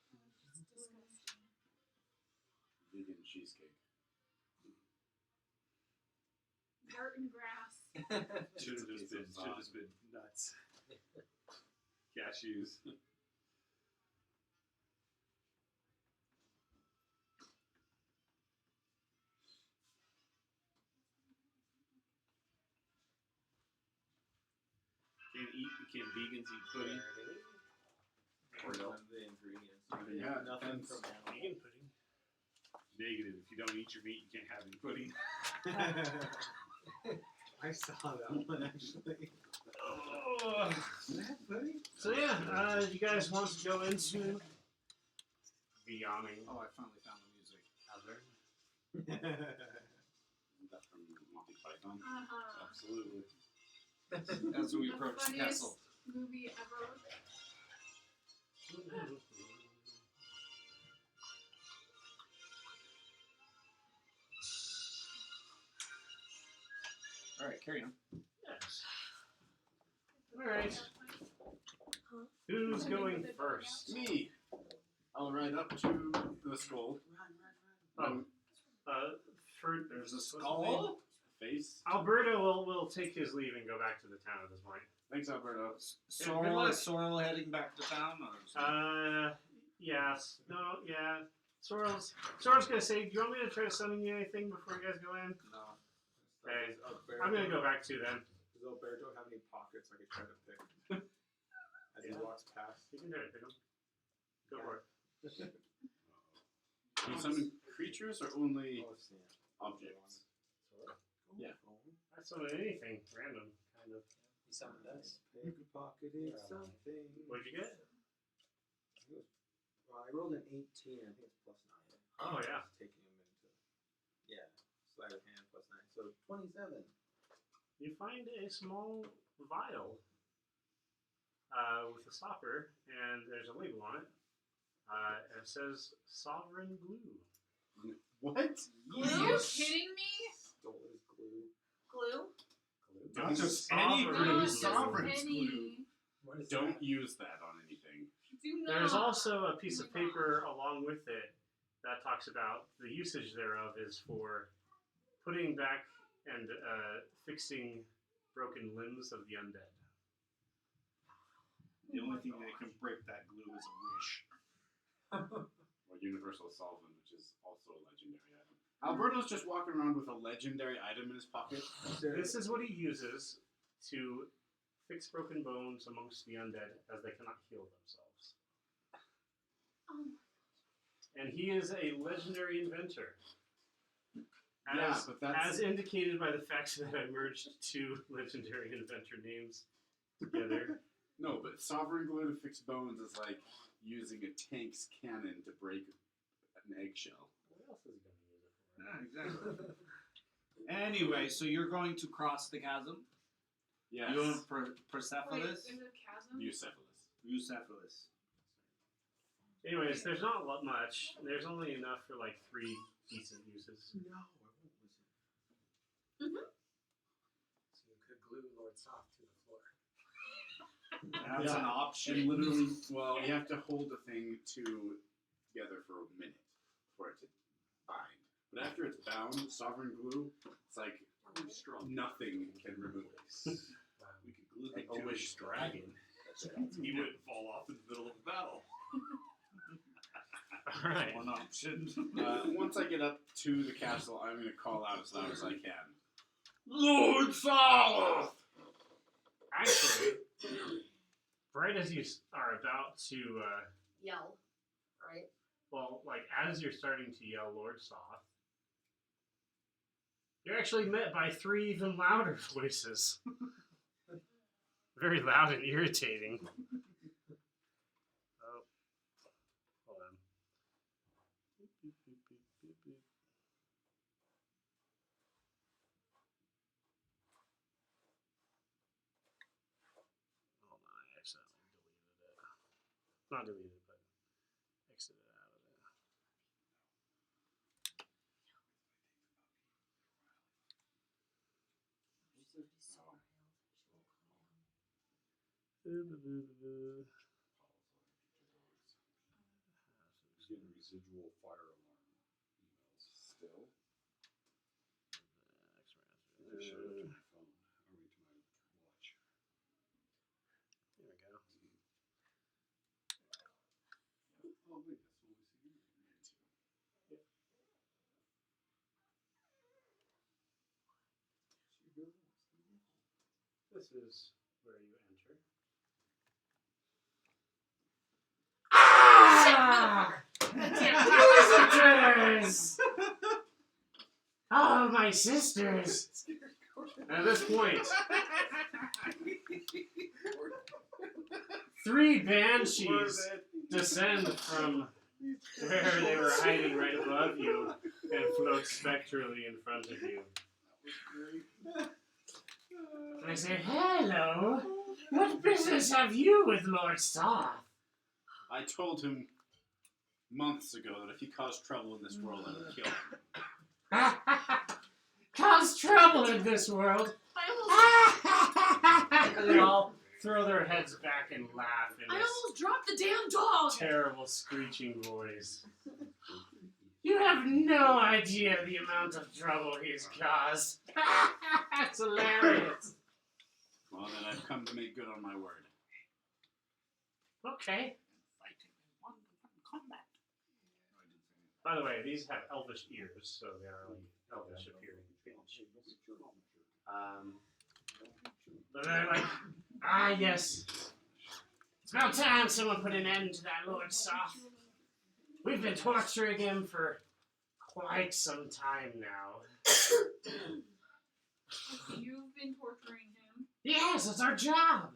Pretty cool picture though. Vegan cheesecake. Dirt and grass. Should have just been nuts. Cashews. Can vegans eat pudding? Or no. The ingredients. Yeah, Nothing depends. from animals. Vegan pudding. Negative. If you don't eat your meat, you can't have any pudding. I saw that one actually. Oh. Is that pudding? So yeah, you guys want to go into Beyonding. Oh, I finally found the music. Is that from Monty Python? Absolutely. As we The approach the funniest castle. movie ever. Alright, carry on. Yes. Alright. Who's going first? Me! I'll ride up to the skull. Oh, there's a Skull? face. Alberto will take his leave and go back to the town at this point. Thanks, Alberto. good luck. Sorrel heading back to town? Or Yes. No, yeah. Sorrel's gonna say, do you want me to try to summon you anything before you guys go in? No. Okay. Does Alberto- I'm gonna go back too then. Does Alberto have any pockets I could try to pick as he Yeah. walks past? You can try to pick them. Go for it. Can you summon creatures or only Oh, snap. objects? Yeah. I summon anything random, kind of. He summoned us. Pickpocketed something. What'd you get? Well, I rolled an 18. I think it's plus 9. Oh, yeah. Taking him into. Yeah. Sleight of hand plus 9. So 27. You find a small vial with a stopper, and there's a label on it. And it says Sovereign Glue. What? Are you kidding me? Stole his glue. Glue? Not just any sovereign glue, Not glue. just sovereign's any. What is Don't that? use that on anything. Do not. There's also a piece Oh of my paper along with it that talks about the usage thereof is for putting back and fixing broken limbs of the undead. The only thing that can break that glue is a wish. Or universal solvent, which is also a legendary item. Alberto's just walking around with a legendary item in his pocket. This is what he uses to fix broken bones amongst the undead as they cannot heal themselves. And he is a legendary inventor. Yeah, but that's As indicated by the fact that I merged two legendary inventor names together. no, but sovereign glue to fix bones is like using a tank's cannon to break an eggshell. What else is he going to use it for? Yeah, exactly. Anyway, so you're going to cross the chasm? Yes. You're Wait, Persepolis? there's a chasm? Bucephalus. Bucephalus. Anyways, there's not much. There's only enough for like 3 decent uses. No, I won't listen. So you could glue Lord Soft to the floor. That's an And option. literally, well, you have to hold the thing together for a minute for it to bind. But after it's bound, sovereign glue, it's like nothing can remove it. We could glue Like him to Wish his dragon. He wouldn't fall off in the middle of a battle. Alright. One option. Once I get up to the castle, I'm going to call out as loud as I can. Lord Solith! Actually, right as you are about to, Yell, right? well, like as you're starting to yell Lord Soth, you're actually met by 3 even louder voices. Very loud and irritating. Oh, hold on. Hold on, I accidentally deleted it. Not deleted, but exited out of it. Getting residual fire alarm emails. Still? I showed up to my phone. Or to my watch. There we go. Oh, wait, that's what we see here. This is where you enter. Visitors! Oh, my sisters! At this point, 3 banshees descend from where they were hiding right above you and float spectrally in front of you. I say, hello, what business have you with Lord Soth? I told him months ago that if he caused trouble in this world, I would kill him. Cause trouble in this world? And they all throw their heads back and laugh in I this almost dropped the damn dog! terrible screeching voice. You have no idea the amount of trouble he's caused. That's hilarious. Well, then I've come to make good on my word. Okay. Fighting in one-to-one combat. No, I didn't say anything. By the way, these have elvish ears, so they are like elvish appearing things. But they're like, yes. It's about time someone put an end to that Lord Soth. We've been torturing him for quite some time now. You've been torturing him. Yes, it's our job.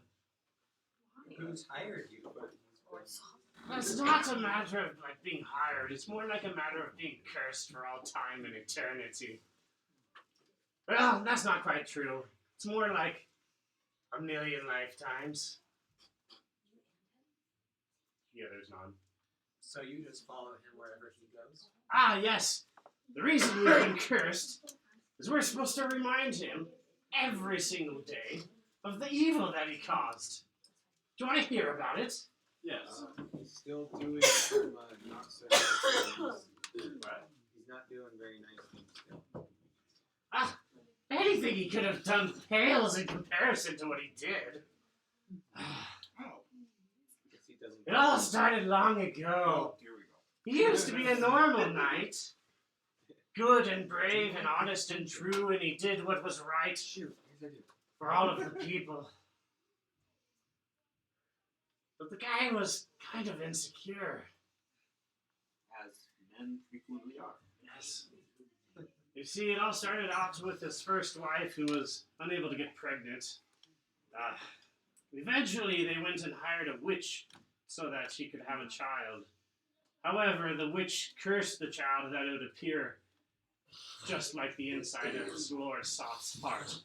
Who's hired you? It's not a matter of like being hired. It's more like a matter of being cursed for all time and eternity. Well, that's not quite true. It's more like a million lifetimes. The others nod. So you just follow him wherever he goes? Yes. The reason we've been cursed is we're supposed to remind him every single day of the evil that he caused. Do you want to hear about it? Yes. He's still doing some not so nice things. What? He's not doing very nice things still. Anything he could have done pales in comparison to what he did. I guess he doesn't. It all started long ago. Oh, here we go. He used to be a normal knight. Good and brave and honest and true, and he did what was right for all of the people. But the guy was kind of insecure. As men frequently are. Yes. You see, it all started out with his first wife who was unable to get pregnant. Eventually, they went and hired a witch so that she could have a child. However, the witch cursed the child that it would appear just like the inside of Lord Soth's heart.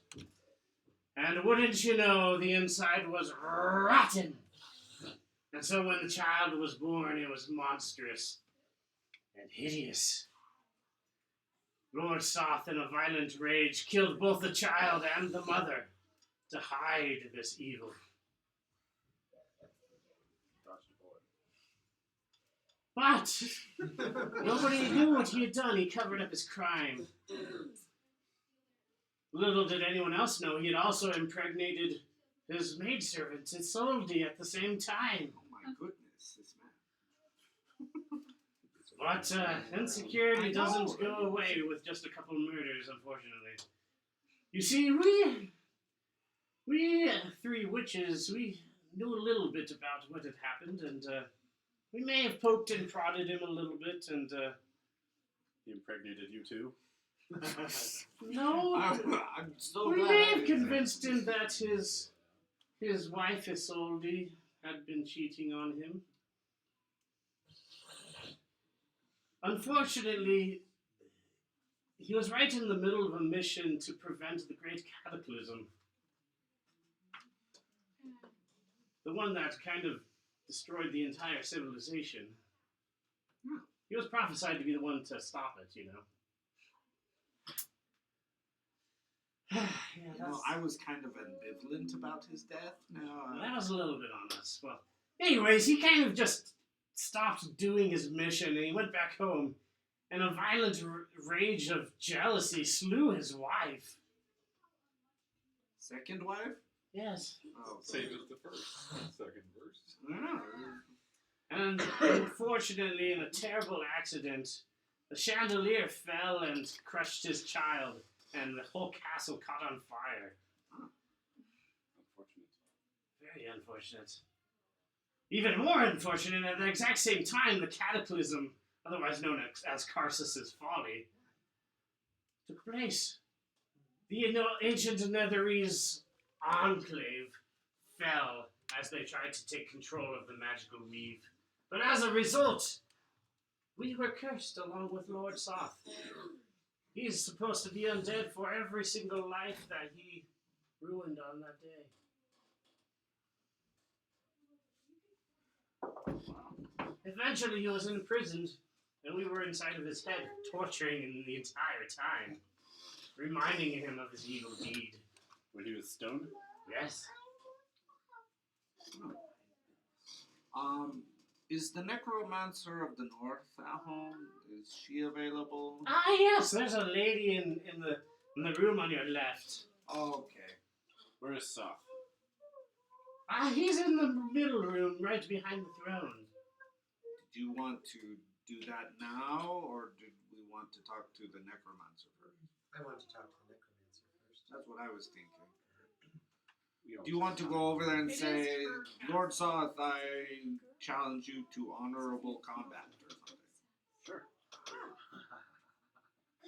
And wouldn't you know, the inside was rotten. And so when the child was born, it was monstrous and hideous. Lord Soth, in a violent rage, killed both the child and the mother to hide this evil. But nobody knew what he had done. He covered up his crime. Little did anyone else know he had also impregnated his maidservant, Isolde, at the same time. Oh my goodness, this man. But insecurity doesn't go away with just a couple murders, unfortunately. You see, we three witches, we knew a little bit about what had happened, and we may have poked and prodded him a little bit, and He impregnated you too? no, I'm so we glad. may I have did convinced him that his wife Isolde had been cheating on him. Unfortunately, he was right in the middle of a mission to prevent the Great Cataclysm. The one that kind of destroyed the entire civilization. He was prophesied to be the one to stop it, you know. Yeah, Well, I was kind of ambivalent about his death. that was a little bit on us. Well, anyways, he kind of just stopped doing his mission and he went back home. And a violent rage of jealousy slew his wife. Second wife? Yes. Oh, Same as the first. Second verse. yeah. And unfortunately, in a terrible accident, the chandelier fell and crushed his child, and the whole castle caught on fire. Unfortunate. Very unfortunate. Even more unfortunate, at the exact same time, the cataclysm, otherwise known as Karsus's Folly, took place. The ancient Netherese enclave fell as they tried to take control of the magical weave. But as a result, we were cursed along with Lord Soth. He's supposed to be undead for every single life that he ruined on that day. Eventually he was imprisoned, and we were inside of his head, torturing him the entire time, reminding him of his evil deed. When he was stoned? Yes? Is the Necromancer of the North at home? Is she available? Yes, there's a lady in the In the room on your left. Okay. Where is Soth? He's in the middle room, right behind the throne. Do you want to do that now, or do we want to talk to the Necromancer first? I want to talk to the Necromancer first. That's what I was thinking. We Do you want to go over there and It is say, her Lord Soth, I challenge you to honorable combat or something? Sure.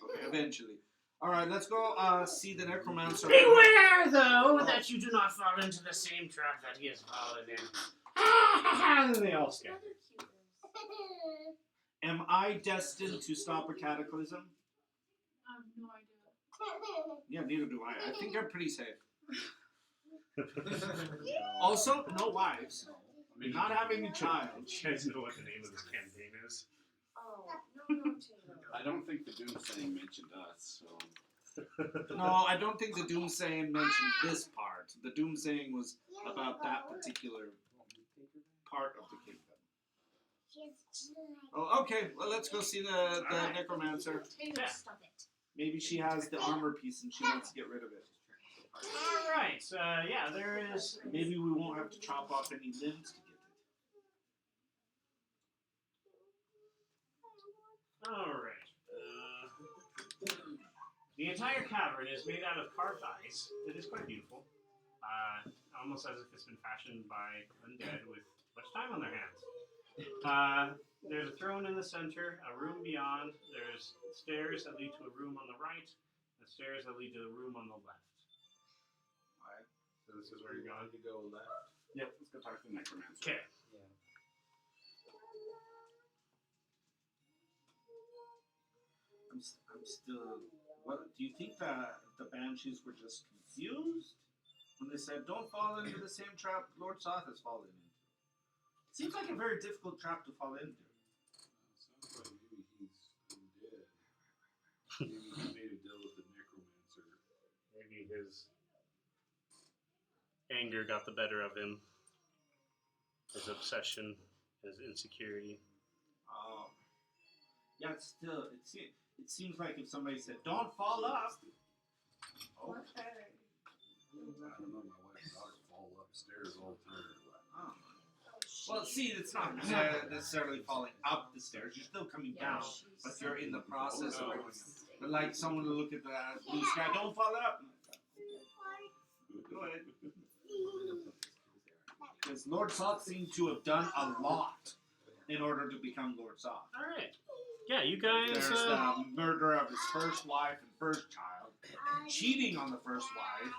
Okay, eventually. Alright, let's go see the Necromancer. Beware, though, that you do not fall into the same trap that he has fallen in. And they all scatter. Rather cute. Am I destined to stop a cataclysm? I have no idea. Yeah, neither do I. I think I'm pretty safe. Also, no wives. I mean, Not having a child. You guys know what the name of this campaign is? Oh, no, Taylor. I don't think the Doomsaying mentioned us, so. No, I don't think the Doomsaying mentioned this part. The Doomsaying was about that particular part of the kingdom. Oh, okay. Well, let's go see the Alright. Necromancer. Taylor, Yeah. stop it. Maybe she has the armor piece and she wants to get rid of it. Alright, yeah, there is. Maybe we won't have to chop off any limbs to get it. Alright. The entire cavern is made out of carved ice. It is quite beautiful. Almost as if it's been fashioned by undead with much time on their hands. There's a throne in the center, a room beyond. There's stairs that lead to a room on the right, and stairs that lead to a room on the left. Alright. So this is where you're going. To go left. Yep, let's go talk to the Necromancer. Okay. Yeah. I'm still. What do you think the Banshees were just confused when they said, "Don't fall into the same trap Lord Soth has fallen into"? Seems like a very difficult trap to fall into. Sounds like maybe he's undead. Maybe he made a deal with the Necromancer. Maybe his anger got the better of him. His obsession, his insecurity. Yeah, it's still. It seems like if somebody said, "Don't fall up." Okay. I don't know, my wife and daughter fall upstairs all the time. Oh. Oh, Well, see, it's not necessarily falling up the stairs. You're still coming down, but you're in the process of going up. But like someone will look at the blue sky, don't fall up. Go ahead. Because Lord Soth seems to have done a lot in order to become Lord Soth. Alright. Yeah, you guys. There's the murder of his first wife and first child, cheating on the first wife,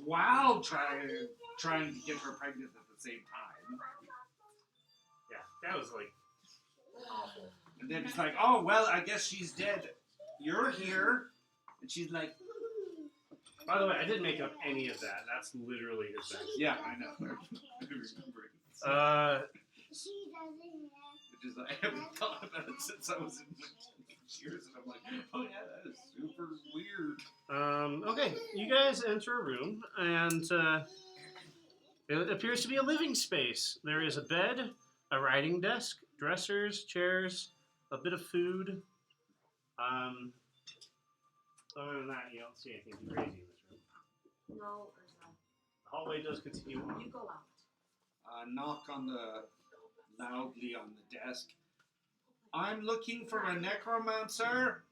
while trying to get her pregnant at the same time. Yeah, that was like awful. And then it's like, oh, well, I guess she's dead. You're here. And she's like, By the way, I didn't make up any of that. That's literally his best. yeah, I know. I remember it. She doesn't have. Which is, I haven't thought about it since I was in my teenage years. And I'm like, oh, yeah, that is super weird. Okay, you guys enter a room, and it appears to be a living space. There is a bed, a writing desk, dressers, chairs, a bit of food. Other than that, you don't see anything too crazy in this room. No, Urza. The hallway does continue on. You go out. Knock loudly on the desk. I'm looking for a necromancer.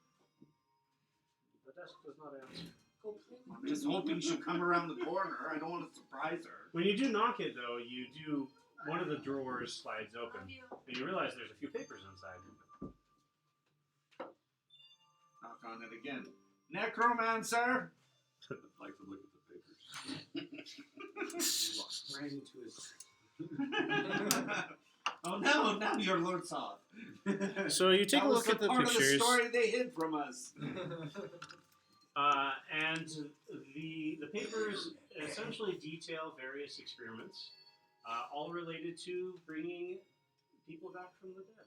The desk does not answer. Go play. I'm just hoping she'll come around the corner. I don't want to surprise her. When you do knock it, though, you do. One of the drawers slides open, Love you. and you realize there's a few papers inside. Knock on it again. Necromancer! I'd like to look at the papers. Right into his. Oh no, now you're Lord Soth. So you take That a was look at the part of the pictures. story they hid from us. And the papers essentially detail various experiments, all related to bringing people back from the dead.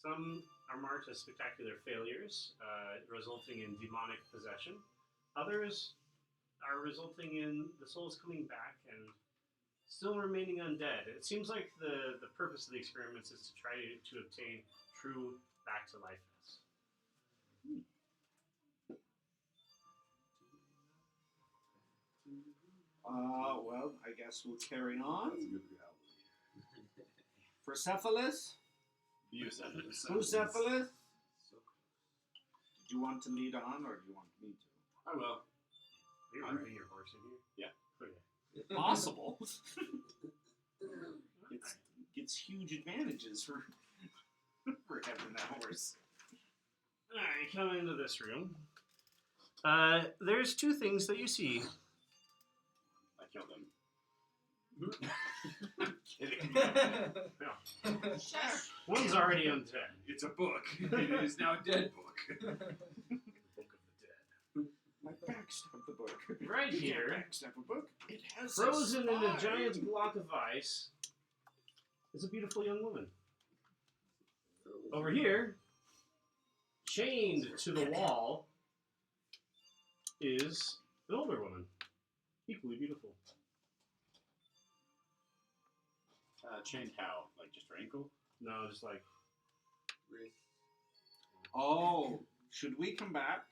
Some are marked as spectacular failures, resulting in demonic possession. Others are resulting in the souls coming back and still remaining undead. It seems like the purpose of the experiments is to try to obtain true back to lifeness. Well, I guess we'll carry on. That's a good reality. Persepolis? Bucephalus. Bucephalus? Do you want to lead on, or do you want me to? I will. You're riding your horse in here? Yeah. Okay. Possible. It's huge advantages for having that horse. Alright, come into this room. There's two things that you see. I killed him. I'm kidding. Shush. One's already undead. It's a book. It is now a dead book. Book of the Dead. I backstabbed the book. Right You here, can't backstab a book. It has frozen in a spine. giant block of ice, is a beautiful young woman. Over here, chained to the wall, is an older woman, equally beautiful. Chained how? Like just her ankle? No, just like Oh, should we come back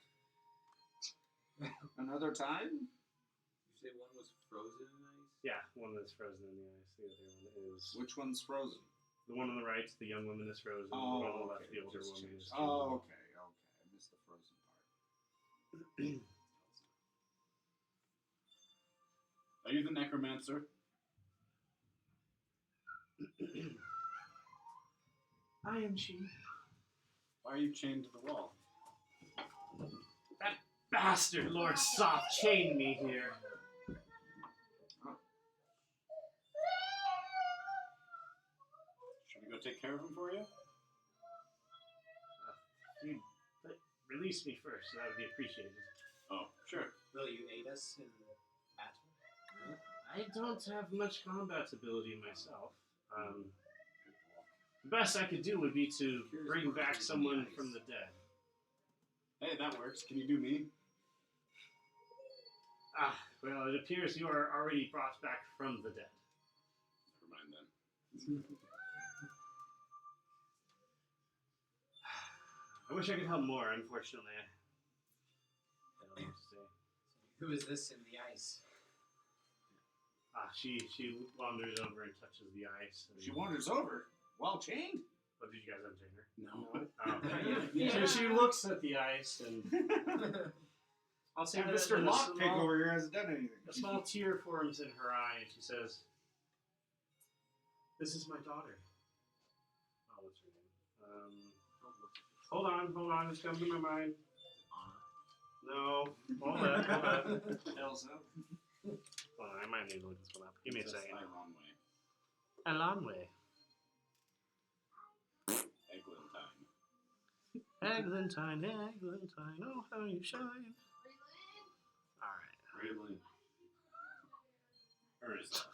another time? You say one was frozen in ice? yeah, one that's frozen in the ice. The other one is Which one's frozen? the one on the right. The young woman is frozen. Oh, the one on the left, okay, the older just woman changed. is. Oh, okay. I missed the frozen part. Are you the necromancer? I am she. Why are you chained to the wall? Bastard Lord Soft chained me here. Should we go take care of him for you? You release me first, so that would be appreciated. Oh, sure. Will you aid us in battle? I don't have much combat ability myself. The best I could do would be to bring back someone from the dead. Hey, that works. Can you do me? Ah, well, it appears you are already brought back from the dead. Never mind then. I wish I could help more, unfortunately. I don't know what to say. Who is this in the ice? Ah, she wanders over and touches the ice. And, She wanders over while chained. oh, did you guys unchain her? No. Oh. Yeah. So she looks at the ice and I'll say And that Mr. and Lockpick over here hasn't done anything. a small tear forms in her eye and she says, "This is my daughter." Oh, what's her name? Hold on, it's coming to my mind. No, hold on. Elsa. Hold on, I might need to look this one up. Give me a second. Eglantine. Eglantine, Eglantine, oh how you shine. Alright. Raylan. Or is that?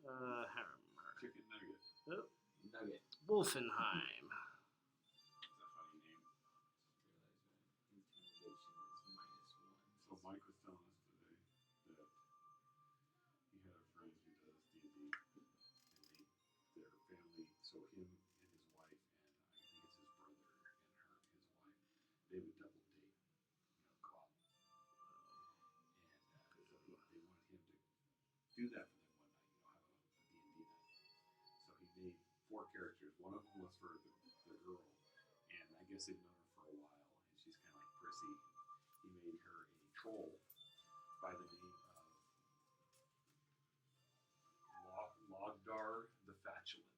Harrimer. Chicken nugget. Nugget. Wolfenheim. That's a funny name. Intimidation is So Mike was telling us today that he had a friend who does D&D, and their family, so him and his wife, and I think it's his brother and his wife, they would double date, go out. And so they wanted him to do that for them one night, have a D&D night. So he made 4 characters. One of them was for the girl, and I guess they've known her for a while, and she's kind of like prissy. He made her a troll by the name of Logdar the Fatulent.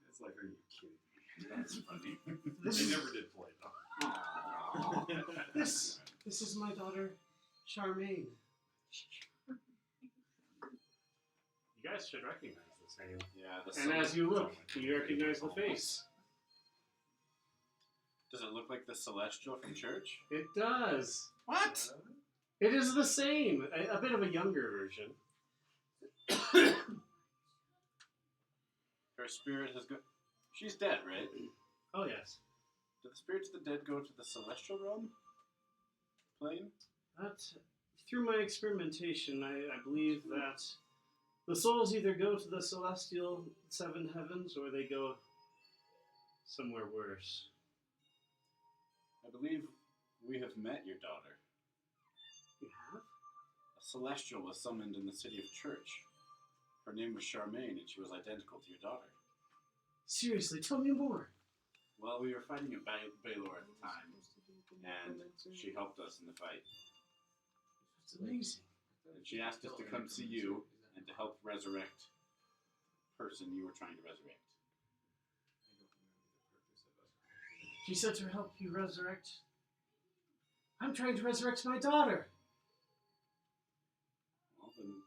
It's like, are you kidding me? That's funny. They never did play though. Aww. This is my daughter, Charmaine. You guys should recognize this name. Yeah. And as you look, you recognize the face. Does it look like the Celestial from church? It does. What? It is the same. A bit of a younger version. Her spirit has gone. She's dead, right? Oh, yes. Do the spirits of the dead go to the celestial realm? Plane? But through my experimentation, I believe that the souls either go to the celestial 7 heavens or they go somewhere worse. I believe We have met your daughter. You have? A celestial was summoned in the city of Church. Her name was Charmaine, and she was identical to your daughter. Seriously, tell me more. Well, we were fighting at Baylor at the time, and she helped us in the fight. It's amazing. And she asked us to come see you and to help resurrect the person you were trying to resurrect. She said to help you resurrect. I'm trying to resurrect my daughter. Well, then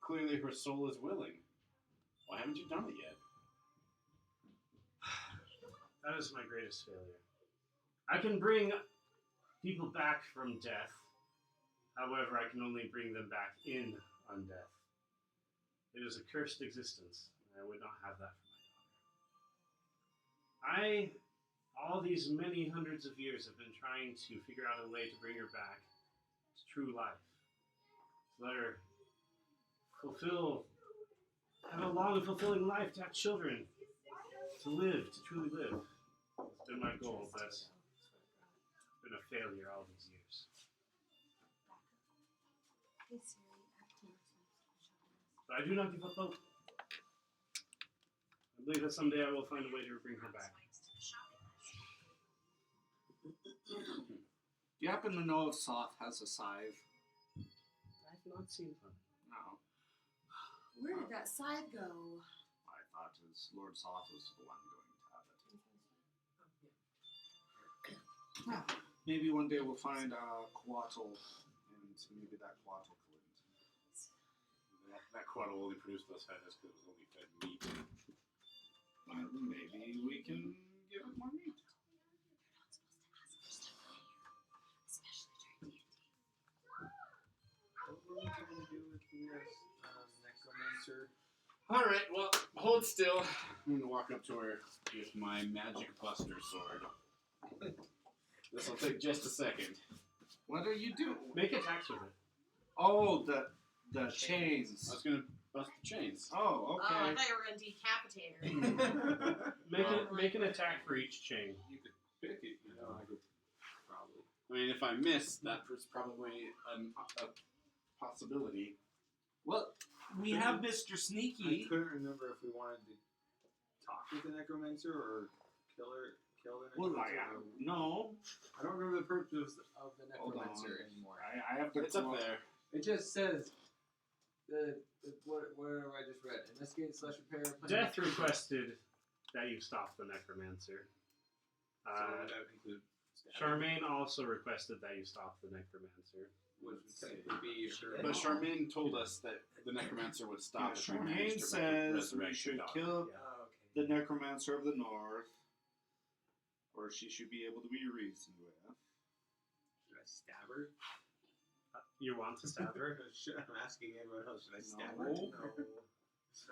clearly her soul is willing. Why haven't you done it yet? That is my greatest failure. I can bring people back from death. However, I can only bring them back in undeath. It is a cursed existence. I would not have that for my daughter. All these many hundreds of years, have been trying to figure out a way to bring her back to true life. To let her have a long and fulfilling life, to have children, to live, to truly live. It's been my goal, but it's been a failure all these years. Hey Siri, active. But I do not give up hope. I believe that someday I will find a way to bring her back. Do you happen to know if Soth has a scythe? I've not seen one. No. Where did that scythe go? I thought his Lord Soth was the one going to have it. Maybe one day we'll find Quattle, and maybe that Quattle could. That Quattle only produced those feathers because it was only fed meat. Maybe we can give it more meat. What are we going to do with this necromancer? Alright, well, hold still. I'm going to walk up to her with my magic buster sword. This will take just a second. What are you doing? Make attacks with it. Oh, the chains. I was going to bust the chains. Oh, Oh, I okay. thought you were gonna decapitate her. Make an attack for each chain. You could pick it, you know. I could probably. I mean, if I miss, that was probably a possibility. Well, we have Mr. I Sneaky. couldn't remember if we wanted to talk with the necromancer or kill the Well, necromancer. no. I don't remember the purpose of the Hold on. necromancer anymore. I have the It's up there. It just says where I just read. Investigate / repair. Death requested that you stop the necromancer. So that would include Charmaine also requested that you stop the necromancer. which would technically be her. But Charmaine told us that the necromancer would stop if we Charmaine managed to says we resurrect your should daughter. kill Yeah. Oh, okay. the Necromancer of the North, or she should be able to be reasoned with. Should I stab her? You want to stab her? I'm asking everyone else. Should I stab No. her? No. It's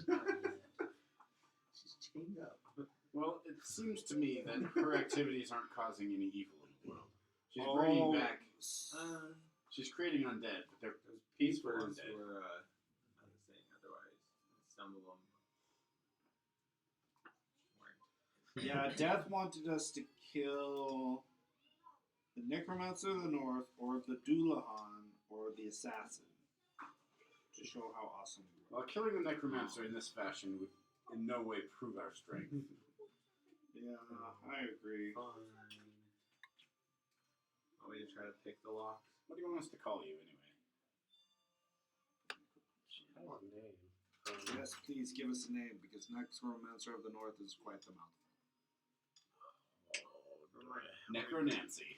not yet. She's chained up. Well, it seems to me that her activities aren't causing any evil in the world. She's bringing back. She's creating undead, but they're Those peaceful peaceful undead. were nothing saying otherwise. Some of them weren't. Yeah, Death wanted us to kill the Necromancer of the North, or the Doulahan, or the Assassin, to show how awesome we were. Well, killing the necromancer in this fashion would in no way prove our strength. Yeah, I agree. Fine. Want me to try to pick the lock? What do you want us to call you anyway? I want a name. Yes, please give us a name, because Necromancer of the North is quite the mouthful. Necronancy.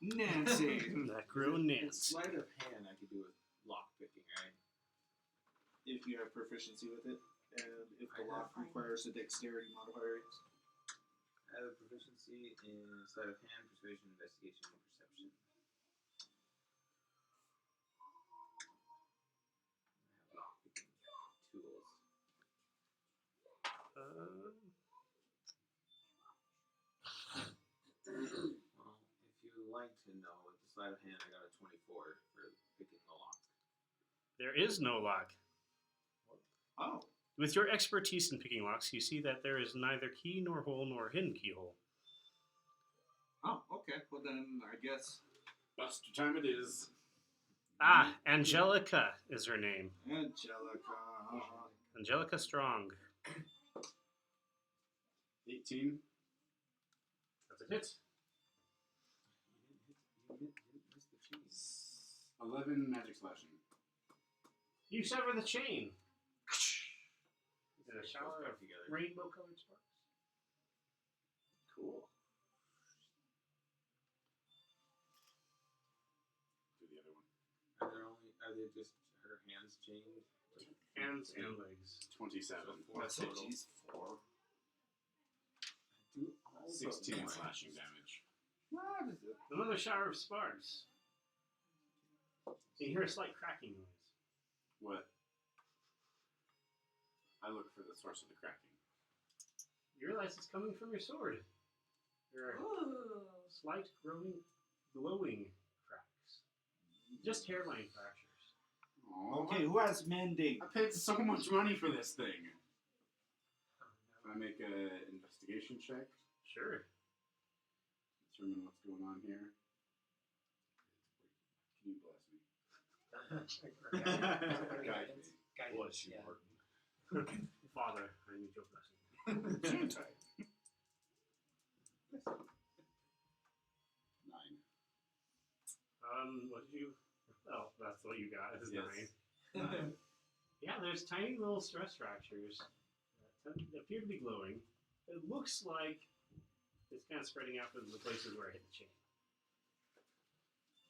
Nancy! Necronancy. Sleight of hand I could do with lock picking, right? If you have proficiency with it, and if the I lock have. requires a dexterity modifier. I have a proficiency in sleight of hand, persuasion, investigation, and perception. I have lock picking tools. Well, if you like to know, with the sleight of hand, I got a 24 for picking the lock. There is no lock. Oh. With your expertise in picking locks, you see that there is neither key nor hole nor hidden keyhole. Oh, okay. Well then, I guess Buster time it is. Ah, Angelica is her name. Angelica. Angelica Strong. 18. That's a hit. You missed the cheese. 11 magic slashing. You sever the chain. In a shower of together. rainbow-colored sparks. Cool. Do the other one. Are they just her hands chained? Hands and legs. 27. That's it. Geez, 4. Do all 16 the slashing damage. What is it? Another shower of sparks. You hear a slight cracking noise. What? I look for the source of the cracking. You realize it's coming from your sword. There are slight glowing cracks. Just hairline fractures. Aww. Okay, who has mending? I paid so much money for this thing. Can I make an investigation check? Sure. Determine what's going on here. Can you bless me? Guidance. Bless you, Yeah. Martin. Father, I need your blessing. Gentai. 9. What did you... Oh, that's what you got. Is Yes. 9. Yeah, there's tiny little stress fractures that appear to be glowing. It looks like it's kind of spreading out to the places where I hit the chain.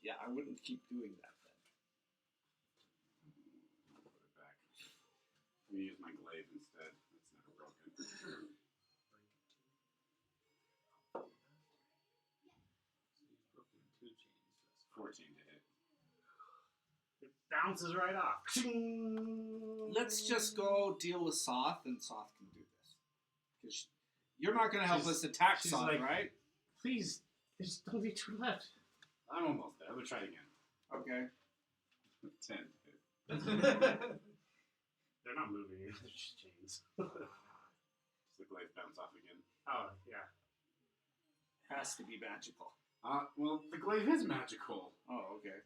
Yeah, I wouldn't keep doing that then. I'll put it back. I'm gonna use my glaive instead. That's never broken. So you've broken 2 chains. That's 14 to hit. It bounces right off. Let's just go deal with Soth, and Soth can do this. Because you're not going to help She's- us attack she's Soth, like- right? Please, there's only 2 left. I'm almost there. I'm gonna try it again. Okay. 10 to hit. They're not moving. They're just chains. Does the glaive bounce off again? Oh, yeah. Has to be magical. Well, the glaive is magical. Oh, okay.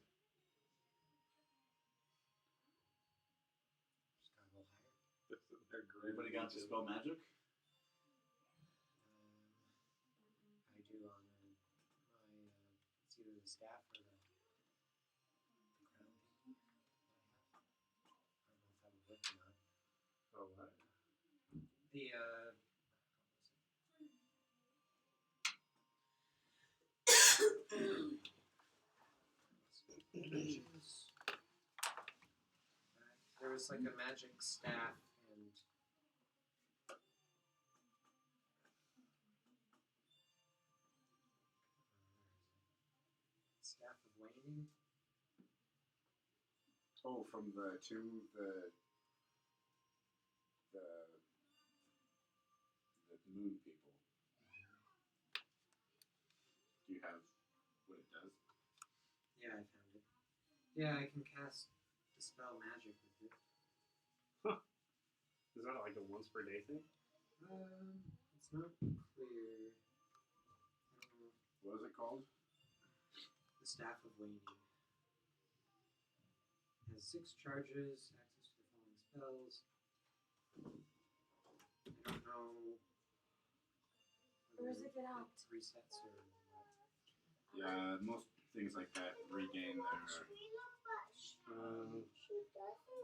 Just gotta go higher. They're great. Anybody got Dispel Magic? I do on my it's either the staff or the crown thing that I have. I don't know if that would work or not. Oh, what? The there was like a magic staff and staff of waning. Oh, from the tomb, the moon people. Do you have what it does? Yeah, I found it. Yeah, I can cast dispel magic with it. Is that like a once per day thing? It's not clear. I don't know. What is it called? The Staff of Waning. It has 6 charges, access to the following spells. I don't know. Where does it get out? It resets or what. Yeah, most things like that regain their She doesn't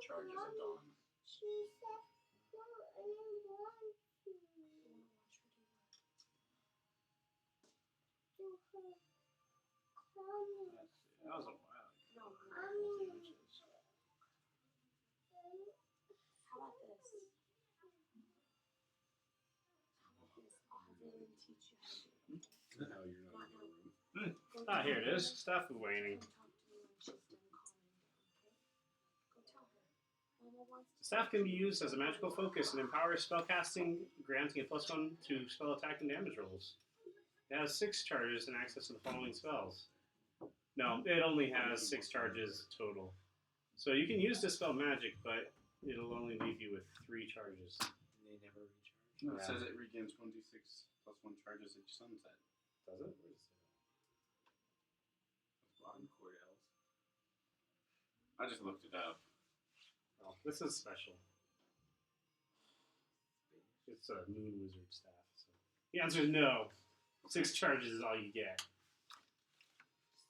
charges want at dawn. She said, no, I didn't want to. Do her comments. That was a while ago. No, Mommy. How about this? I'll have them teach you how to do it. No, you're not in the room. Ah, here it is. Staff of Waning. Talk to her when she's done calming down, okay? Go tell her. Mama wants The staff can be used as a magical focus and empowers spellcasting, granting a +1 to spell attack and damage rolls. It has 6 charges and access to the following spells. No, it only has 6 charges total. So you can use Dispel Magic, but it'll only leave you with 3 charges. And they never recharge. No, it Yeah. says it regains 1d6 +1 charges each sunset. Does it? Where does it? Fine, Cordell's. I just looked it up. Well, this is special. It's a moon wizard staff. So the answer is no. 6 charges is all you get.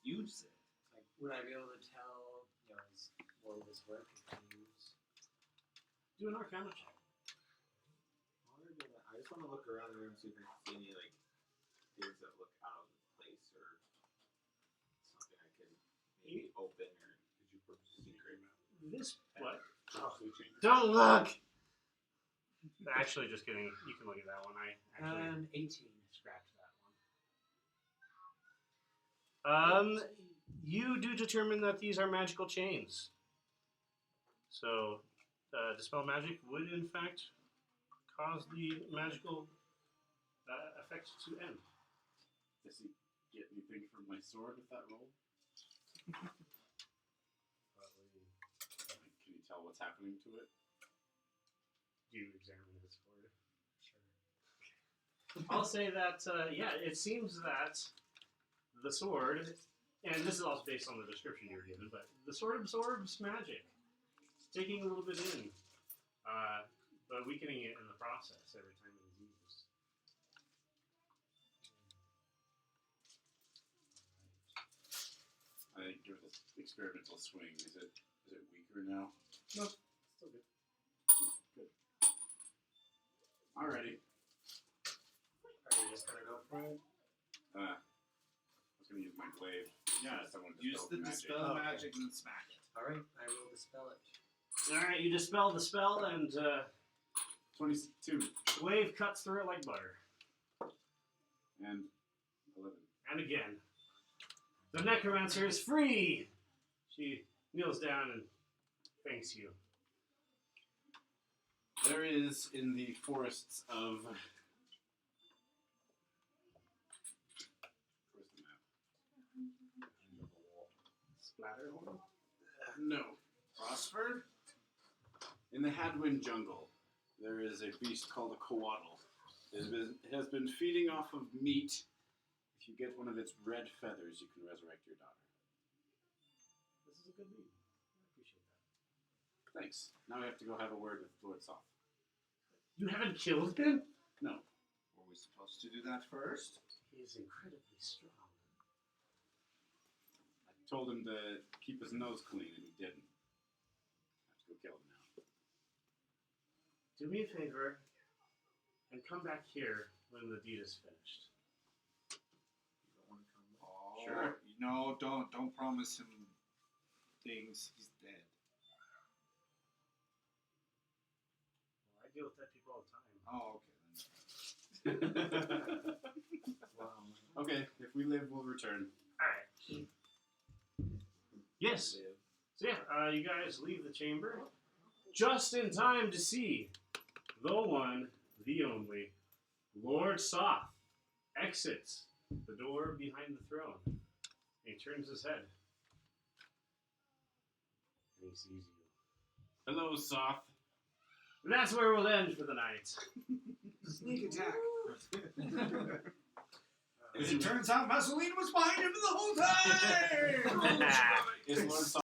Use it. Like, would I be able to tell, will this work if I use? Do an Arcanum check. I just want to look around the room, see if I can see any like things that look out of place or something I can maybe open or. Did you purchase a secret map? This what? Possibly change. Don't look. Actually, just kidding. You can look at that one. I actually 18. scratched that one. You do determine that these are magical chains. So, dispel magic would in fact cause the magical effect to end. Does he get anything from my sword with that roll? Can you tell what's happening to it? Do you examine his sword? Sure. I'll say that, it seems that the sword, and this is also based on the description you were given, but the sword absorbs magic, taking a little bit in, but weakening it in the process every time it is used. I give this experimental swing. Is it weaker now? No, still good. Good. Alrighty. Are you just gonna go for it? I was gonna use my glaive. Yeah, Someone use the dispel Oh, okay. magic and smack it. Alright, I will dispel it. Alright, you dispel the spell, and 22 wave cuts through it like butter. and 11. And again. The Necromancer is free! She kneels down and thanks you. There is in the forests of. Where's the map? Splatterhorn? No. Frostford? In the Hadwin jungle, there is a beast called a coatl. It has been feeding off of meat. If you get one of its red feathers, you can resurrect your daughter. This is a good read. I appreciate that. Thanks. Now we have to go have a word with Lord Soth. You haven't killed him? No. Were we supposed to do that first? He is incredibly strong. I told him to keep his nose clean, and he didn't. I have to go kill him now. Do me a favor and come back here when the deed is finished. You don't want to come. Oh, Sure. No, don't promise him things. He's dead. Well, I deal with dead people all the time. Oh, okay Wow. Okay, if we live, we'll return. Alright. Yes. So yeah, you guys leave the chamber just in time to see the one, the only, Lord Soth exits the door behind the throne. And he turns his head. And he sees you. Hello, Soth. And that's where we'll end for the night. Sneak attack. Is As it turns out, Vaseline was behind him the whole time! Is Lord Soth